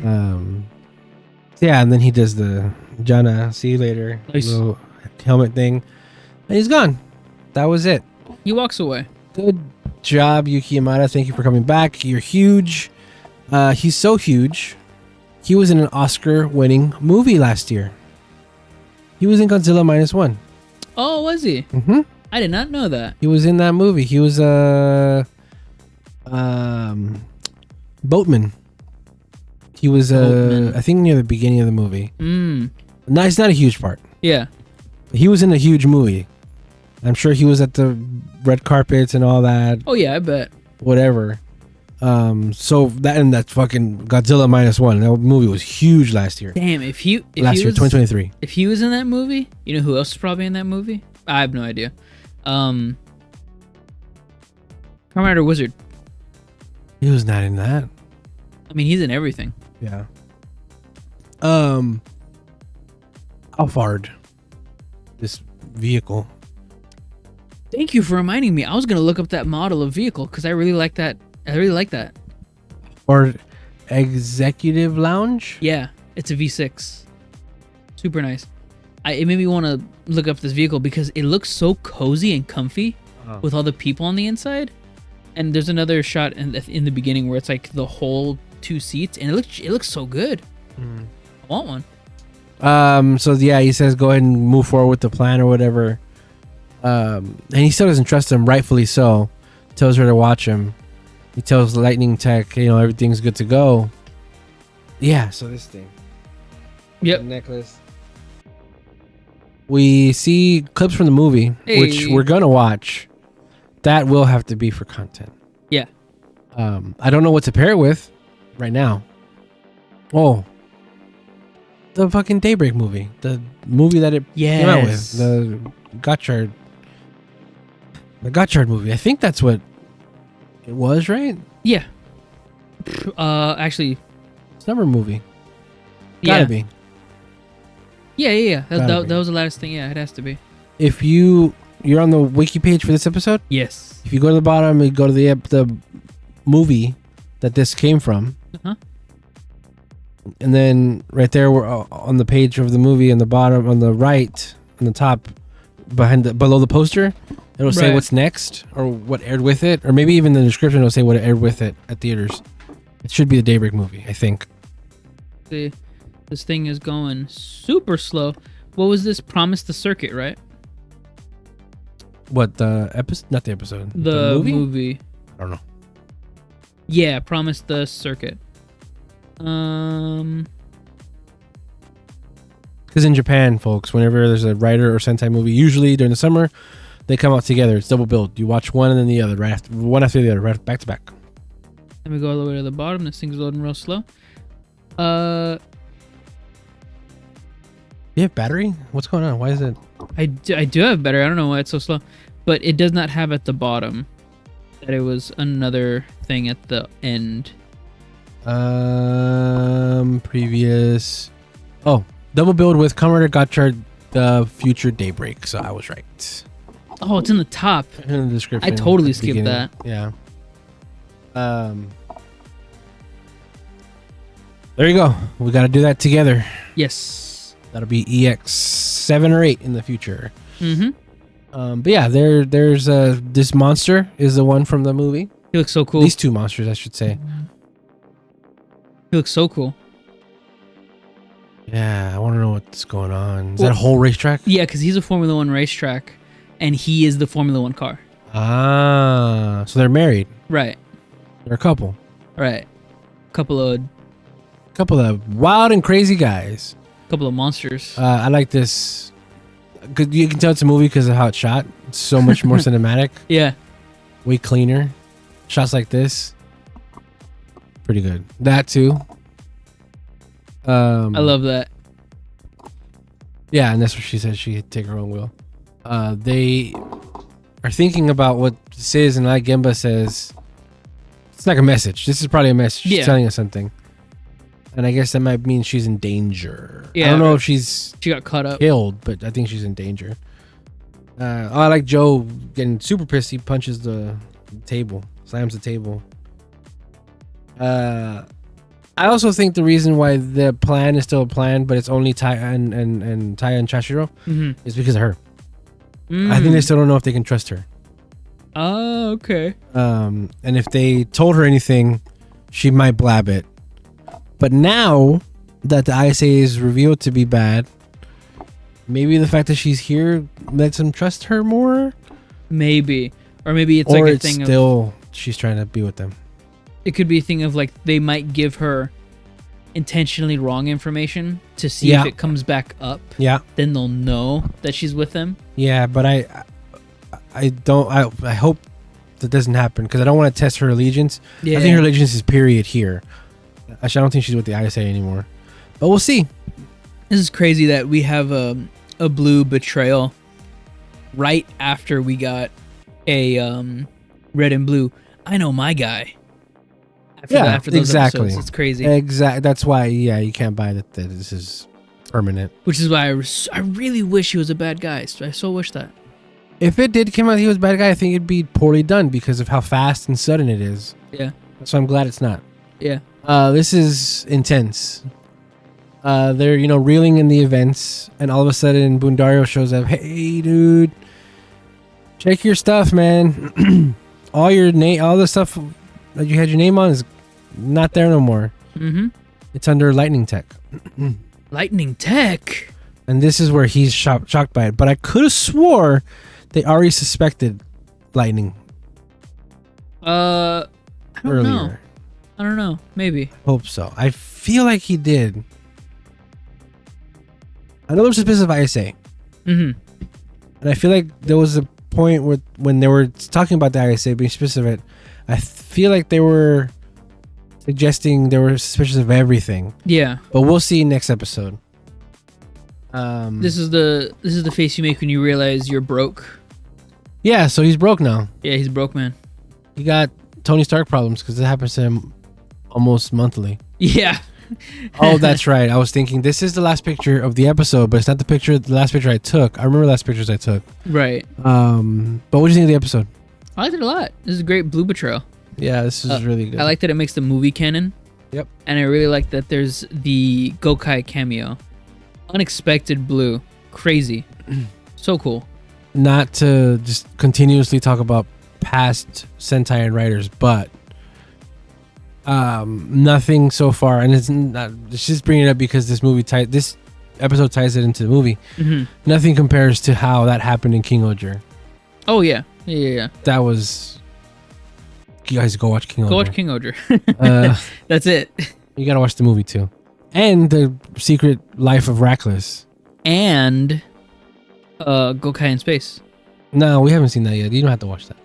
Yeah, and then he does the Jana, see you later, little helmet thing, and he's gone. That was it.
He walks away.
Good job, Yuki Yamada. Thank you for coming back. You're huge. He's so huge. He was in an Oscar-winning movie last year. He was in Godzilla Minus One.
Oh, was he?
Mm-hmm.
I did not know that.
He was in that movie. He was boatman. He was I think near the beginning of the movie.
Mm.
No, it's not a huge part.
Yeah.
He was in a huge movie. I'm sure he was at the red carpets and all that.
Oh yeah, I bet.
Whatever. So that's fucking Godzilla Minus One. That movie was huge last year.
Damn, if he
2023.
If he was in that movie, you know who else is probably in that movie? I have no idea. Kamen Rider Wizard.
He was not in that.
I mean, he's in everything.
Yeah. Alphard. This vehicle.
Thank you for reminding me. I was gonna look up that model of vehicle because I really like that.
Or Executive Lounge?
Yeah, it's a V6. Super nice. It made me want to look up this vehicle because it looks so cozy and comfy with all the people on the inside. And there's another shot in the beginning where it's like the whole 2 seats, and it looks so good. I want one.
So yeah, he says go ahead and move forward with the plan or whatever. And he still doesn't trust him, rightfully so. Tells her to watch him. He tells Lightning Tech, everything's good to go. Yeah, so this thing.
Yep.
The necklace. We see clips from the movie, which we're gonna watch. That will have to be for content.
Yeah.
I don't know what to pair it with right now. Oh. The fucking Daybreak movie. The movie that it came out with. The Gotchard. The Gotchard movie. I think that's what it was, right?
Yeah. Actually,
summer movie. Gotta be.
Yeah. That was the last thing. Yeah, it has to be.
If you're on the wiki page for this episode.
Yes.
If you go to the bottom, you go to the movie that this came from. And then right there, we're on the page of the movie, on the bottom, on the right, on the top, below the poster, it'll say what's next or what aired with it, or maybe even the description will say what aired with it at theaters. It should be the Daybreak movie, I think.
See, this thing is going super slow. What was this? Promise the Circuit, right?
What, the episode? Not the episode.
The movie.
I don't know.
Yeah, Promise the Circuit.
Because in Japan, folks, whenever there's a Rider or Sentai movie, usually during the summer, they come out together. It's double build. You watch one and then the other, one after the other, right back to back.
Let me go all the way to the bottom. This thing's loading real slow.
You have battery? What's going on? Why is it?
I do have battery. I don't know why it's so slow, but it does not have at the bottom that it was another thing at the end.
Previous. Oh, double build with Kamen Rider Gotchard, the future Daybreak. So I was right.
Oh, it's in the top.
In the description.
I totally skipped that.
Yeah. There you go. We got to do that together.
Yes.
That'll be EX7 or 8 in the future.
Mm-hmm.
But yeah, there's this monster is the one from the movie.
He looks so cool.
These two monsters, I should say.
He looks so cool.
Yeah, I want to know what's going on. Is that a whole racetrack?
Yeah, because he's a Formula One racetrack, and he is the Formula One car.
Ah, so they're married.
Right.
They're a couple.
Right. Couple of
wild and crazy guys.
Couple of monsters.
I like this. You can tell it's a movie because of how it's shot. It's so much more cinematic.
Yeah.
Way cleaner. Shots like this. Pretty good. That too.
I love that.
Yeah, and that's what she said. She'd take her own wheel. They are thinking about what Sis and Light Gemba says. It's like a message. This is probably a message. She's telling us something. And I guess that might mean she's in danger. Yeah, I don't know if she
got caught up,
killed, but I think she's in danger. I like Joe getting super pissed. He punches the table, slams the table. I also think the reason why the plan is still a plan, but it's only Taya and Chashiro, is because of her. I think they still don't know if they can trust her.
Oh, okay.
And if they told her anything, she might blab it. But now that the ISA is revealed to be bad, maybe the fact that she's here lets them trust her more.
Maybe, or maybe it's like a thing
still she's trying to be with them.
It could be a thing of like they might give her intentionally wrong information to see if it comes back up.
Yeah.
Then they'll know that she's with them.
Yeah, but I hope that doesn't happen because I don't want to test her allegiance.
Yeah.
I think her allegiance is period here. Actually, I don't think she's with the ISA anymore. But we'll see.
This is crazy that we have a blue betrayal right after we got a red and blue. I know my guy. After those
exactly.
episodes. It's crazy.
Exactly. That's why, you can't buy that this is permanent.
Which is why I really wish he was a bad guy. I so wish that.
If it did come out he was a bad guy, I think it'd be poorly done because of how fast and sudden it is.
Yeah.
So I'm glad it's not.
Yeah.
This is intense. They're, reeling in the events, and all of a sudden Bundario shows up. Hey, dude. Check your stuff, man. all the stuff that you had your name on is not there no more.
Mm-hmm.
It's under Lightning Tech.
Lightning Tech?
And this is where he's shocked by it. But I could have swore they already suspected Lightning.
I don't know. I don't know. Maybe.
Hope so. I feel like he did. I know there's a suspicious of ISA.
Mm-hmm.
And I feel like there was a point where when they were talking about the ISA being suspicious of it, I feel like they were suggesting they were suspicious of everything.
Yeah.
But we'll see next episode.
This is the face you make when you realize you're broke.
Yeah, so he's broke now.
Yeah, he's broke, man.
He got Tony Stark problems because it happens to him almost monthly.
Yeah.
Oh, that's right. I was thinking this is the last picture of the episode, but it's not the last picture I took. I remember the last pictures I took.
Right.
But what do you think of the episode?
I liked it a lot. This is a great blue betrayal.
Yeah, this is really good.
I like that it makes the movie canon.
Yep.
And I really like that there's the Gokai cameo. Unexpected blue. Crazy. So cool.
Not to just continuously talk about past Sentai and writers, but nothing so far, and it's just bringing it up because this episode ties it into the movie.
Mm-hmm.
Nothing compares to how that happened in King Oger.
Oh yeah.
That was. You guys go watch King Oger.
Go watch King Oger. That's it.
You gotta watch the movie too, and the Secret Life of Rackless,
and Gokai in Space.
No, we haven't seen that yet. You don't have to watch that.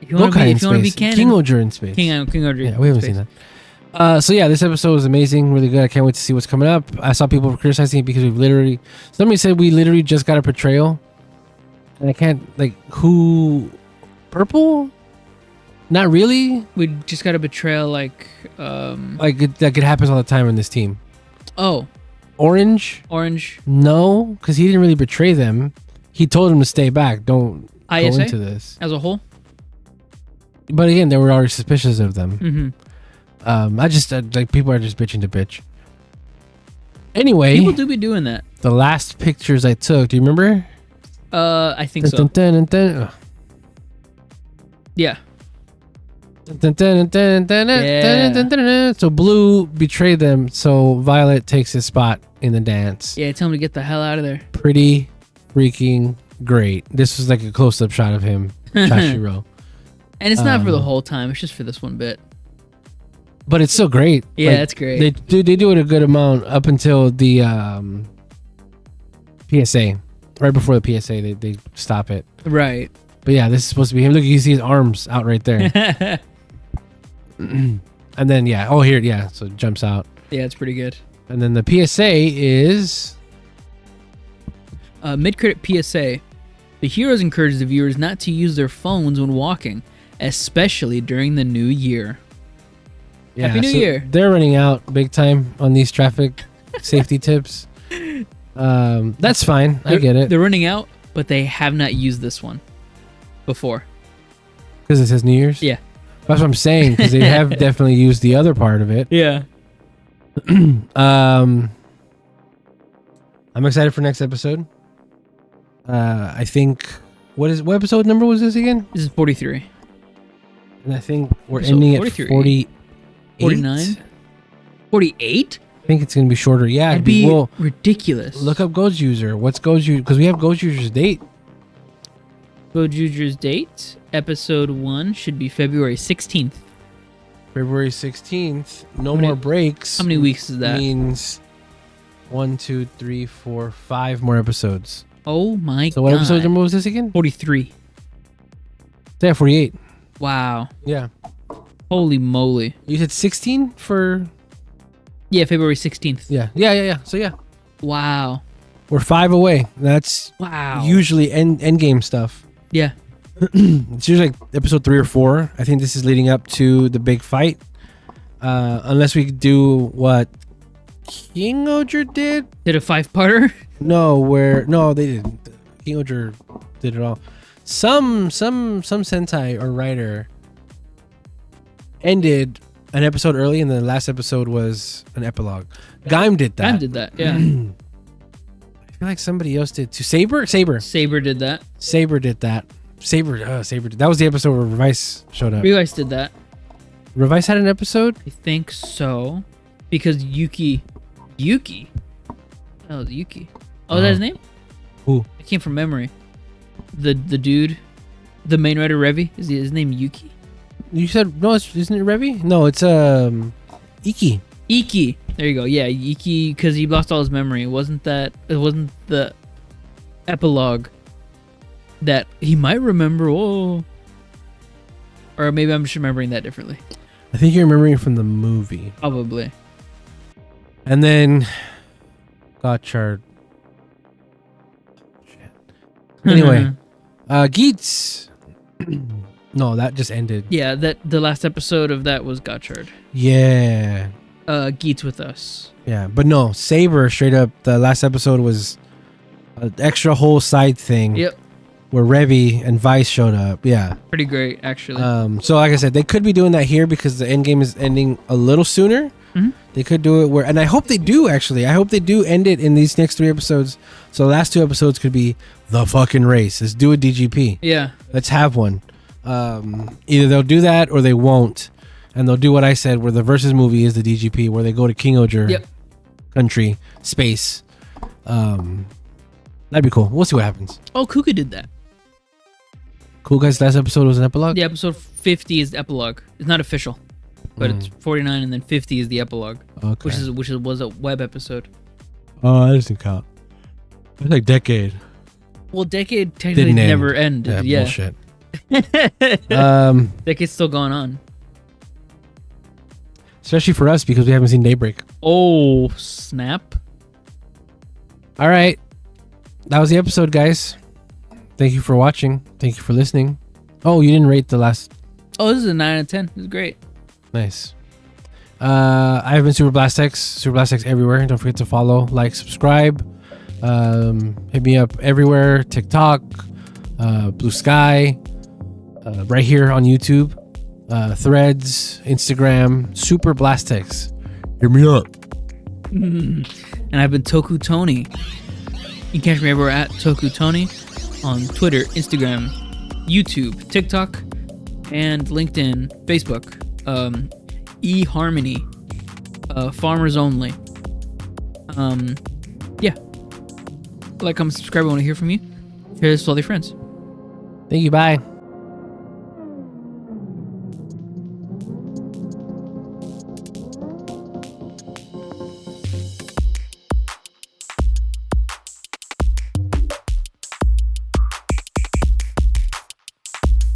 If you want to be canon,
King Oger in Space.
King Oger.
Yeah, we haven't seen that. So yeah, this episode was amazing, really good. I can't wait to see what's coming up. I saw people criticizing it because somebody said we literally just got a portrayal, and I can't who, Purple. Not really.
We just got a betrayal
it happens all the time in this team.
Oh.
Orange? No, because he didn't really betray them. He told them to stay back. Don't
ISA?
go into this.
As a whole?
But again, they were already suspicious of them.
Mm-hmm.
I just people are just bitching to bitch. Anyway.
People do be doing that.
The last pictures I took, do you remember?
I think so. Yeah.
So Blue betrayed them, so Violet takes his spot in the dance.
Yeah, tell him to get the hell out of there.
Pretty freaking great. This was like a close-up shot of him, Chashiro.
And it's not for the whole time, it's just for this one bit.
But it's still great.
Yeah, it's great.
They do it a good amount up until the PSA. Right before the PSA, they stop it.
Right.
But yeah, this is supposed to be him. Look, you see his arms out right there. And then, so it jumps out.
Yeah, it's pretty good.
And then the PSA is...
mid-credit PSA. The heroes encourage the viewers not to use their phones when walking, especially during the new year.
Yeah,
Happy New Year.
They're running out big time on these traffic safety tips. That's fine. I get it.
They're running out, but they have not used this one before.
Because it says New Year's?
Yeah.
That's what I'm saying, because they have definitely used the other part of it.
Yeah.
I'm excited for next episode. I think... What episode number was this again?
This is 43.
And I think we're ending at 48.
49? 48?
I think it's going to be shorter. Yeah.
That'd be ridiculous.
Look up Ghost User. What's Ghost User? Because we have Ghost User's date.
Ghost User's date. Episode 1 should be February 16th.
February 16th. No more breaks.
How many weeks is that?
Means 1, 2, 3, 4, 5 more episodes.
Oh my god.
So what episode number was this again?
43.
Yeah, 48.
Wow.
Yeah.
Holy moly.
You said 16 for...
Yeah, February 16th.
Yeah. So yeah.
Wow.
We're 5 away. That's usually end game stuff.
Yeah.
It's usually like episode 3 or 4. I think this is leading up to the big fight. Unless we do what King Oger did.
Did a 5-parter?
No, they didn't. King Oger did it all. Some Sentai or writer ended an episode early, and the last episode was an epilogue. Gaim did that.
Gaim did that, yeah.
I feel like somebody else did too. Saber
did that.
Saber did that. Saber did. That was the episode where Revice showed up.
Revice did that.
Revice had an episode?
I think so. Because Yuki. Oh, Yuki. Oh, is that his name?
Who?
It came from memory. The dude, the main writer, Revi. Is his name Yuki?
You said no. Isn't it Revi? No, it's Iki.
Iki. There you go. Yeah, Iki, because he lost all his memory. It wasn't the epilogue that he might remember. Oh, or maybe I'm just remembering that differently.
I think you're remembering from the movie.
Probably.
And then Gotchard. Anyway, Geets. No, that just ended.
Yeah, the last episode of that was Gotchard.
Yeah.
Geets with us.
Yeah, but no, Saber straight up. The last episode was an extra whole side thing.
Yep.
Where Revi and Vice showed up. Yeah.
Pretty great, actually.
So like I said, they could be doing that here because the end game is ending a little sooner.
Mm-hmm.
They could do it where, and I hope they do actually. I hope they do end it in these next 3 episodes. So the last 2 episodes could be the fucking race. Let's do a DGP.
Yeah.
Let's have one. Either they'll do that or they won't, and they'll do what I said, where the versus movie is the DGP, where they go to King Oger country space. That'd be cool. We'll see what happens.
Oh, Kuka did that.
Cool Guys' last episode was an epilogue?
Yeah, episode 50 is the epilogue. It's not official, but it's 49, and then 50 is the epilogue.
Okay.
Which was a web episode.
Oh, that doesn't count. It's like Decade.
Well, Decade technically never ended. Yeah.
Bullshit.
Decade's still going on.
Especially for us because we haven't seen Daybreak.
Oh, snap.
All right. That was the episode, guys. Thank you for watching. Thank you for listening. Oh, you didn't rate the last.
Oh, this is a 9 out of 10. This is great.
Nice. I've been Super Blastex everywhere. Don't forget to follow, like, subscribe. Hit me up everywhere. TikTok, Blue Sky, right here on YouTube, Threads, Instagram, Super Blastex. Hit me up.
And I've been Toku Tony. You can catch me everywhere at Toku Tony on Twitter, Instagram, YouTube, TikTok, and LinkedIn, Facebook. eHarmony, Farmers Only. Yeah. Like, comment, subscribe. I want to hear from you. Share this with all your friends.
Thank you. Bye.